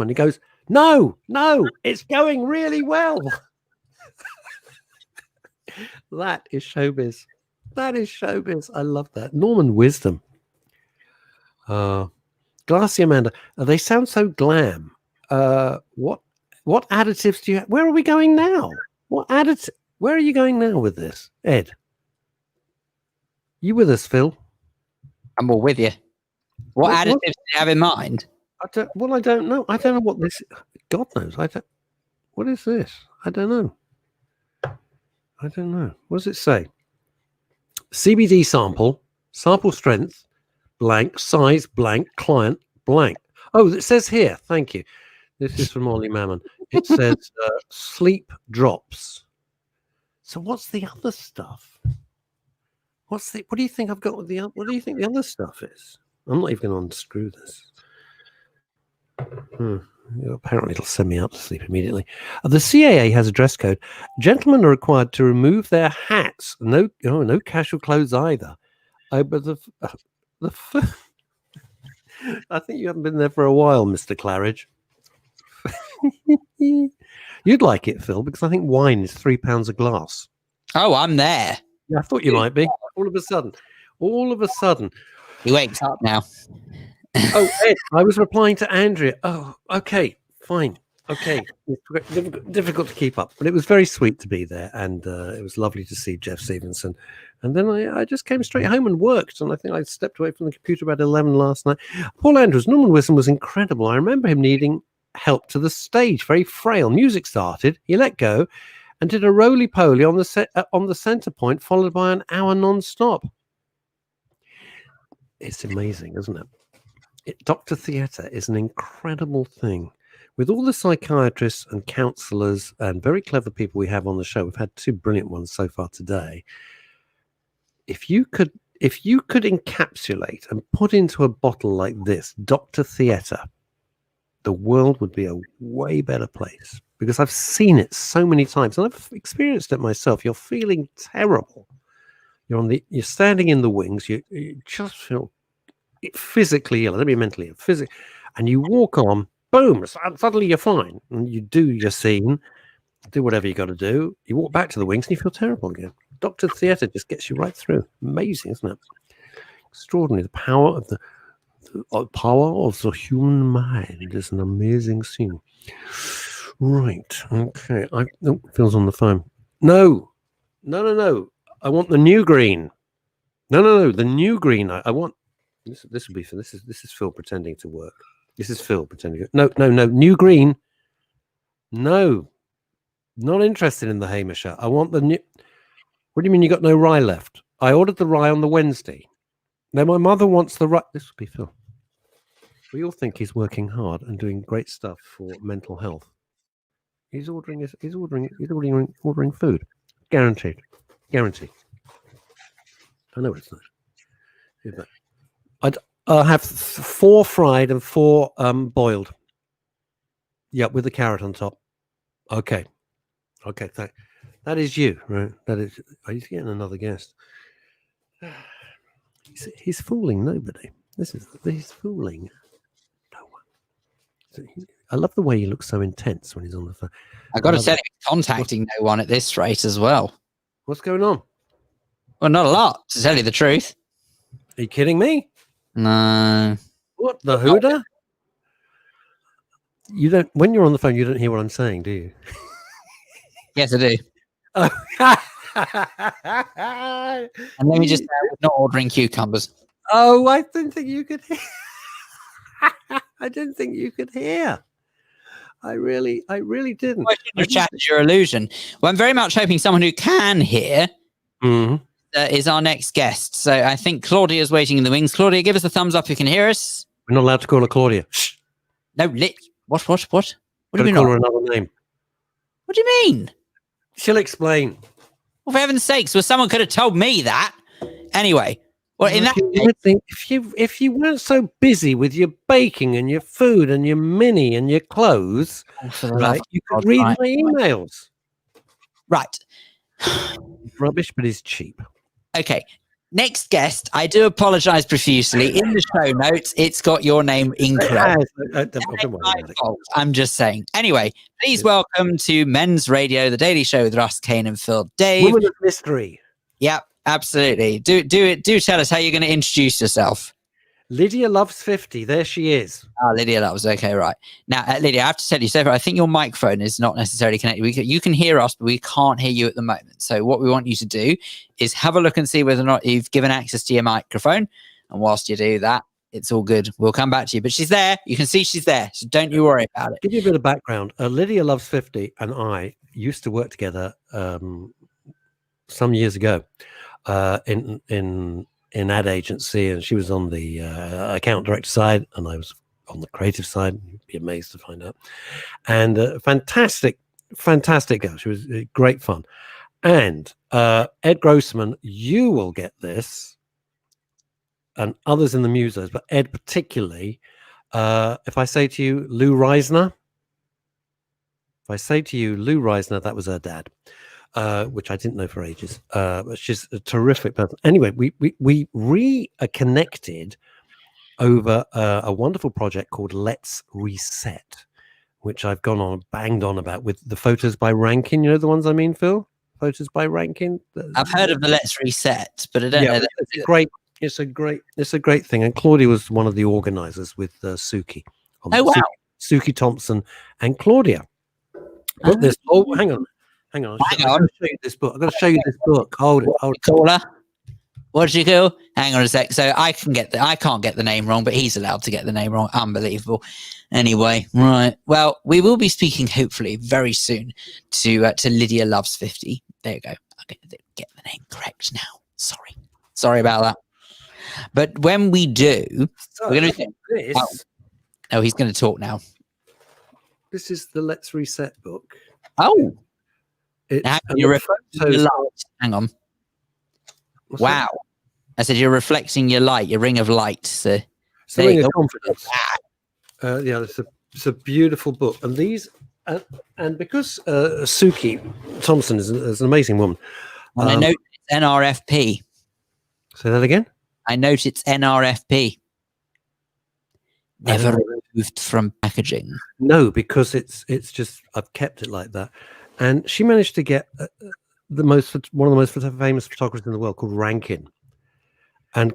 Speaker 2: He goes, no, it's going really well. That is showbiz. I love that. Norman Wisdom. Glassy Amanda, they sound so glam. What additives do you have? Where are we going now? Where are you going now with this? Ed? You with us, Phil?
Speaker 1: I'm all with you. What additives do you have in mind?
Speaker 2: I don't know. I don't know what this. God knows. What is this? I don't know. What does it say? CBD sample strength, blank, size, blank, client, blank. Oh, it says here. Thank you. This is from Ollie Mammon. It says sleep drops. So what's the other stuff? What do you think I've got with what do you think the other stuff is? I'm not even going to unscrew this. Apparently it'll send me out to sleep immediately. The CAA has a dress code. Gentlemen are required to remove their hats. No casual clothes either. But I think you haven't been there for a while, Mr. Claridge. You'd like it, Phil, because I think wine is £3 a glass.
Speaker 1: Oh, I'm there.
Speaker 2: Yeah, I thought you might be. All of a sudden.
Speaker 1: He wakes up now.
Speaker 2: Oh, Ed, I was replying to Andrea. Oh, okay, fine. Okay. Difficult to keep up, but it was very sweet to be there, and it was lovely to see Jeff Stevenson. And then I just came straight home and worked, and I think I stepped away from the computer about 11 last night. Paul Andrews, Norman Wisdom was incredible. I remember him needing help to the stage, very frail. Music started, he let go, and did a roly-poly on the centre point, followed by an hour non-stop. It's amazing, isn't it? Dr. Theatre is an incredible thing. With all the psychiatrists and counsellors and very clever people we have on the show, we've had 2 brilliant ones so far today. If you could encapsulate and put into a bottle like this, Dr. Theatre, the world would be a way better place, because I've seen it so many times and I've experienced it myself. You're feeling terrible. You're standing in the wings. You just feel physically ill. Let me mentally ill, and you walk on. Boom! Suddenly you're fine, and you do your scene, do whatever you got to do. You walk back to the wings, and you feel terrible again. Dr. Theatre just gets you right through. Amazing, isn't it? Extraordinary. The power of the human mind is an amazing thing. Right. Okay. Phil's on the phone. No. I want the new green. No. The new green. I want. This will be for. This is Phil pretending to work. This is Phil pretending. No. New green. No. Not interested in the Hamisher. I want the new. What do you mean you got no rye left? I ordered the rye on the Wednesday. Now my mother wants the rye. This will be Phil. We all think he's working hard and doing great stuff for mental health. He's ordering food. Guaranteed. I know it's not. I'll have 4 fried and 4 boiled. Yeah, with the carrot on top. Okay. That is you, right? That is. He's getting another guest. He's fooling nobody. He's fooling no one. I love the way he looks so intense when he's on the phone.
Speaker 1: I got to say, he's contacting no one at this rate as well.
Speaker 2: What's going on?
Speaker 1: Well, not a lot, to tell you the truth.
Speaker 2: Are you kidding me?
Speaker 1: No.
Speaker 2: What the hooter? You don't. When you're on the phone, you don't hear what I'm saying, do you?
Speaker 1: Yes, I do.
Speaker 2: Oh.
Speaker 1: And let me just say, I'm not ordering cucumbers.
Speaker 2: Oh, I didn't think you could hear. I didn't think you could hear. I really didn't.
Speaker 1: I shouldn't have chatted your illusion. Well, I'm very much hoping someone who can hear is our next guest. So I think Claudia is waiting in the wings. Claudia, give us a thumbs up if you can hear us.
Speaker 2: We're not allowed to call her Claudia. Shh.
Speaker 1: No, what? What do you mean?
Speaker 2: Call her another name.
Speaker 1: What do you mean?
Speaker 2: She'll explain.
Speaker 1: Well, for heaven's sakes, well, someone could have told me that. Anyway, well, in that case,
Speaker 2: if you weren't so busy with your baking and your food and your mini and your clothes, right, you could read my emails.
Speaker 1: Right.
Speaker 2: Rubbish, but it's cheap.
Speaker 1: Okay. Next guest, I do apologize profusely. In the show notes, it's got your name incorrect. I'm just saying. Anyway, please welcome to Men's Radio, the Daily Show with Russ, Kane and Phil. Dave.
Speaker 2: Woman of mystery.
Speaker 1: Yep, absolutely. Do tell us how you're going to introduce yourself.
Speaker 2: Lydia Loves 50. There she is.
Speaker 1: Lydia Loves. Okay, right. Now, Lydia, I have to tell you, so I think your microphone is not necessarily connected. You can hear us, but we can't hear you at the moment. So what we want you to do is have a look and see whether or not you've given access to your microphone. And whilst you do that, it's all good. We'll come back to you. But she's there. You can see she's there. So don't you worry about it.
Speaker 2: Give you a bit of background. Lydia Loves 50 and I used to work together some years ago in ad agency, and she was on the account director side and I was on the creative side. You'd be amazed to find out. And fantastic girl. She was great fun. And Ed Grossman, you will get this, and others in the musos, but Ed particularly, if I say to you Lou Reisner, that was her dad. Which I didn't know for ages. But she's a terrific person. Anyway, we reconnected over a wonderful project called Let's Reset, which I've banged on about with the photos by Rankin. You know the ones I mean, Phil? Photos by Rankin.
Speaker 1: I've heard of the Let's Reset, but I don't know.
Speaker 2: It's a great thing. And Claudia was one of the organizers with Suki.
Speaker 1: Oh wow,
Speaker 2: Suki Thompson and Claudia. But this. Hang on. I've got to show you this book. Hold it.
Speaker 1: Caller. What's she called? Hang on a sec. So I can't get the name wrong, but he's allowed to get the name wrong. Unbelievable. Anyway, right. Well, we will be speaking hopefully very soon to Lydia Loves 50. There you go. Okay, get the name correct now. Sorry about that. But when we do, we're going to
Speaker 2: this.
Speaker 1: Oh, he's going to talk now.
Speaker 2: This is the Let's Reset book.
Speaker 1: Oh,
Speaker 2: It's
Speaker 1: hang on.
Speaker 2: What's
Speaker 1: Wow.
Speaker 2: that?
Speaker 1: I said you're reflecting your light, your ring of light. So
Speaker 2: It's the Ring of Confidence. It's a beautiful book, and these and because Suki Thompson is an amazing woman.
Speaker 1: And I note it's NRFP.
Speaker 2: Say that again.
Speaker 1: I note it's NRFP. Never removed from packaging.
Speaker 2: No, because it's just I've kept it like that, and she managed to get one of the most famous photographers in the world called Rankin, and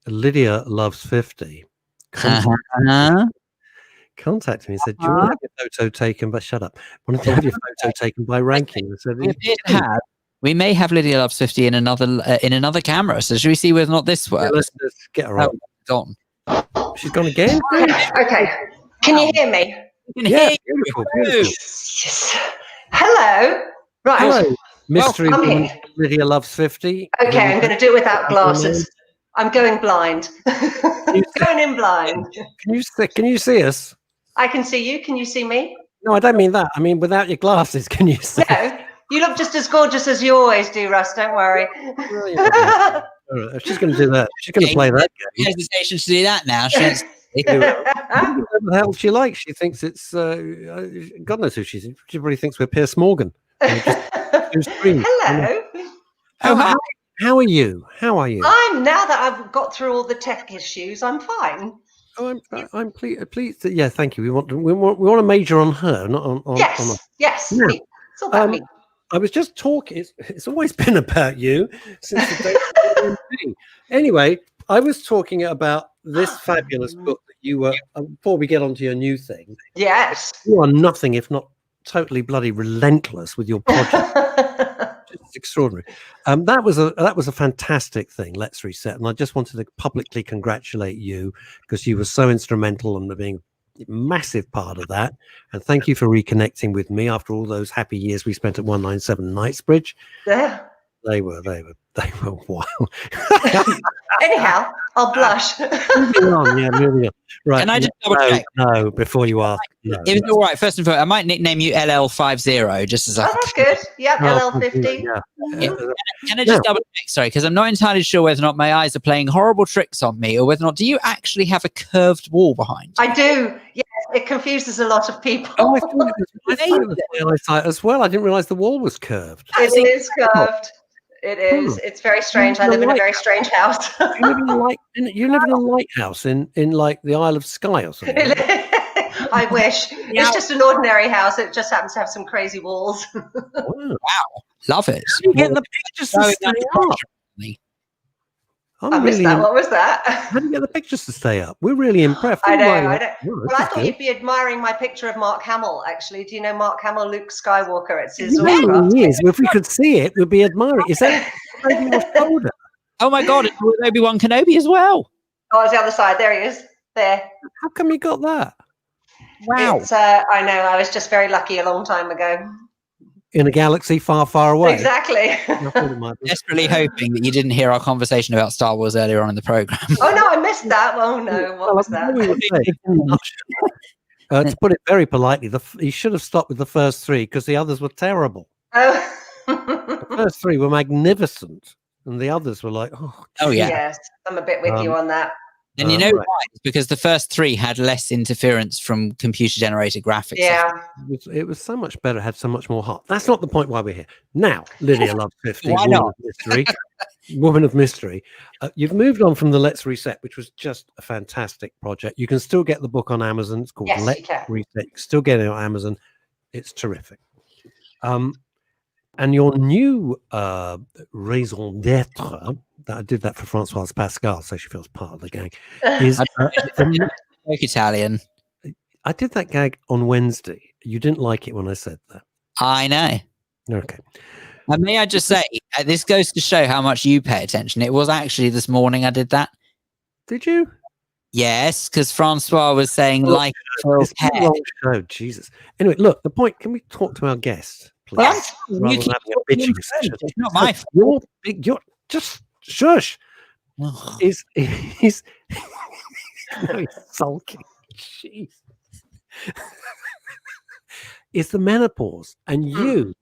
Speaker 2: Lydia Loves 50. Contacted me and said, "Do you want to have your photo taken by?" Shut up. Want to have your photo taken by Rankin? I said,
Speaker 1: we may have Lydia Loves 50 in another camera. So should we see whether or not this works?
Speaker 2: Let's get her up.
Speaker 1: Gone.
Speaker 2: She's gone again.
Speaker 6: Okay. Can you hear me?
Speaker 2: Yeah, beautiful.
Speaker 6: Yes. Hello. Right.
Speaker 2: Hello, mystery
Speaker 6: I'm
Speaker 2: woman,
Speaker 6: here.
Speaker 2: Lydia Loves 50.
Speaker 6: Okay, I'm going to do it without glasses. I'm going blind. Going in blind.
Speaker 2: Can you see us?
Speaker 6: I can see you. Can you see me?
Speaker 2: No, I don't mean that. I mean without your glasses. Can you see?
Speaker 6: No. You look just as gorgeous as you always do, Russ. Don't worry.
Speaker 2: If she's going to do that, she's going to play that game.
Speaker 1: Hesitation to do that now.
Speaker 2: What the hell she likes? She thinks it's God knows who she is. She probably thinks we're Piers Morgan.
Speaker 6: Hello.
Speaker 2: How are you? How are you?
Speaker 6: I'm now that I've got through all the tech issues, I'm fine.
Speaker 2: Oh, I'm pleased. Yeah, thank you. We want to major on her, not on.
Speaker 6: Yes.
Speaker 2: Yeah.
Speaker 6: Me. It's all about me.
Speaker 2: I was just talking. It's always been about you since the day. Anyway, I was talking about this fabulous book that you were. Before we get onto your new thing,
Speaker 6: Yes.
Speaker 2: you are nothing if not totally bloody relentless with your project. It's extraordinary. That was a fantastic thing. Let's Reset, and I just wanted to publicly congratulate you because you were so instrumental in being a massive part of that. And thank you for reconnecting with me after all those happy years we spent at 197 Knightsbridge.
Speaker 6: Yeah.
Speaker 2: They were wild.
Speaker 6: Anyhow, I'll blush.
Speaker 2: Moving on. Right.
Speaker 1: Can I just double check?
Speaker 2: No, before you ask. No.
Speaker 1: It was all right. First and foremost, I might nickname you LL50 just as
Speaker 6: Oh, that's good. Yep, LL50.
Speaker 2: Yeah.
Speaker 1: Can I just double check? Sorry, because I'm not entirely sure whether or not my eyes are playing horrible tricks on me, or whether or not do you actually have a curved wall behind?
Speaker 6: I do. Yes, it confuses a lot of people.
Speaker 2: Oh, I thought it was my eyesight as well. I didn't realise the wall was curved.
Speaker 6: It is curved. It is. It's very strange. I live in a very strange house.
Speaker 2: You live in a lighthouse in like the Isle of Skye or something.
Speaker 6: I wish. It's just an ordinary house. It just happens to have some crazy walls.
Speaker 2: Wow.
Speaker 1: Love it.
Speaker 2: You get the pictures to stay up.
Speaker 6: I missed that. What was that?
Speaker 2: How do you get the pictures to stay up? We're really impressed.
Speaker 6: I know. Well, I thought you'd be admiring my picture of Mark Hamill, actually. Do you know Mark Hamill, Luke Skywalker? It's his autograph.
Speaker 2: Yes. If we could see it, we'd be admiring. Is that over your shoulder?
Speaker 1: Oh my God, it's with Obi-Wan Kenobi as well.
Speaker 6: Oh, it's the other side. There he is. There.
Speaker 2: How come you got that?
Speaker 1: Wow.
Speaker 6: I know. I was just very lucky a long time ago.
Speaker 2: In a galaxy far, far away.
Speaker 6: Exactly.
Speaker 2: Desperately
Speaker 1: hoping that you didn't hear our conversation about Star Wars earlier on in the program.
Speaker 6: Oh no, I missed that. Oh no, what was that?
Speaker 2: To put it very politely, he should have stopped with the first three because the others were terrible.
Speaker 6: Oh.
Speaker 2: The first three were magnificent, and the others were like,
Speaker 1: oh yeah.
Speaker 6: Yes, I'm a bit with you on that.
Speaker 1: And you know why? It's because the first three had less interference from computer-generated graphics.
Speaker 6: Yeah.
Speaker 2: It was so much better. It had so much more heart. That's not the point why we're here. Now, Lydia Loves 50.
Speaker 1: Why not?
Speaker 2: Woman of Mystery. You've moved on from the Let's Reset, which was just a fantastic project. You can still get the book on Amazon. It's called Let's Reset. You can still get it on Amazon. It's terrific. And your new raison d'etre, that I did that for Françoise Pascal, so she feels part of the gang, is
Speaker 1: Italian.
Speaker 2: I did that gag on Wednesday. You didn't like it when I said that.
Speaker 1: I know.
Speaker 2: Okay.
Speaker 1: And may I just say, this goes to show how much you pay attention. It was actually this morning I did that.
Speaker 2: Did you?
Speaker 1: Yes, because Francois was saying,
Speaker 2: Well,
Speaker 1: like,
Speaker 2: It's been a long show, Jesus. Anyway, look, the point, can we talk to our guest, please?
Speaker 1: Well,
Speaker 6: Yes.
Speaker 2: Rather
Speaker 1: you
Speaker 2: than
Speaker 1: keep
Speaker 2: having a
Speaker 1: talking
Speaker 2: bitching
Speaker 1: first.
Speaker 2: session.
Speaker 1: It's not my fault.
Speaker 2: You're just shush.
Speaker 1: Ugh.
Speaker 2: Is no, he's sulking. Jeez. It's the menopause, and you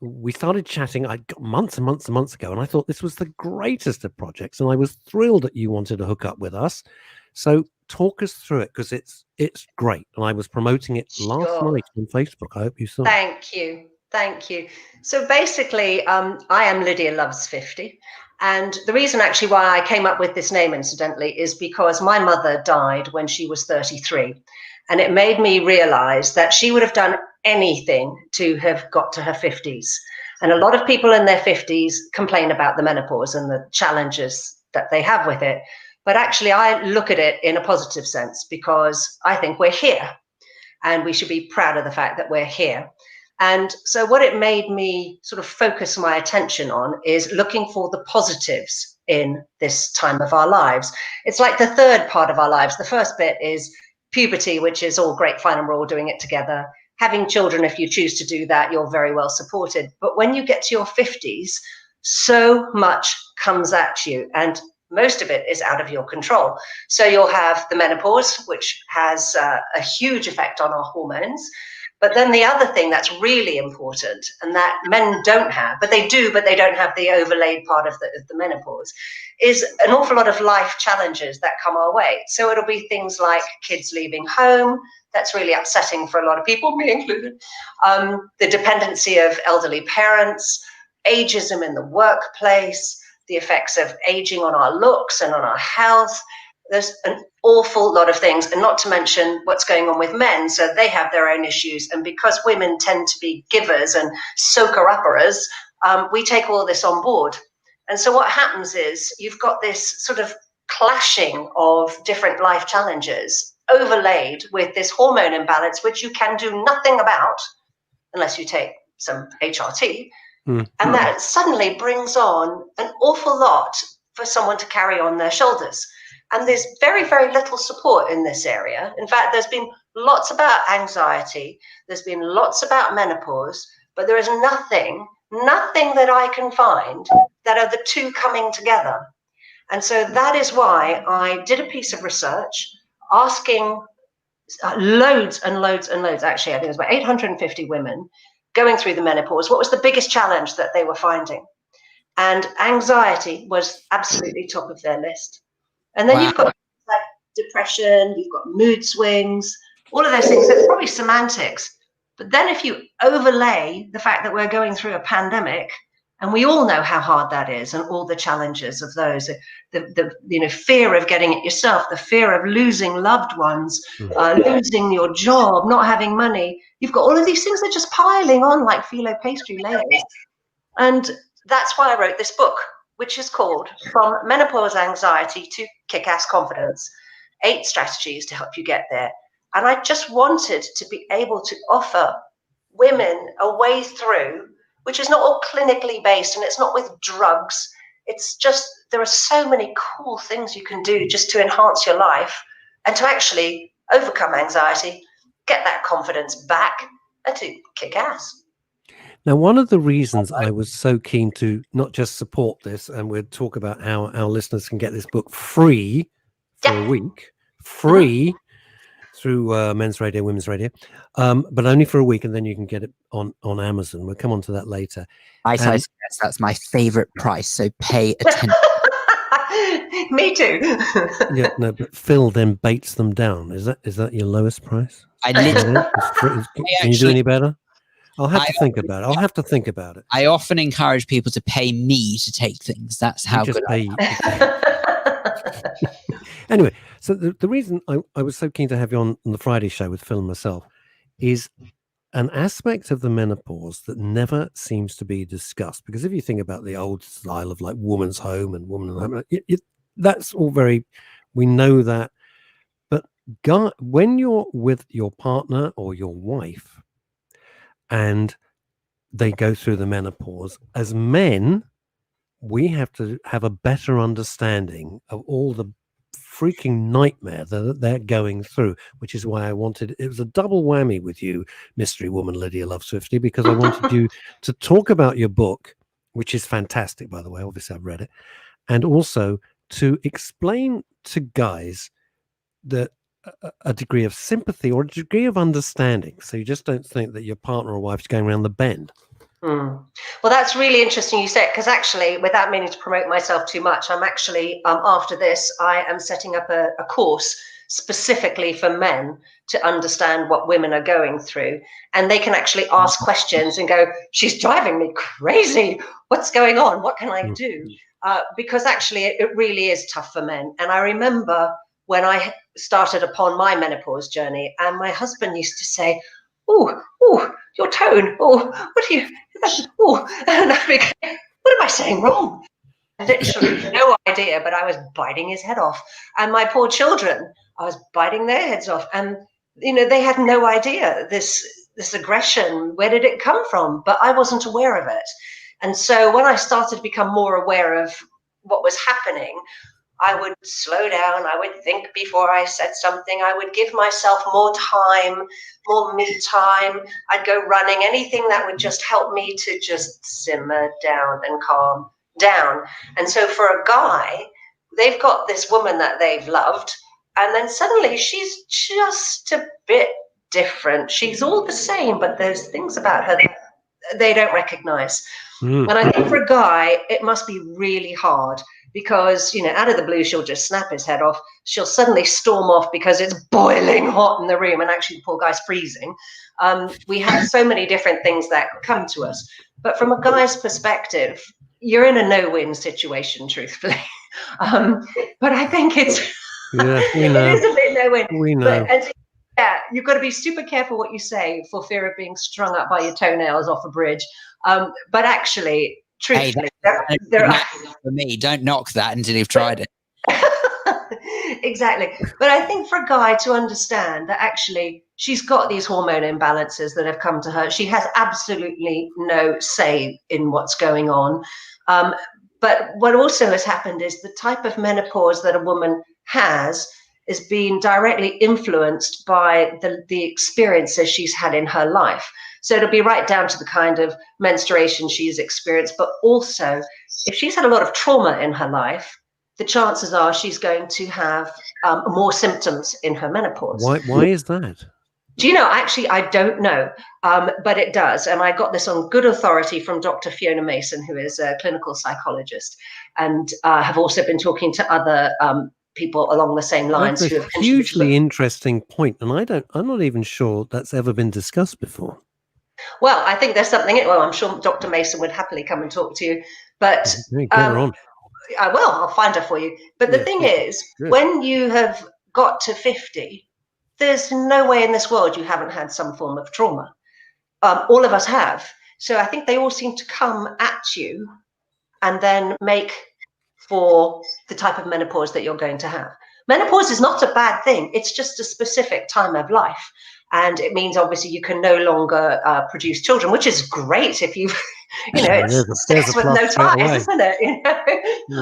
Speaker 2: we started chatting months and months and months ago, and I thought this was the greatest of projects, and I was thrilled that you wanted to hook up with us. So talk us through it, because it's great, and I was promoting it last
Speaker 6: Sure.
Speaker 2: night on Facebook. I hope you saw it.
Speaker 6: Thank you. So basically, I am Lydia Loves 50. And the reason actually why I came up with this name, incidentally, is because my mother died when she was 33. And it made me realize that she would have done anything to have got to her 50s. And a lot of people in their 50s complain about the menopause and the challenges that they have with it. But actually, I look at it in a positive sense, because I think we're here and we should be proud of the fact that we're here. And so what it made me sort of focus my attention on is looking for the positives in this time of our lives. It's like the third part of our lives. The first bit is puberty, which is all great fun and we're all doing it together. Having children, if you choose to do that, you're very well supported. But when you get to your 50s, so much comes at you, and most of it is out of your control. So you'll have the menopause, which has a huge effect on our hormones. But then the other thing that's really important, and that men don't have, but they do, but they don't have the overlaid part of the menopause, is an awful lot of life challenges that come our way. So it'll be things like kids leaving home. That's really upsetting for a lot of people, me included. The dependency of elderly parents, ageism in the workplace, the effects of aging on our looks and on our health. There's an awful lot of things, and not to mention what's going on with men. So they have their own issues. And because women tend to be givers and soaker-upperers, we take all this on board. And so what happens is you've got this sort of clashing of different life challenges overlaid with this hormone imbalance, which you can do nothing about unless you take some HRT. And that suddenly brings on an awful lot for someone to carry on their shoulders. And there's very, very little support in this area. In fact, there's been lots about anxiety. There's been lots about menopause, but there is nothing that I can find that are the two coming together. And so that is why I did a piece of research asking loads and loads and loads. Actually, I think it was about 850 women going through the menopause. What was the biggest challenge that they were finding? And anxiety was absolutely top of their list. And then you've got like depression, you've got mood swings, all of those things. So it's probably semantics. But then if you overlay the fact that we're going through a pandemic, and we all know how hard that is, and all the challenges of those, the fear of getting it yourself, the fear of losing loved ones, losing your job, not having money. You've got all of these things that are just piling on like phyllo pastry layers. And that's why I wrote this book, which is called From Menopause Anxiety to Kick-Ass Confidence, 8 strategies to help you get there. And I just wanted to be able to offer women a way through, which is not all clinically based, and it's not with drugs. It's just, there are so many cool things you can do just to enhance your life and to actually overcome anxiety, get that confidence back, and to kick ass.
Speaker 2: Now, one of the reasons I was so keen to not just support this, and we'll talk about how our listeners can get this book free for a week, free through Men's Radio, Women's Radio, but only for a week, and then you can get it on Amazon. We'll come on to that later.
Speaker 1: I suggest that's my favorite price, so pay attention.
Speaker 6: Me too.
Speaker 2: Yeah, no, but Phil then baits them down. Is that your lowest price?
Speaker 1: I literally,
Speaker 2: can you do any better? I'll have to think about it. I'll have to think about it.
Speaker 1: I often encourage people to pay me to take things. That's how good I am.
Speaker 2: Anyway, so the reason I was so keen to have you on the Friday show with Phil and myself is an aspect of the menopause that never seems to be discussed. Because if you think about the old style of like woman's home and woman home, that's all very, we know that. But when you're with your partner or your wife, and they go through the menopause. As men, we have to have a better understanding of all the freaking nightmare that they're going through, which is why it was a double whammy with you, mystery woman Lydia Loves 50, because I wanted you to talk about your book, which is fantastic, by the way. Obviously, I've read it, and also to explain to guys that a degree of sympathy or a degree of understanding, so you just don't think that your partner or wife is going around the bend.
Speaker 6: Well, that's really interesting you said, because actually, without meaning to promote myself too much, I'm actually, after this, I am setting up a course specifically for men to understand what women are going through. And they can actually ask questions and go, she's driving me crazy. What's going on? What can I do? Because actually, it really is tough for men. And I remember when I started upon my menopause journey, and my husband used to say, oh, your tone. Oh, what are you? Oh, and I became, what am I saying wrong? Literally no idea, but I was biting his head off. And my poor children, I was biting their heads off. And, they had no idea this aggression, where did it come from? But I wasn't aware of it. And so when I started to become more aware of what was happening, I would slow down. I would think before I said something. I would give myself more time, more me time. I'd go running, anything that would just help me to just simmer down and calm down. And so for a guy, they've got this woman that they've loved, and then suddenly she's just a bit different. She's all the same, but there's things about her that they don't recognize. And I think for a guy, it must be really hard, because, out of the blue, she'll just snap his head off. She'll suddenly storm off because it's boiling hot in the room, and actually the poor guy's freezing. We have so many different things that come to us. But from a guy's perspective, you're in a no-win situation, truthfully. But I think it's it is a bit no-win.
Speaker 2: We know.
Speaker 6: But, you've got to be super careful what you say for fear of being strung up by your toenails off a bridge. But actually, truthfully, there are...
Speaker 1: For me, don't knock that until you've tried it.
Speaker 6: Exactly. But I think for a guy to understand that actually she's got these hormone imbalances that have come to her, she has absolutely no say in what's going on. But what also has happened is the type of menopause that a woman has is being directly influenced by the experiences she's had in her life. So it'll be right down to the kind of menstruation she's experienced, but also if she's had a lot of trauma in her life, the chances are she's going to have more symptoms in her menopause.
Speaker 2: Why is that?
Speaker 6: Do you know? Actually, I don't know, but it does. And I got this on good authority from Dr. Fiona Mason, who is a clinical psychologist, and have also been talking to other people along the same lines.
Speaker 2: That's a hugely interesting point, and I'm not even sure that's ever been discussed before.
Speaker 6: Well, I think there's something. Well, I'm sure Dr. Mason would happily come and talk to you, but
Speaker 2: Get her on.
Speaker 6: I'll find her for you. But the thing is, when you have got to 50, there's no way in this world you haven't had some form of trauma. All of us have. So I think they all seem to come at you and then make for the type of menopause that you're going to have. Menopause is not a bad thing. It's just a specific time of life. And it means obviously you can no longer produce children, which is great if you've, it's sex with no ties, isn't it?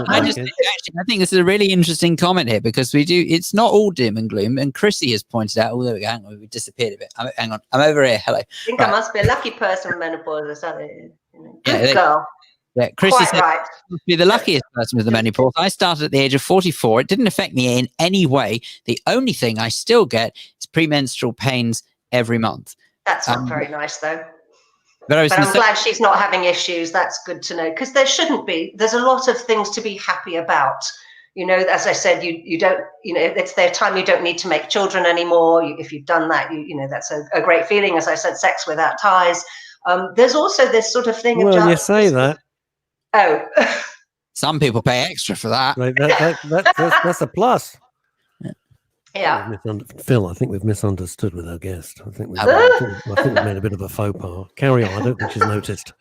Speaker 1: I think this is a really interesting comment here, because it's not all doom and gloom. And Chrissy has pointed out, although hang on, we disappeared a bit. Hang on, I'm over here. Hello.
Speaker 6: I think I must be a lucky person with menopause or something.
Speaker 1: Good
Speaker 6: girl.
Speaker 1: Yeah, Chrissy said,
Speaker 6: right.
Speaker 1: must be the luckiest person with the menopause. I started at the age of 44. It didn't affect me in any way. The only thing I still get is premenstrual pains every month. That's
Speaker 6: not very nice, though.
Speaker 1: But
Speaker 6: I'm glad she's not having issues. That's good to know, because there shouldn't be. There's a lot of things to be happy about. As I said, you don't. It's their time. You don't need to make children anymore. If you've done that, that's a great feeling. As I said, sex without ties. There's also this sort of thing.
Speaker 2: Well, you say that.
Speaker 6: Oh.
Speaker 1: Some people pay extra for that.
Speaker 2: Right, that's a plus.
Speaker 6: Yeah.
Speaker 2: Phil, I think we've misunderstood with our guest. I think we've made a bit of a faux pas. Carry on. I don't think she's noticed.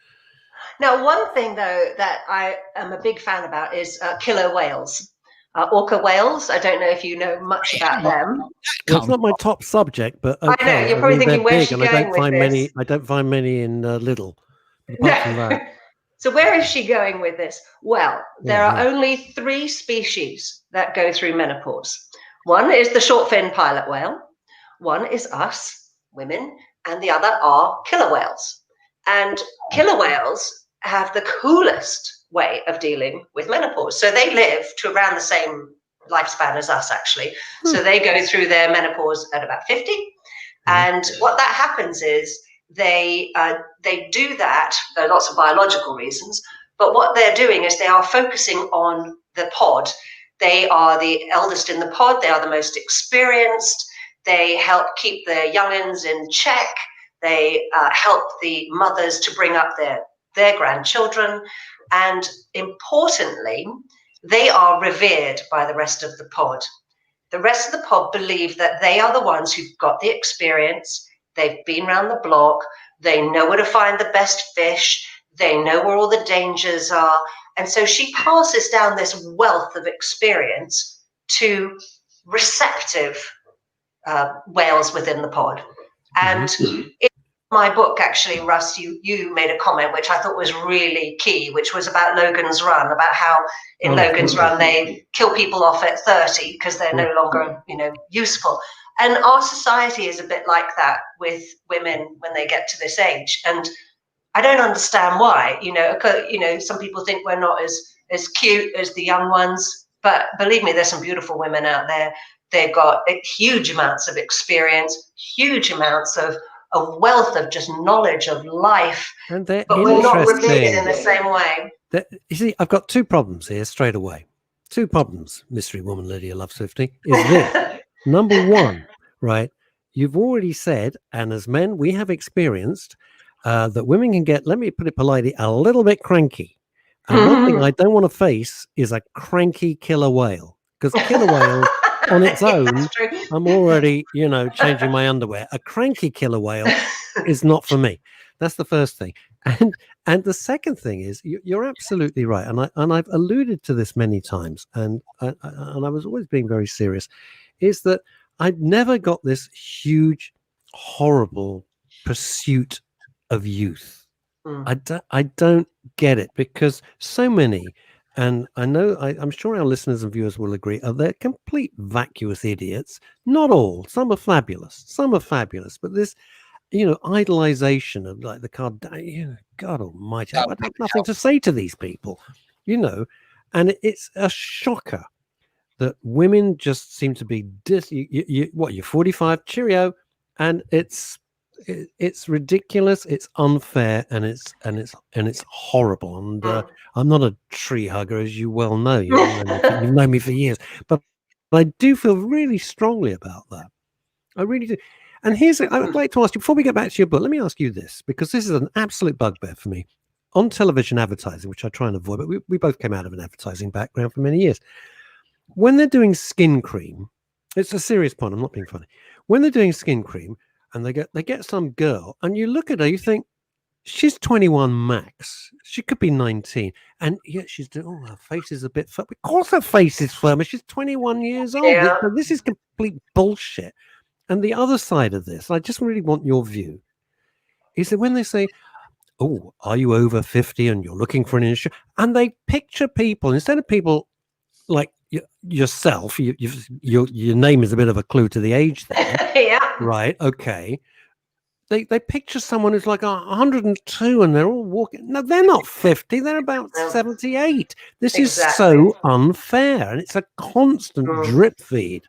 Speaker 6: Now, one thing, though, that I am a big fan about is killer whales. Orca whales. I don't know if you know much about them.
Speaker 2: Well, it's not my top subject, but okay.
Speaker 6: I know, you're probably thinking, where's she going with this?
Speaker 2: I don't find many in Lidl. But apart from that,
Speaker 6: So where is she going with this? Well, there are
Speaker 2: yeah.
Speaker 6: only 3 species that go through menopause. One is the short fin pilot whale, one is us, women, and the other are killer whales. And killer whales have the coolest way of dealing with menopause. So they live to around the same lifespan as us, actually. So they go through their menopause at about 50. And what that happens is they do that. There are lots of biological reasons, but what they're doing is they are focusing on the pod. They are the eldest in the pod. They are the most experienced. They help keep the youngins in check. They help the mothers to bring up their grandchildren. And importantly, they are revered by the rest of the pod. The rest of the pod believe that they are the ones who've got the experience. They've been around the block. They know where to find the best fish. They know where all the dangers are. And so she passes down this wealth of experience to receptive whales within the pod. And in my book, actually, Russ, you made a comment which I thought was really key, which was about Logan's Run, about how in Logan's Run they kill people off at 30 because they're no longer, useful. And our society is a bit like that with women when they get to this age. And I don't understand why. Some people think we're not as cute as the young ones, but believe me, there's some beautiful women out there. They've got huge amounts of experience, huge amounts of a wealth of just knowledge of life,
Speaker 2: and they're
Speaker 6: but we're not revered in the same way.
Speaker 2: You see, I've got 2 problems here straight away. 2 problems, mystery woman Lydia Loves 50, is this. Number 1, right? You've already said, and as men, we have experienced that women can get, let me put it politely, a little bit cranky. And one thing I don't want to face is a cranky killer whale, because killer whale on its own, I'm already, changing my underwear. A cranky killer whale is not for me. That's the first thing. And the second thing is, you're absolutely right. And I've alluded to this many times, and I was always being very serious, is that I've never got this huge, horrible pursuit of youth. I don't get it, because so many, and I know I'm sure our listeners and viewers will agree, are they're complete vacuous idiots. Not all. Some are fabulous, but this, idolization of like the card, God almighty, I have nothing to say to these people, and it's a shocker that women just seem to be you're 45, cheerio, and it's ridiculous, it's unfair, and it's horrible. And I'm not a tree hugger, as you well know. You've known me for years, but I do feel really strongly about that. I really do. And I'd like to ask you, before we get back to your book, let me ask you this, because this is an absolute bugbear for me. On television advertising, which I try and avoid, but we both came out of an advertising background for many years. When they're doing skin cream, it's a serious point, I'm not being funny. When they're doing skin cream, and they get some girl, and you look at her, you think, she's 21 max. She could be 19. And yet she's doing, her face is a bit firm. Of course her face is firmer. She's 21 years old.
Speaker 6: Yeah.
Speaker 2: This is complete bullshit. And the other side of this, I just really want your view, is that when they say, oh, are you over 50 and you're looking for an insurance? And they picture people, instead of people like yourself, your name is a bit of a clue to the age there.
Speaker 6: Yeah.
Speaker 2: Right. Okay. They picture someone who's like 102 and they're all walking. No, they're not 50. They're about 78. This is so unfair. And it's a constant drip feed.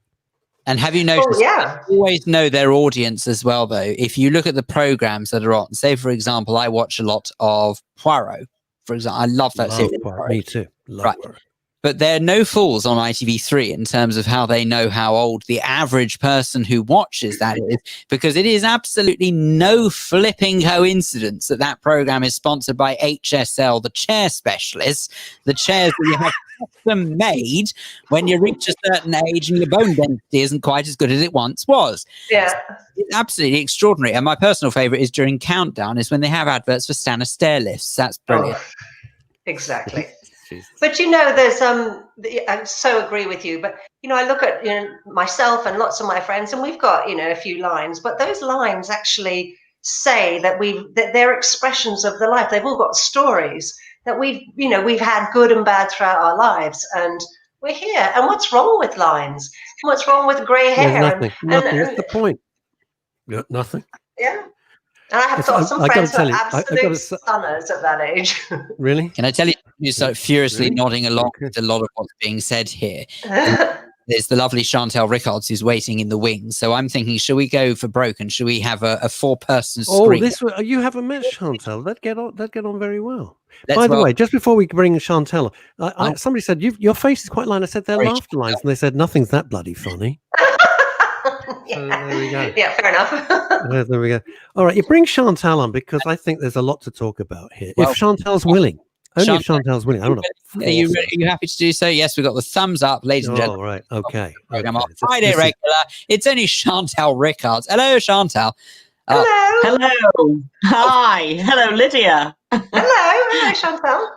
Speaker 1: And have you noticed, they always know their audience as well, though. If you look at the programs that are on, say, for example, I watch a lot of Poirot. For example, I love that series.
Speaker 2: Me too. Love Poirot.
Speaker 1: But they're no fools on ITV3 in terms of how they know how old the average person who watches that is, because it is absolutely no flipping coincidence that that program is sponsored by HSL, the chair specialists, the chairs that you have custom made when you reach a certain age and your bone density isn't quite as good as it once was.
Speaker 6: Yeah.
Speaker 1: It's absolutely extraordinary. And my personal favorite is during Countdown, is when they have adverts for Stannah stair lifts. That's brilliant.
Speaker 6: Oh, exactly. But there's I so agree with you. But I look at myself and lots of my friends, and we've got a few lines. But those lines actually, say that they're expressions of the life. They've all got stories that we've had good and bad throughout our lives, and we're here. And what's wrong with lines? What's wrong with grey hair?
Speaker 2: There's nothing. Nothing. That's the point. Yeah, nothing.
Speaker 6: Yeah. And I have got some friends who are absolute stunners at that age.
Speaker 2: Really?
Speaker 1: Can I tell you, you're so furiously nodding along with a lot of what's being said here. There's the lovely Chantal Rickards who's waiting in the wings. So I'm thinking, should we go for broke and should we have a 4-person screen?
Speaker 2: You haven't met Chantal. That'd get on very well. By the way, just before we bring Chantal, somebody said your face is quite lined. I said they're laughter lines, and they said nothing's that bloody funny.
Speaker 6: Yeah.
Speaker 2: So there we go.
Speaker 6: Yeah, fair enough.
Speaker 2: There we go. All right, you bring Chantal on because I think there's a lot to talk about here. If Chantal's willing. Only if Chantal's willing. I don't know.
Speaker 1: Are you happy to do so? Yes, we've got the thumbs up, ladies and gentlemen.
Speaker 2: All right. Okay.
Speaker 1: Friday regular. It's only Chantal Rickards. Hello, Chantal.
Speaker 7: Hello. Hi. Hello, Lydia.
Speaker 6: Hello, Chantal.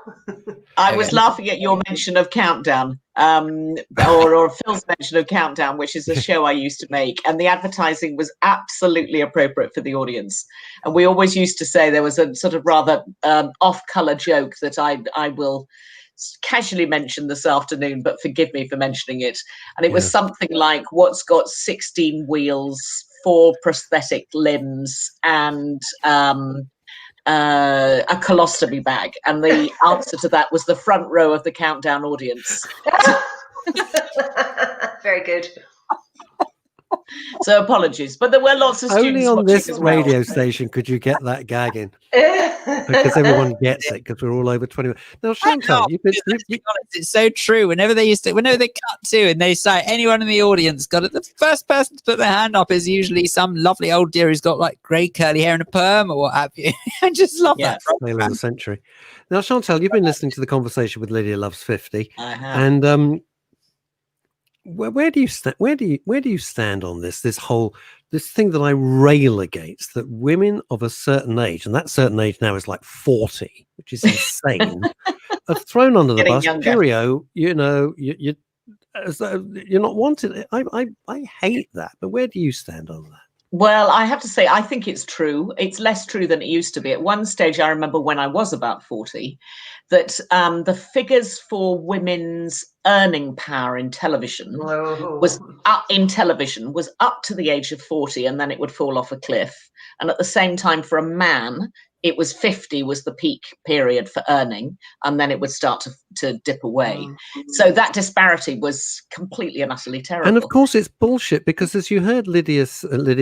Speaker 7: I was laughing at your mention of Countdown, or Phil's mention of Countdown, which is a show I used to make, and the advertising was absolutely appropriate for the audience. And we always used to say there was a sort of rather off-color joke that I will casually mention this afternoon, but forgive me for mentioning it. And it was something like, what's got 16 wheels, 4 prosthetic limbs, and a colostomy bag, and the answer to that was the front row of the Countdown audience.
Speaker 6: Very good.
Speaker 7: So apologies, but there were lots of students
Speaker 2: only on this
Speaker 7: as well.
Speaker 2: radio station could you get that gag in, because everyone gets it because we're all over 20. Now, Chantal,
Speaker 1: it's so true. Whenever they cut to and they say anyone in the audience got it, the first person to put their hand up is usually some lovely old dear who's got like grey curly hair and a perm or what have you. I just love that.
Speaker 2: Tale of the century. Now, Chantal, you've been listening to the conversation with Lydia Loves 50,
Speaker 7: I have.
Speaker 2: and where do you stand on this thing that I rail against, that women of a certain age, and that certain age now is like 40, which is insane, are thrown under the bus. Cheerio, you're not wanted. I hate that. But where do you stand on that?
Speaker 7: Well, I have to say, I think it's true. It's less true than it used to be. At one stage, I remember when I was about 40, that the figures for women's earning power in television was up to the age of 40, and then it would fall off a cliff. And at the same time, for a man, it was 50 was the peak period for earning, and then it would start to dip away. So that disparity was completely and utterly terrible.
Speaker 2: And of course it's bullshit, because as you heard Lydia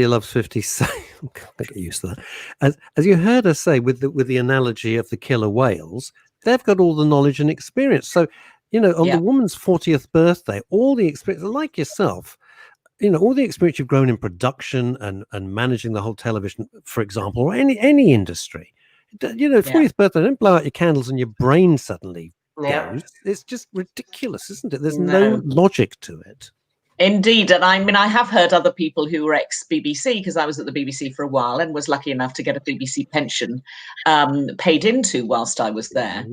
Speaker 2: Loves 50 say, I get used to that, as you heard her say with the analogy of the killer whales, they've got all the knowledge and experience. So, on the woman's 40th birthday, all the experience, like yourself, all the experience you've grown in production and managing the whole television, for example, or any industry, 40th birthday, don't blow out your candles and your brain suddenly goes. It's just ridiculous, isn't it? There's no logic to it.
Speaker 7: Indeed. And I mean, I have heard other people who were ex-BBC, because I was at the BBC for a while and was lucky enough to get a BBC pension paid into whilst I was there,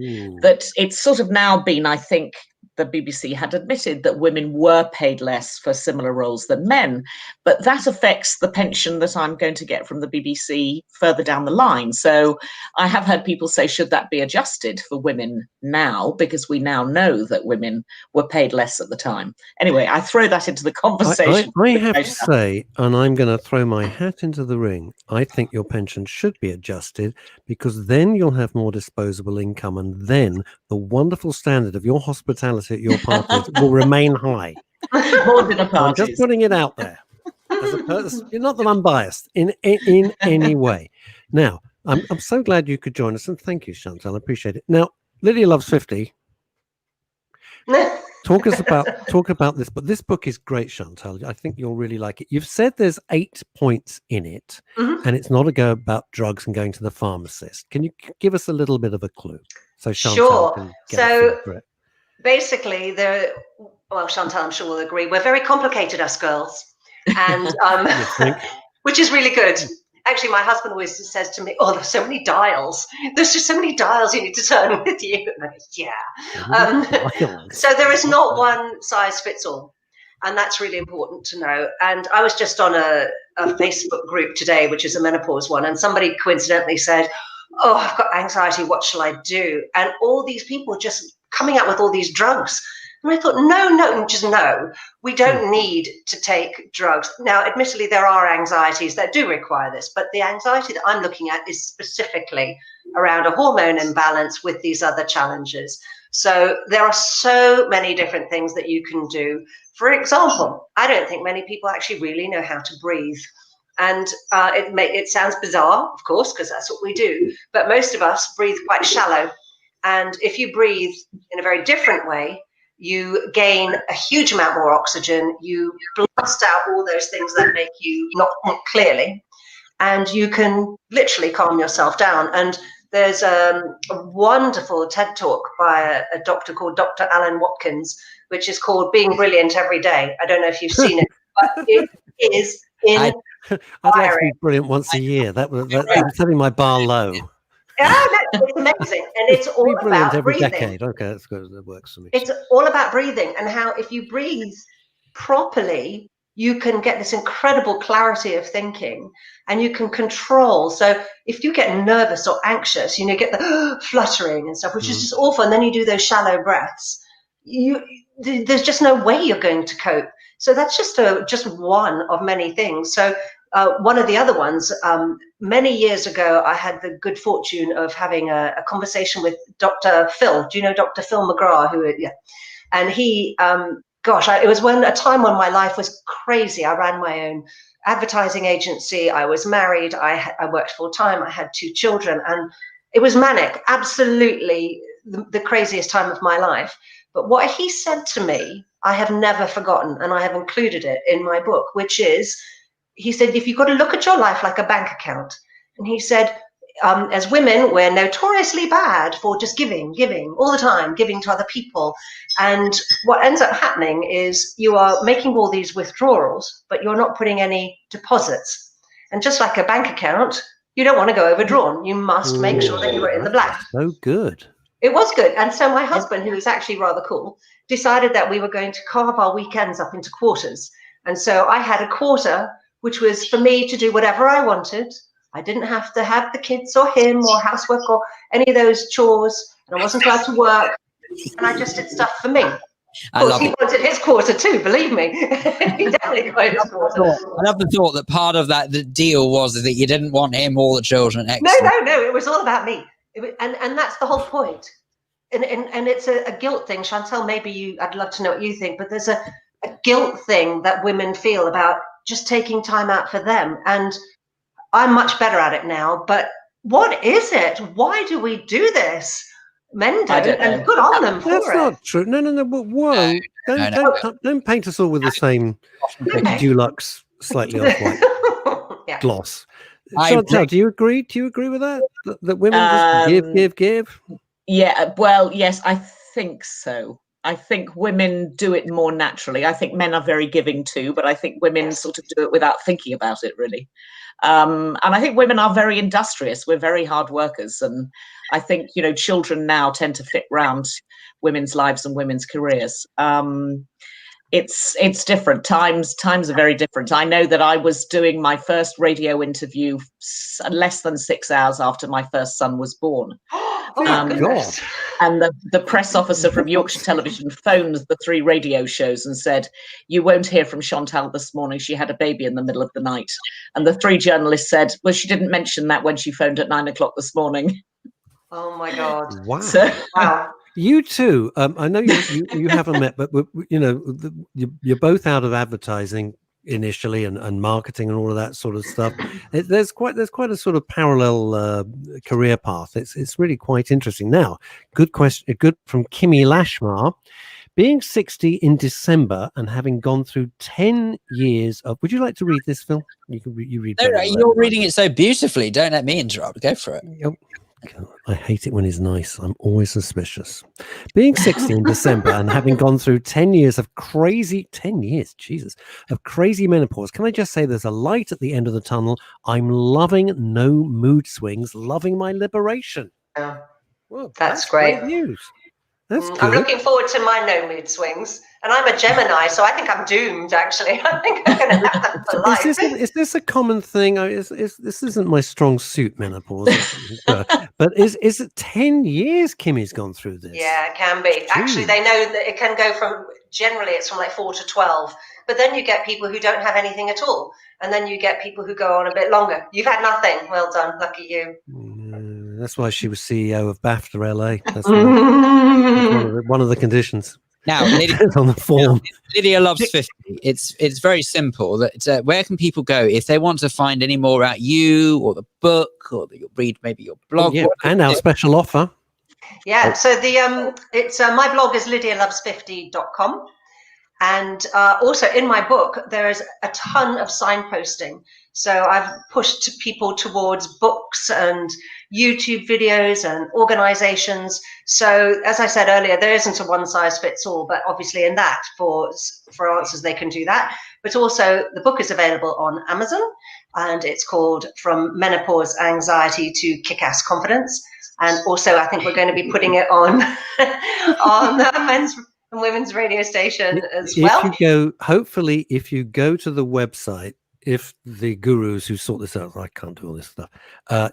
Speaker 7: that it's sort of now been, I think, the BBC had admitted that women were paid less for similar roles than men, but that affects the pension that I'm going to get from the BBC further down the line. So I have heard people say, should that be adjusted for women now, because we now know that women were paid less at the time. Anyway, I throw that into the conversation.
Speaker 2: I have to say, and I'm going to throw my hat into the ring, I think your pension should be adjusted, because then you'll have more disposable income, and then the wonderful standard of your hospitality at your parties will remain high.
Speaker 7: More dinner parties.
Speaker 2: I'm just putting it out there. As a person, not that I'm biased in any way. Now, I'm so glad you could join us, and thank you, Chantal. I appreciate it. Now, Lydia Loves 50. Talk about this, but this book is great, Chantal. I think you'll really like it. You've said there's 8 points in it, and it's not about drugs and going to the pharmacist. Can you give us a little bit of a clue? So Chantal can get a feel for it.
Speaker 6: Basically, Chantal, I'm sure will agree, we're very complicated, us girls, and which is really good. Actually, my husband always says to me, "Oh, there's so many dials. There's just so many dials you need to turn with you." So there is not one size fits all. And that's really important to know. And I was just on a Facebook group today, which is a menopause one, and somebody coincidentally said, oh, I've got anxiety, what shall I do? And all these people just coming out with all these drugs. And I thought, no, we don't need to take drugs. Now, admittedly, there are anxieties that do require this, but the anxiety that I'm looking at is specifically around a hormone imbalance with these other challenges. So there are so many different things that you can do. For example, I don't think many people actually really know how to breathe. And it sounds bizarre, of course, because that's what we do. But most of us breathe quite shallow. And if you breathe in a very different way, you gain a huge amount more oxygen. You blast out all those things that make you not think clearly. And you can literally calm yourself down. And there's a wonderful TED talk by a doctor called Dr. Alan Watkins, which is called Being Brilliant Every Day. I don't know if you've seen it, but it is
Speaker 2: I'd like to be brilliant once a year. I'm setting my bar low.
Speaker 6: Yeah, it's amazing. And it's all about
Speaker 2: every
Speaker 6: breathing.
Speaker 2: decade. Okay, that's good. That works for me.
Speaker 6: It's all about breathing and how if you breathe properly, you can get this incredible clarity of thinking and you can control. So if you get nervous or anxious, you get the fluttering and stuff, which is just awful. And then you do those shallow breaths. There's just no way you're going to cope. So that's just one of many things. So one of the other ones, many years ago, I had the good fortune of having a conversation with Dr. Phil. Do you know Dr. Phil McGrath? And he, it was a time when my life was crazy. I ran my own advertising agency. I was married. I worked full time. I had 2 children, and it was manic. Absolutely the craziest time of my life. But what he said to me, I have never forgotten, and I have included it in my book, which is, he said, if you've got to look at your life like a bank account. And he said, as women, we're notoriously bad for just giving all the time, giving to other people. And what ends up happening is you are making all these withdrawals, but you're not putting any deposits. And just like a bank account, you don't want to go overdrawn. You must make sure that you are in the black.
Speaker 2: So good.
Speaker 6: It was good. And so my husband, who is actually rather cool, decided that we were going to carve our weekends up into quarters. And so I had a quarter, which was for me to do whatever I wanted. I didn't have to have the kids or him or housework or any of those chores. And I wasn't allowed to work. And I just did stuff for me. Of course, he wanted his quarter too, believe me. He definitely got his quarter.
Speaker 1: I love the thought that part of the deal was that you didn't want him or the children.
Speaker 6: Excellent. No. It was all about me. And that's the whole point. And it's a guilt thing. Chantal, maybe I'd love to know what you think, but there's a guilt thing that women feel about just taking time out for them. And I'm much better at it now, but what is it? Why do we do this? Men don't, and good on them for it.
Speaker 2: That's not true. No. But whoa, don't paint us all with the same Dulux slightly off-white gloss. Chantal, do you agree? Do you agree with that? That women just give?
Speaker 7: Yeah. Well, yes, I think so. I think women do it more naturally. I think men are very giving too, but I think women sort of do it without thinking about it, really. And I think women are very industrious. We're very hard workers. And I think, children now tend to fit round women's lives and women's careers. It's different. Times are very different. I know that I was doing my first radio interview less than 6 hours after my first son was born.
Speaker 6: Oh my goodness.
Speaker 7: And the press officer from Yorkshire Television phoned the 3 radio shows and said, you won't hear from Chantal this morning. She had a baby in the middle of the night. And the 3 journalists said, well, she didn't mention that when she phoned at 9 o'clock this morning.
Speaker 6: Oh my God.
Speaker 2: Wow.
Speaker 6: Wow.
Speaker 2: You too. I know you haven't met, but you're both out of advertising initially and marketing and all of that sort of stuff. There's quite a sort of parallel career path. It's really quite interesting. Now, good question. Good from Kimmy Lashmar. Being 60 in December and having gone through 10 years of. Would you like to read this, Phil? You read.
Speaker 1: No, you're reading it so beautifully. Don't let me interrupt. Go for it.
Speaker 2: Yep. I hate it when he's nice. I'm always suspicious. Being 60 in December and having gone through 10 years of crazy menopause, can I just say there's a light at the end of the tunnel? I'm loving no mood swings, loving my liberation.
Speaker 6: Yeah.
Speaker 2: Well,
Speaker 6: that's great
Speaker 2: news. That's good.
Speaker 6: I'm looking forward to my no mood swings. And I'm a Gemini, so I think I'm doomed, actually. I think I'm going to have them for life.
Speaker 2: Is this a common thing? This isn't my strong suit, menopause. But is it 10 years Kimmy's gone through this?
Speaker 6: Yeah, it can be. Actually, they know that it can go from, generally it's from like 4 to 12. But then you get people who don't have anything at all. And then you get people who go on a bit longer. You've had nothing. Well done. Lucky you.
Speaker 2: That's why she was CEO of BAFTA LA. That's one of the conditions.
Speaker 1: Now, Lydia,
Speaker 2: on the form.
Speaker 1: Lydia Loves 50. It's very simple. That where can people go if they want to find any more about you or the book, or you'll read maybe your blog?
Speaker 2: And our special offer.
Speaker 6: Yeah, so it's my blog is lydialoves50.com. And also in my book, there is a ton of signposting. So I've pushed people towards books and YouTube videos and organizations. So as I said earlier, there isn't a one size fits all, but obviously in that for answers, they can do that. But also the book is available on Amazon, and it's called From Menopause Anxiety to Kick-Ass Confidence. And also I think we're going to be putting it on the men's and women's radio station as well.
Speaker 2: If you go to the website, if the gurus who sort this out, I can't do all this stuff,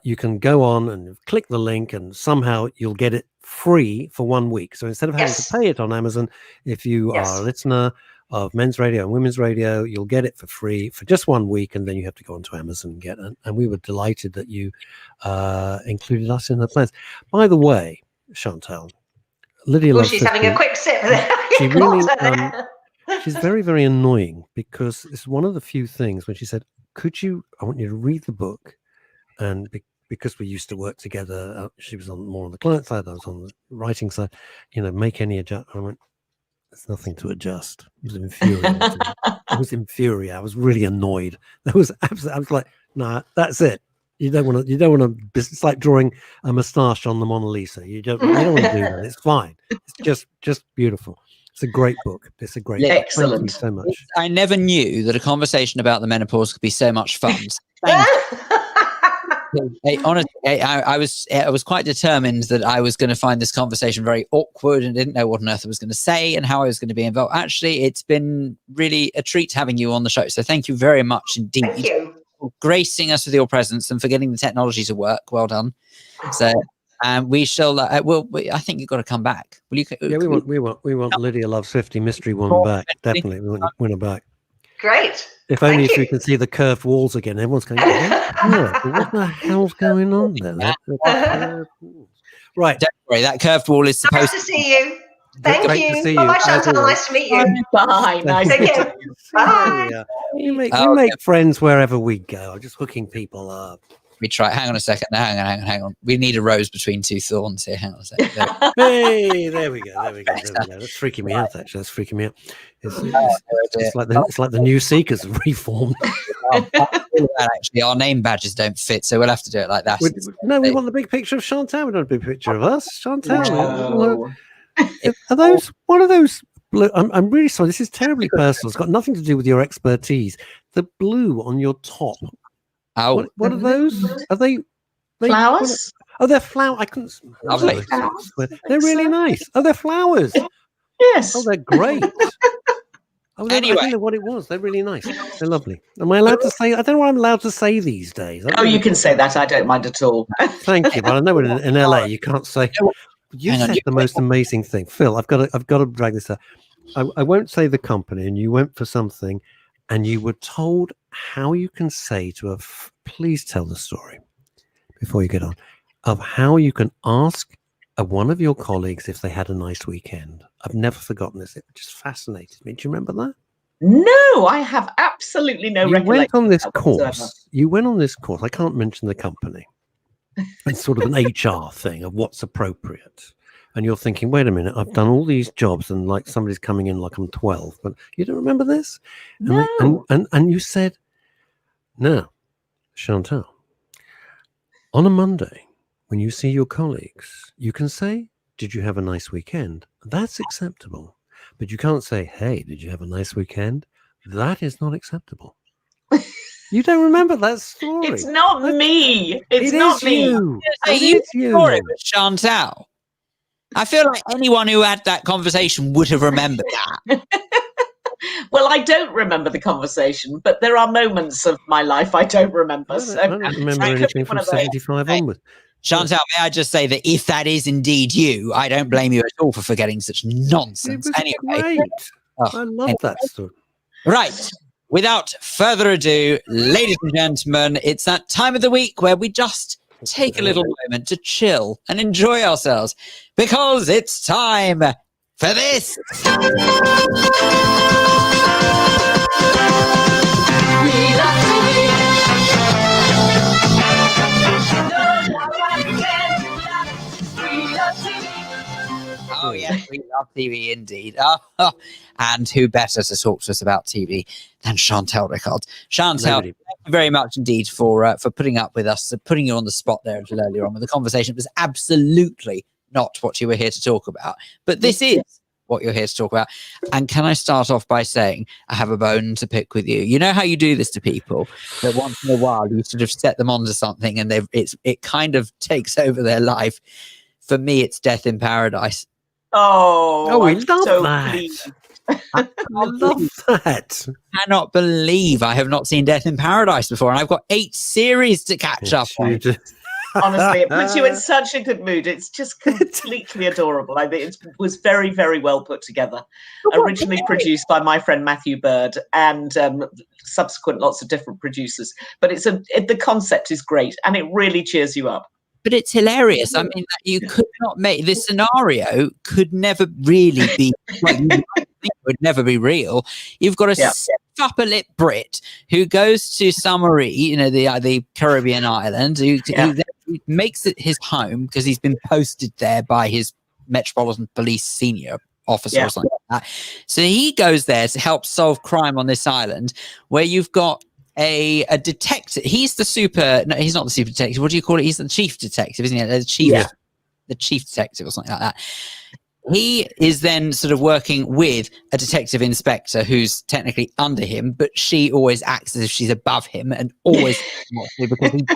Speaker 2: you can go on and click the link, and somehow you'll get it free for 1 week. So instead of having to pay it on Amazon, if you are a listener of men's radio and women's radio, you'll get it for free for just 1 week, and then you have to go onto Amazon and get it. And we were delighted that you included us in the plans. By the way, Chantal, Lydia Loves 50.
Speaker 6: She's having a quick sip there.
Speaker 2: She really, she's very, very annoying, because it's one of the few things when she said, I want you to read the book, and because we used to work together, she was more on the client side, I was on the writing side, make any adjustment. I went, there's nothing to adjust. It was infuriating. I was really annoyed. I was like, nah, that's it. You don't want to. It's like drawing a moustache on the Mona Lisa. You don't want to do that. It's fine. It's just beautiful. It's a great book. It's a great book.
Speaker 7: Excellent.
Speaker 2: Thank you so much.
Speaker 1: I never knew that a conversation about the menopause could be so much fun. Honestly, I was quite determined that I was going to find this conversation very awkward and didn't know what on earth I was going to say and how I was going to be involved. Actually, it's been really a treat having you on the show. So thank you very much indeed.
Speaker 6: Thank you.
Speaker 1: For gracing us with your presence and for getting the technology to work. Well done. So, we shall. I think you've got to come back. Will you?
Speaker 2: Yeah, we want Lydia Loves 50 mystery woman back. Definitely, we want her back.
Speaker 6: Great.
Speaker 2: If only if we can see the curved walls again. Everyone's going, what the hell's going on there? Right.
Speaker 1: Don't worry, that curved wall is supposed
Speaker 6: to see you. Thank
Speaker 2: Great
Speaker 6: you.
Speaker 2: to see you.
Speaker 6: Bye, Chantal. Nice to meet you.
Speaker 7: Bye. Nice to meet you.
Speaker 6: Bye.
Speaker 2: We make friends wherever we go. Just hooking people up.
Speaker 1: We try. Hang on a second. Hang on. We need a rose between two thorns here. Hang on a second.
Speaker 2: Hey, there we go. That's freaking me out. Actually, that's freaking me out. It's like the new Seekers reformed.
Speaker 1: Actually, our name badges don't fit, so we'll have to do it like that.
Speaker 2: We want the big picture of Chantal. We don't want a big picture of us. Chantal. Are those one of those blue? I'm really sorry. This is terribly personal. It's got nothing to do with your expertise. The blue on your top.
Speaker 1: Oh,
Speaker 2: what are those? Are they
Speaker 7: flowers?
Speaker 2: They're flowers. I couldn't.
Speaker 1: Lovely.
Speaker 2: They're really nice. They're flowers.
Speaker 7: Yes.
Speaker 2: Oh, they're great.
Speaker 1: Anyway.
Speaker 2: I don't know what it was. They're really nice. They're lovely. Am I allowed to say? I don't know what I'm allowed to say these days.
Speaker 7: You can say that. I don't mind at all.
Speaker 2: Thank you. But I know in LA you can't say. You said the most amazing thing, Phil. I've got to drag this out. I won't say the company, and you went for something, and you were told how you can say to please tell the story before you get on, of how you can ask one of your colleagues if they had a nice weekend. I've never forgotten this. It just fascinated me. Do you remember that?
Speaker 7: No, I have absolutely no recollection.
Speaker 2: You went on this course. I can't mention the company. It's sort of an HR thing of what's appropriate. And you're thinking, wait a minute, I've done all these jobs and like somebody's coming in like I'm 12, but you don't remember this?
Speaker 7: No.
Speaker 2: And you said, no, Chantal, on a Monday, when you see your colleagues, you can say, did you have a nice weekend? That's acceptable. But you can't say, hey, did you have a nice weekend? That is not acceptable. You don't remember that story.
Speaker 7: It's not me. It's not me.
Speaker 2: You.
Speaker 1: It is you. It was Chantal. I feel like anyone who had that conversation would have remembered that.
Speaker 7: Well, I don't remember the conversation, but there are moments of my life I don't remember.
Speaker 2: I don't remember anything from 75 onwards.
Speaker 1: Chantal, may I just say that if that is indeed you, I don't blame you at all for forgetting such nonsense.
Speaker 2: It was great. I love that story.
Speaker 1: Right. Without further ado, ladies and gentlemen, it's that time of the week where we just take a little moment to chill and enjoy ourselves, because it's time for this. Oh, yes, we love TV indeed. Oh, and who better to talk to us about TV than Chantal Rickards? Chantal, thank you very much indeed for putting up with us, putting you on the spot there a little earlier on with the conversation. It was absolutely not what you were here to talk about, but this is what you're here to talk about. And can I start off by saying I have a bone to pick with you? You know how you do this to people, that once in a while you sort of set them onto something and it kind of takes over their life. For me, it's Death in Paradise.
Speaker 7: Oh,
Speaker 2: we
Speaker 7: I'm
Speaker 2: love
Speaker 7: so
Speaker 2: that.
Speaker 7: pleased.
Speaker 2: I love that.
Speaker 1: I cannot believe I have not seen Death in Paradise before, and I've got 8 series to catch up on.
Speaker 7: Honestly, it puts you in such a good mood. It's just completely adorable. I think it was very, very well put together. Originally produced by my friend Matthew Bird, and subsequent lots of different producers. But the concept is great, and it really cheers you up.
Speaker 1: But it's hilarious. I mean, you could not make this scenario could never really be. Well, it would never be real. You've got a upper lip Brit who goes to Summery, the Caribbean island, who makes it his home because he's been posted there by his Metropolitan Police senior officer or something like that. So he goes there to help solve crime on this island, where you've got a detective. He's no, he's not the super detective. What do you call it? He's the chief detective, isn't he? The chief detective or something like that. He is then sort of working with a detective inspector who's technically under him, but she always acts as if she's above him and always because he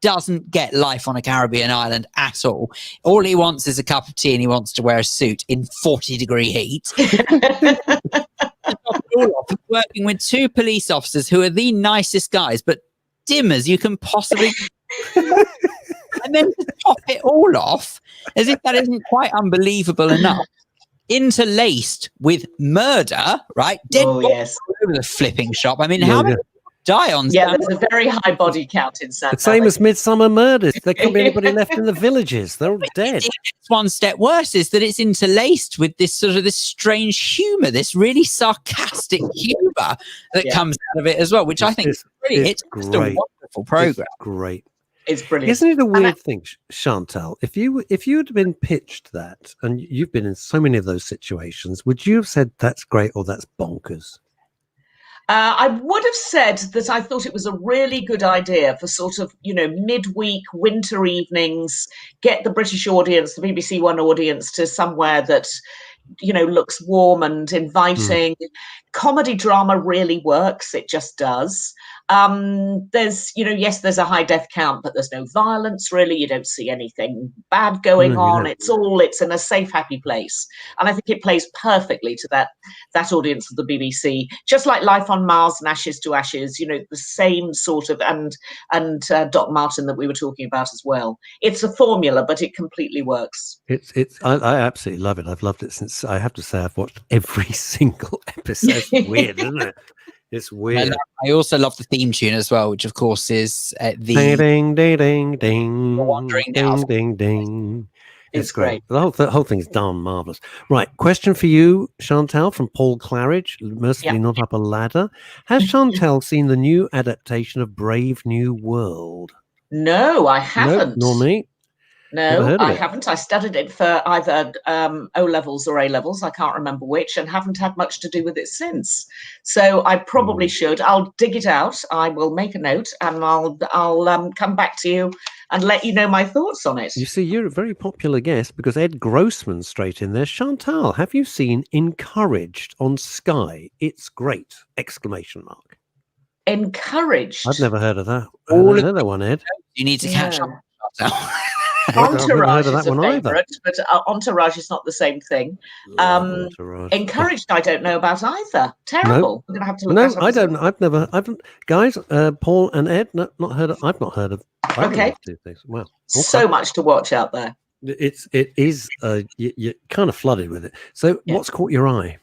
Speaker 1: doesn't get life on a Caribbean island at all. All he wants is a cup of tea, and he wants to wear a suit in 40-degree heat. Working with 2 police officers who are the nicest guys, but dim as you can possibly. And then to top it all off, as if that isn't quite unbelievable enough, interlaced with murder, right? Dead bodies all over the flipping shop. I mean, how many die on?
Speaker 7: Yeah, there's a very high body count in San.
Speaker 2: The same as Midsummer Murders. There can't be anybody left in the villages. They're all dead.
Speaker 1: It's one step worse is that it's interlaced with this sort of this strange humour, this really sarcastic humour that comes out of it as well, which I think is brilliant. It's just a wonderful programme.
Speaker 2: It's great.
Speaker 7: It's brilliant.
Speaker 2: Isn't it a weird thing, Chantal? If you had been pitched that, and you've been in so many of those situations, would you have said that's great or that's bonkers?
Speaker 7: I would have said that I thought it was a really good idea for sort of, midweek winter evenings, get the British audience, the BBC One audience, to somewhere that, looks warm and inviting. Comedy drama really works. It just does. There's, there's a high death count, but there's no violence really. You don't see anything bad going on. It's in a safe, happy place. And I think it plays perfectly to that audience of the BBC, just like Life on Mars and Ashes to Ashes, the same sort of, and Doc Martin that we were talking about as well. It's a formula, but it completely works.
Speaker 2: I absolutely love it. I've loved it since, I have to say, I've watched every single episode. It's weird, isn't it? It's weird.
Speaker 1: I also love the theme tune as well, which of course is the
Speaker 2: ding ding ding ding
Speaker 1: wandering
Speaker 2: ding ding ding. It's great. The whole thing's darn marvelous. Right, question for you, Chantal, from Paul Claridge. Mercifully not up a ladder. Has Chantal seen the new adaptation of Brave New World?
Speaker 7: No, I haven't.
Speaker 2: No, nor me.
Speaker 7: No, I haven't. I studied it for either O-levels or A-levels. I can't remember which, and haven't had much to do with it since. So I probably should. I'll dig it out. I will make a note, and I'll come back to you and let you know my thoughts on it.
Speaker 2: You see, you're a very popular guest because Ed Grossman's straight in there. Chantal, have you seen Encouraged on Sky? It's great! !
Speaker 7: Encouraged?
Speaker 2: I've never heard of that. I haven't heard that one, Ed.
Speaker 1: You need to catch up.
Speaker 7: Entourage
Speaker 2: of
Speaker 7: is
Speaker 2: that
Speaker 7: a
Speaker 2: one either.
Speaker 7: favourite, but Entourage is not the same thing.
Speaker 2: Love Entourage.
Speaker 7: Encouraged, I don't know about either. Terrible. I'm going to have to look
Speaker 2: No,
Speaker 7: that up.
Speaker 2: I don't. I haven't. Guys, Paul and Ed, not heard of. I've not heard of.
Speaker 7: Okay.
Speaker 2: Those two things. Wow.
Speaker 7: So much to watch out there.
Speaker 2: It is. You're kind of flooded with it. So, what's caught your eye?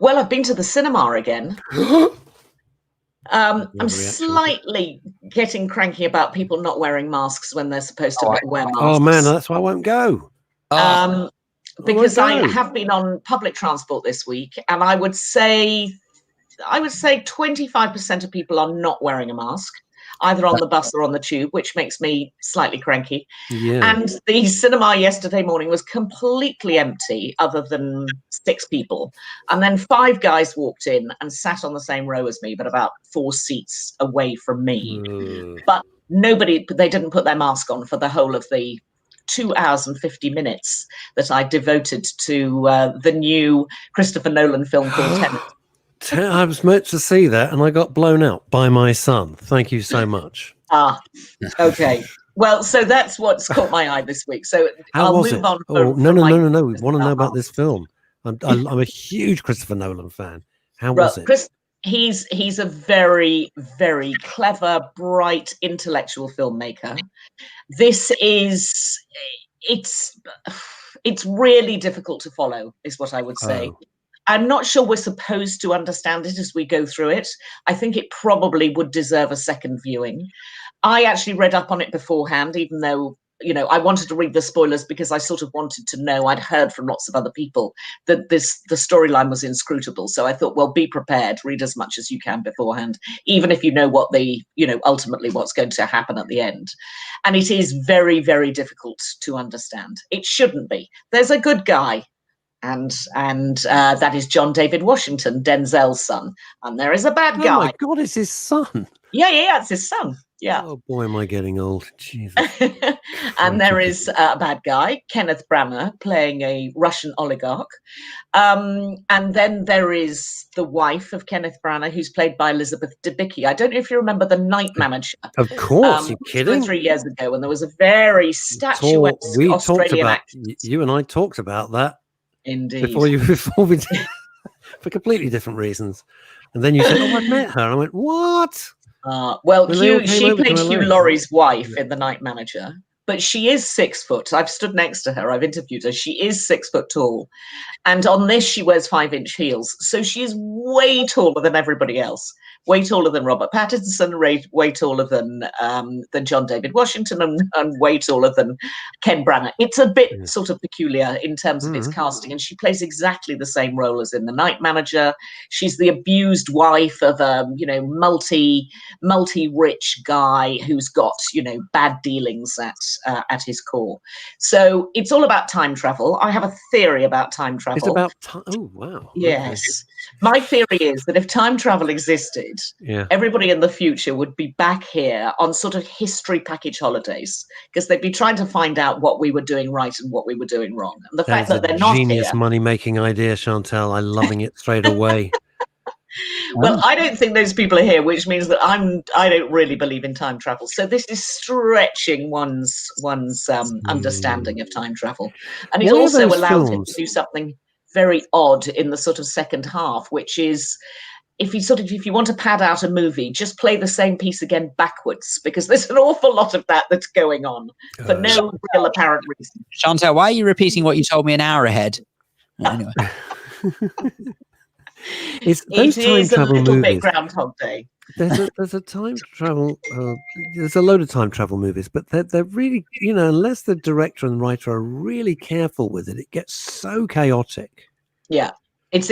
Speaker 7: Well, I've been to the cinema again. I'm slightly getting cranky about people not wearing masks when they're supposed to wear masks.
Speaker 2: Oh man, that's why I won't go.
Speaker 7: Because I have been on public transport this week, and I would say 25% of people are not wearing a mask, either on the bus or on the tube, which makes me slightly cranky.
Speaker 2: Yeah.
Speaker 7: And the cinema yesterday morning was completely empty, other than 6 people. And then 5 guys walked in and sat on the same row as me, but about 4 seats away from me. But they didn't put their mask on for the whole of the 2 hours and 50 minutes that I devoted to the new Christopher Nolan film called Tenet.
Speaker 2: I was meant to see that, and I got blown out by my son. Thank you so much.
Speaker 7: Okay. Well, so that's what's caught my eye this week. So I'll move on.
Speaker 2: No. We want to know about this film. I'm a huge Christopher Nolan fan. How was it?
Speaker 7: He's a very, very clever, bright, intellectual filmmaker. This is it's really difficult to follow, is what I would say. I'm not sure we're supposed to understand it as we go through it. I think it probably would deserve a second viewing. I actually read up on it beforehand, even though, I wanted to read the spoilers because I sort of wanted to know. I'd heard from lots of other people that the storyline was inscrutable. So I thought, well, be prepared, read as much as you can beforehand, even if you know what ultimately what's going to happen at the end. And it is very, very difficult to understand. It shouldn't be. There's a good guy. And that is John David Washington, Denzel's son. And there is a bad guy.
Speaker 2: Oh my God, it's his son.
Speaker 7: Yeah, it's his son. Yeah.
Speaker 2: Oh boy, am I getting old. Jesus.
Speaker 7: And there is a bad guy, Kenneth Branagh, playing a Russian oligarch. And then there is the wife of Kenneth Branagh, who's played by Elizabeth Debicki. I don't know if you remember The Night Manager.
Speaker 2: Of course, you're kidding.
Speaker 7: 3 years ago, when there was a very statuesque Australian actor.
Speaker 2: You and I talked about that.
Speaker 7: Indeed.
Speaker 2: Before we did, for completely different reasons. And then you said, "Oh, I met her." And I went, "What?"
Speaker 7: She played Hugh Laurie's wife in The Night Manager, but she is 6 foot. I've stood next to her. I've interviewed her. She is 6 foot tall. And on this, she wears 5-inch heels. So she is way taller than everybody else. Way taller than Robert Pattinson, way taller than John David Washington, and way taller than Ken Branagh. It's a bit sort of peculiar in terms of its casting, and she plays exactly the same role as in The Night Manager. She's the abused wife of a multi-rich guy who's got bad dealings at his core. So it's all about time travel. I have a theory about time travel.
Speaker 2: It's about time. Oh wow!
Speaker 7: Yes, my theory is that if time travel existed, everybody in the future would be back here on sort of history package holidays, because they'd be trying to find out what we were doing right and what we were doing wrong. And the fact that they're not here.
Speaker 2: Genius money-making idea, Chantal. I'm loving it straight away.
Speaker 7: Well, I don't think those people are here, which means that I don't really believe in time travel. So this is stretching one's understanding of time travel, and it also allows him to do something very odd in the sort of second half, which is if you want to pad out a movie, just play the same piece again backwards, because there's an awful lot of that's going on for no real apparent reason.
Speaker 1: Chantal, why are you repeating what you told me an hour ahead? Anyway.
Speaker 2: It is
Speaker 7: a little bit Groundhog Day.
Speaker 2: There's a time travel. There's a load of time travel movies, but they're really, unless the director and writer are really careful with it, it gets so chaotic.
Speaker 7: Yeah, it's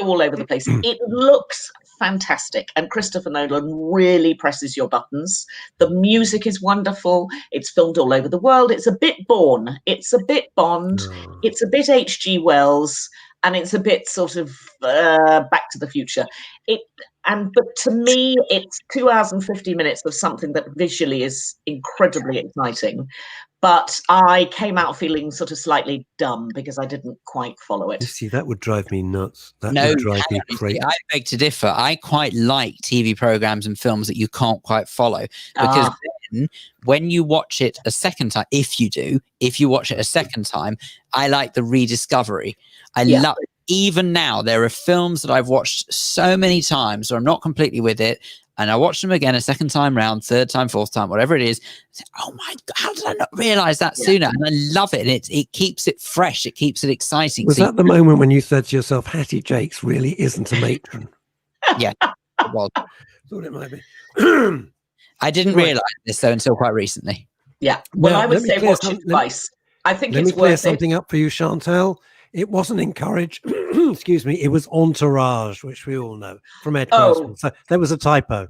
Speaker 7: all over the place. It looks fantastic, and Christopher Nolan really presses your buttons. The music is wonderful. It's filmed all over the world. It's a bit Bourne. It's a bit Bond. It's a bit H.G. Wells. And it's a bit sort of Back to the Future. But to me, it's 2 hours and 50 minutes of something that visually is incredibly exciting. But I came out feeling sort of slightly dumb because I didn't quite follow it.
Speaker 2: You see, that would drive me nuts. That would drive me crazy.
Speaker 1: I beg to differ. I quite like TV programs and films that you can't quite follow, because then when you watch it a second time, if you watch it a second time, I like the rediscovery. I love, even now, there are films that I've watched so many times where I'm not completely with it, and I watch them again a second time round, third time, fourth time, whatever it is. Oh my God, how did I not realize that sooner? And I love it. And it keeps it fresh. It keeps it exciting.
Speaker 2: Was that the moment when you said to yourself, Hattie Jakes really isn't a matron?
Speaker 1: Yeah, it was.
Speaker 2: Thought it might be.
Speaker 1: I didn't realize this though until quite recently.
Speaker 7: Yeah. Well,
Speaker 2: Now,
Speaker 7: I would
Speaker 2: let me
Speaker 7: say
Speaker 2: clear
Speaker 7: watch it twice. I think
Speaker 2: Let
Speaker 7: it's
Speaker 2: me clear
Speaker 7: worth
Speaker 2: something
Speaker 7: it.
Speaker 2: up for you, Chantal. It wasn't Encourage. Excuse me. It was Entourage, which we all know from Ed Grossman. So there was a typo.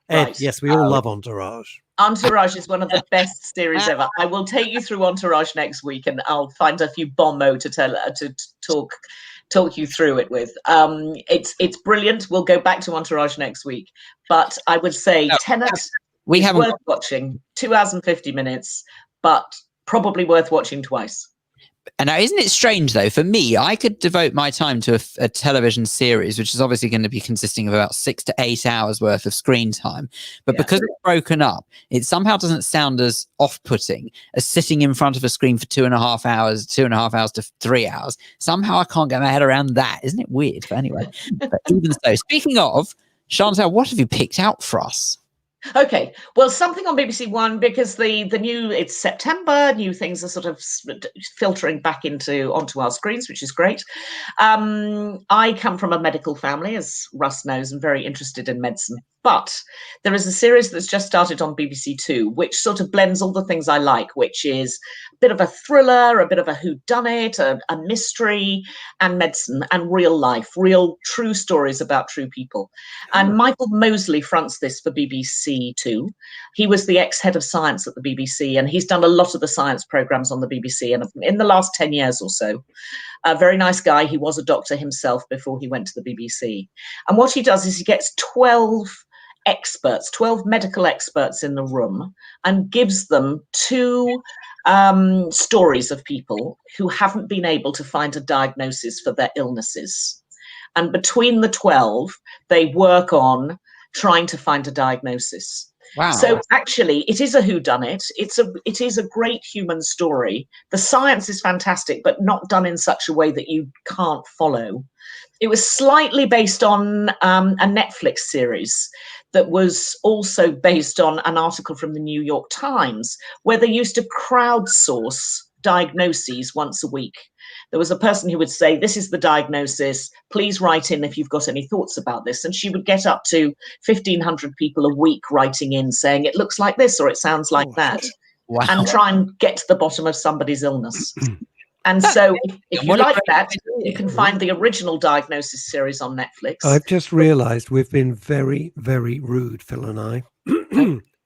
Speaker 2: Ed,
Speaker 7: Right.
Speaker 2: yes, we all love Entourage.
Speaker 7: Entourage is one of the best series ever. I will take you through Entourage next week, and I'll find a few bon mots to talk you through it with. It's brilliant. We'll go back to Entourage next week, but I would say Tenet is worth watching. 2 hours and 50 minutes, but probably worth watching twice.
Speaker 1: And now, isn't it strange though? For me, I could devote my time to a television series, which is obviously going to be consisting of about 6 to 8 hours worth of screen time. But because it's broken up, it somehow doesn't sound as off-putting as sitting in front of a screen for 2.5 hours to 3 hours. Somehow I can't get my head around that. Isn't it weird? But anyway, but even so, speaking of, Chantal, what have you picked out for us?
Speaker 7: Okay, well, something on BBC One, because it's September, new things are sort of filtering back onto our screens, which is great. I come from a medical family, as Russ knows, and very interested in medicine. But there is a series that's just started on BBC Two, which sort of blends all the things I like, which is a bit of a thriller, a bit of a whodunit, a mystery, and medicine, and real life, real true stories about true people. And Michael Mosley fronts this for BBC Two. He was the ex-head of science at the BBC, and he's done a lot of the science programmes on the BBC, and in the last 10 years or so. A very nice guy. He was a doctor himself before he went to the BBC. And what he does is he gets 12 medical experts in the room and gives them 2 stories of people who haven't been able to find a diagnosis for their illnesses. And between the 12, they work on trying to find a diagnosis.
Speaker 1: Wow.
Speaker 7: So actually, it is a whodunit. It is a great human story. The science is fantastic, but not done in such a way that you can't follow. It was slightly based on a Netflix series that was also based on an article from the New York Times, where they used to crowdsource diagnoses once a week. There was a person who would say, this is the diagnosis, please write in if you've got any thoughts about this. And she would get up to 1,500 people a week writing in saying, it looks like this or it sounds like that.
Speaker 1: Wow.
Speaker 7: And try and get to the bottom of somebody's illness. And so if you like that, you can find the original Diagnosis series on Netflix.
Speaker 2: I've just realised we've been very, very rude, Phil and I.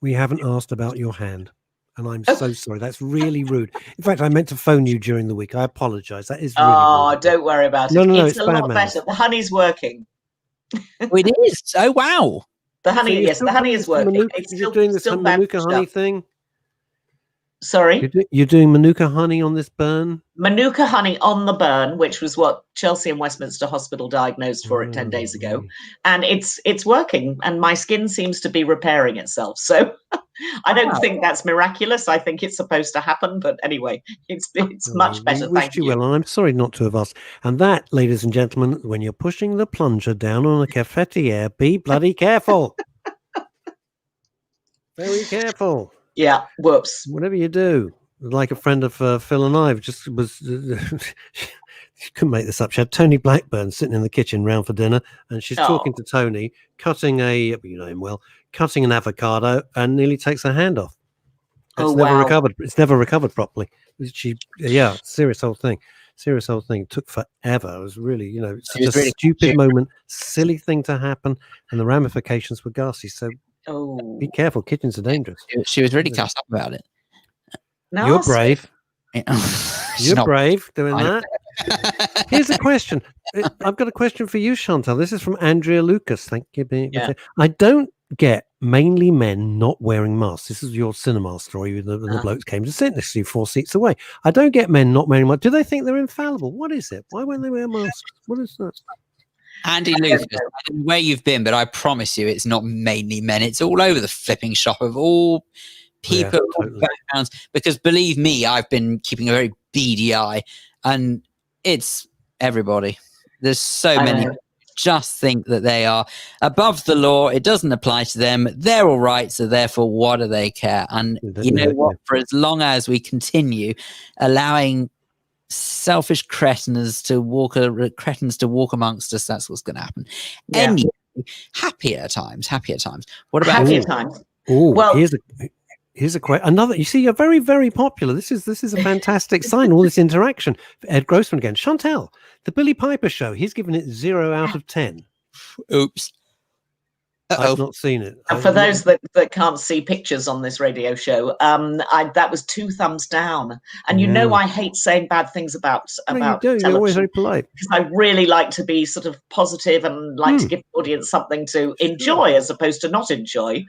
Speaker 2: We haven't asked about your hand. And I'm so sorry. That's really rude. In fact, I meant to phone you during the week. I apologise. That is really rude.
Speaker 7: Don't worry about it.
Speaker 2: No,
Speaker 7: it's a lot better. The honey's working.
Speaker 1: Oh, it is. Oh, wow.
Speaker 7: The honey,
Speaker 2: So
Speaker 7: the honey is working.
Speaker 2: You're doing this Manuka honey thing?
Speaker 7: Sorry?
Speaker 2: You're doing Manuka honey on this burn?
Speaker 7: Manuka honey on the burn, which was what Chelsea and Westminster Hospital diagnosed for it 10 days ago. And it's working, and my skin seems to be repairing itself. So I don't think that's miraculous. I think it's supposed to happen. But anyway, it's much better. Thank you.
Speaker 2: Well, and I'm sorry not to have asked. And that, ladies and gentlemen, when you're pushing the plunger down on a cafetiere, be bloody careful. Very careful.
Speaker 7: Yeah, whoops.
Speaker 2: Whatever you do, like a friend of Phil and I just was, she couldn't make this up. She had Tony Blackburn sitting in the kitchen round for dinner, and she's talking to Tony, cutting you know him well, cutting an avocado, and nearly takes her hand off. It's never recovered. It's never recovered properly. Serious whole thing. It took forever. It was really, such a really stupid moment, silly thing to happen, and the ramifications were ghastly. So be careful. Kitchens are dangerous.
Speaker 1: She was really cast up about it.
Speaker 7: No,
Speaker 2: You're brave.
Speaker 1: You're
Speaker 2: brave doing that. Here's a question. I've got a question for you, Chantal. This is from Andrea Lucas. Thank you. Yeah. I don't get mainly men not wearing masks. This is your cinema story. The blokes came to sit next to you 4 seats away. I don't get men not wearing masks. Do they think they're infallible? What is it? Why won't they wear masks? What is that?
Speaker 1: Andy Lucas, I don't know where you've been, but I promise you it's not mainly men. It's all over the flipping shop of all people,
Speaker 2: totally.
Speaker 1: backgrounds, because believe me, I've been keeping a very beady eye, and it's everybody. There's so many just think that they are above the law. It doesn't apply to them. They're all right, so therefore, what do they care? And you know what? For as long as we continue allowing selfish cretins to walk amongst us, that's what's going to happen.
Speaker 7: Yeah.
Speaker 1: Anyway, happier times. What about
Speaker 7: happier times?
Speaker 2: Oh,
Speaker 7: Well,
Speaker 2: here's a another. You see, you're very, very popular. This is a fantastic sign. All this interaction. Ed Grossman again. Chantal, the Billy Piper show. He's given it 0 out of 10.
Speaker 1: Oops.
Speaker 2: I've not seen it.
Speaker 7: And for those that can't see pictures on this radio show, that was 2 thumbs down. And you know I hate saying bad things about
Speaker 2: You do.
Speaker 7: television.
Speaker 2: You're always very polite.
Speaker 7: Because I really like to be sort of positive and like to give the audience something to enjoy as opposed to not enjoy.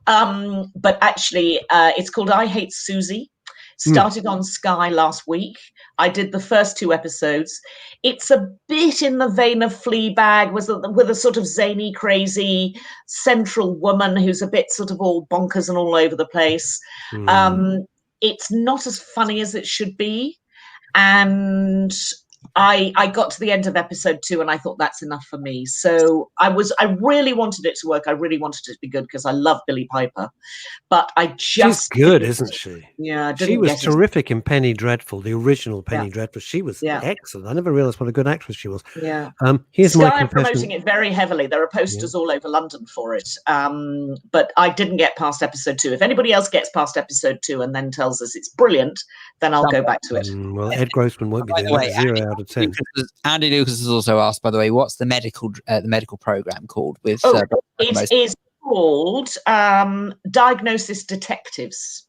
Speaker 7: But actually, it's called I Hate Suzy. Started on Sky last week. I did the first 2 episodes. It's a bit in the vein of Fleabag, with a sort of zany, crazy central woman who's a bit sort of all bonkers and all over the place. It's not as funny as it should be. And I got to the end of episode 2 and I thought that's enough for me. So I really wanted it to work. I really wanted it to be good because I love Billy Piper. But she's
Speaker 2: good, isn't she?
Speaker 7: Yeah,
Speaker 2: she was terrific in Penny Dreadful, the original Penny Dreadful. She was excellent. I never realised what a good actress she was.
Speaker 7: Yeah.
Speaker 2: Here's
Speaker 7: Sky
Speaker 2: my
Speaker 7: are
Speaker 2: confession.
Speaker 7: promoting it very heavily. There are posters all over London for it. But I didn't get past episode 2. If anybody else gets past episode 2 and then tells us it's brilliant, then I'll go back to it.
Speaker 2: Well, Ed Grossman won't be
Speaker 1: By
Speaker 2: there.
Speaker 1: the way,
Speaker 2: 0 out of 10.
Speaker 1: Andy Lucas has also asked, by the way, what's the medical program called? With
Speaker 7: it is called Diagnosis Detectives,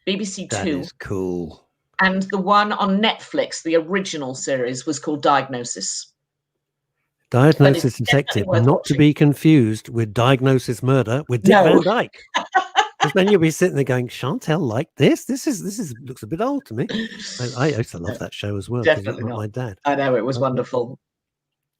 Speaker 7: BBC 2.
Speaker 2: That is cool.
Speaker 7: And the one on Netflix, the original series, was called Diagnosis.
Speaker 2: Diagnosis Detective, not to be confused with Diagnosis Murder with Dick Van Dyke. Because then you'll be sitting there going, Chantal, like this? This looks a bit old to me. I used to love that show as well.
Speaker 7: Definitely
Speaker 2: not my dad.
Speaker 7: I know, it was wonderful.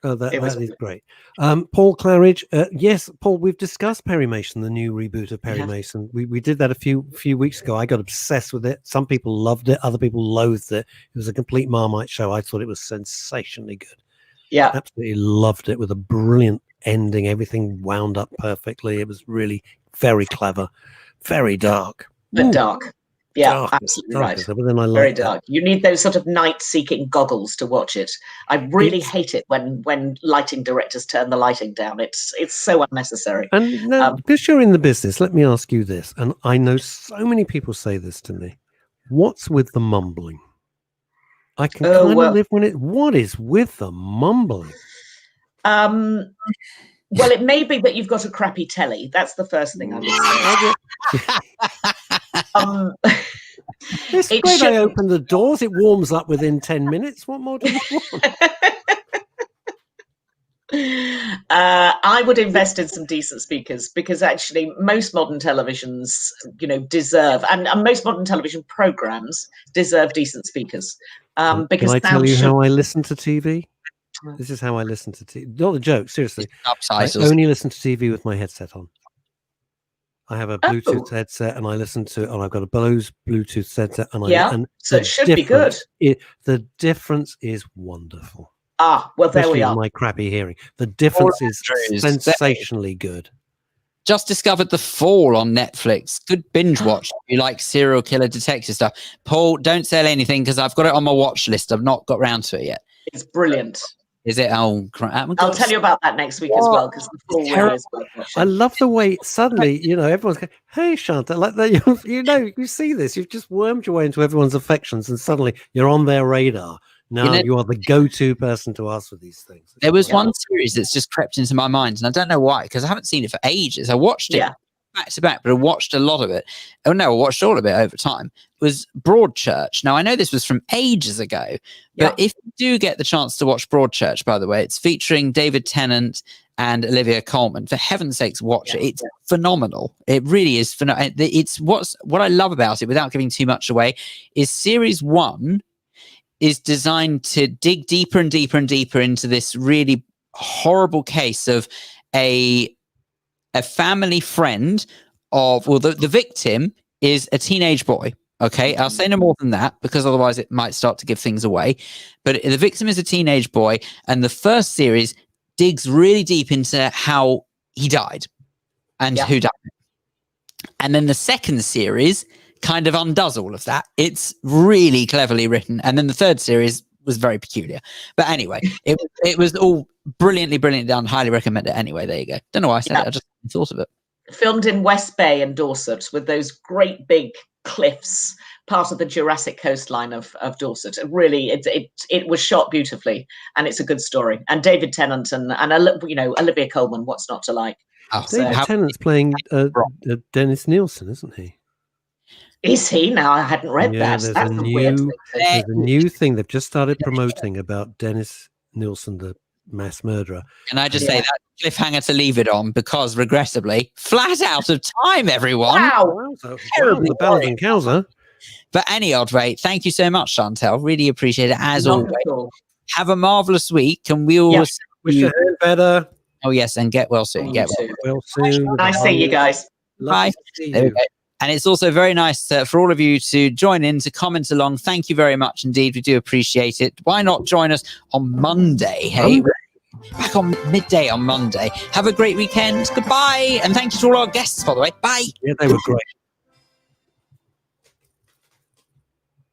Speaker 2: Oh, that is great. Paul Claridge, yes, Paul, we've discussed Perry Mason, the new reboot of Perry Mason. We did that a few weeks ago. I got obsessed with it. Some people loved it. Other people loathed it. It was a complete Marmite show. I thought it was sensationally good.
Speaker 7: Yeah.
Speaker 2: Absolutely loved it, with a brilliant ending. Everything wound up perfectly. It was really very clever. Very dark.
Speaker 7: But dark. Yeah,
Speaker 2: dark,
Speaker 7: absolutely
Speaker 2: dark,
Speaker 7: right.
Speaker 2: But then I
Speaker 7: very dark. You need those sort of night-seeking goggles to watch it. I really hate it when lighting directors turn the lighting down. It's so unnecessary.
Speaker 2: And now, because you're in the business, let me ask you this. And I know so many people say this to me. What's with the mumbling? I can kind of live when it. What is with the mumbling?
Speaker 7: Well, it may be that you've got a crappy telly. That's the first thing I would say.
Speaker 2: It's great. I open the doors. It warms up within 10 minutes. What more do you want?
Speaker 7: I would invest in some decent speakers, because actually most modern televisions, deserve, and most modern television programs deserve decent speakers. Because
Speaker 2: can I tell you how I listen to TV? This is how I listen to TV. Not a joke, seriously. I only listen to TV with my headset on. I have a Bluetooth headset, and I listen to, and I've got a Bose Bluetooth headset, and
Speaker 7: so it should be good.
Speaker 2: The difference is wonderful.
Speaker 7: Well, there we are.
Speaker 2: My crappy hearing. The difference is sensationally good.
Speaker 1: Just discovered The Fall on Netflix. Good binge watch. You like serial killer detective stuff. Paul, don't sell anything, because I've got it on my watch list. I've not got round to it yet.
Speaker 7: It's brilliant.
Speaker 1: Is it? Oh,
Speaker 7: I'll tell you about that next week as well, because The Fall really is worth watching.
Speaker 2: I love the way suddenly, everyone's going, hey, Chantal, like that. You see this. You've just wormed your way into everyone's affections, and suddenly you're on their radar. Now you are the go-to person to ask for these things.
Speaker 1: There was one series that's just crept into my mind, and I don't know why, because I haven't seen it for ages. I watched it back to back, but I watched a lot of it. Oh no, I watched all of it over time. It was Broadchurch. Now I know this was from ages ago, but if you do get the chance to watch Broadchurch, by the way, it's featuring David Tennant and Olivia Colman. For heaven's sakes, watch it. It's phenomenal. It really is phenomenal. It's what I love about it, without giving too much away, is series 1 is designed to dig deeper and deeper and deeper into this really horrible case of a family friend of, the victim is a teenage boy. Okay, I'll say no more than that because otherwise it might start to give things away. But the victim is a teenage boy, and the first series digs really deep into how he died and who died. And then the second series kind of undoes all of that. It's really cleverly written. And then the third series was very peculiar. But anyway, it was all brilliantly done. Highly recommend it. Anyway, there you go. Don't know why I said it. I just thought of it.
Speaker 7: Filmed in West Bay and Dorset with those great big cliffs, part of the Jurassic coastline of Dorset. Really, it was shot beautifully, and it's a good story. And David Tennant and Olivia Colman, what's not to like?
Speaker 2: Oh, David Tennant's playing Dennis Nielsen, isn't he?
Speaker 7: Is he now? I hadn't read that.
Speaker 2: There's a new thing they've just started promoting about Dennis Nielsen, the mass murderer.
Speaker 1: Can I just say that cliffhanger to leave it on because, regrettably, flat out of time, everyone.
Speaker 7: Wow.
Speaker 2: Terribly the ballad and Cowser.
Speaker 1: But any odd way, thank you so much, Chantal. Really appreciate it as always. Have a marvelous week, and we'll
Speaker 2: wish you better.
Speaker 1: Oh yes, and get well soon. Get
Speaker 2: well soon.
Speaker 7: Nice seeing you guys.
Speaker 1: Bye. There we go. And it's also very nice for all of you to join in, to comment along. Thank you very much indeed. We do appreciate it. Why not join us on Monday? Hey, back on midday on Monday. Have a great weekend. Goodbye. And thank you to all our guests, by the way. Bye.
Speaker 2: Yeah, they were great.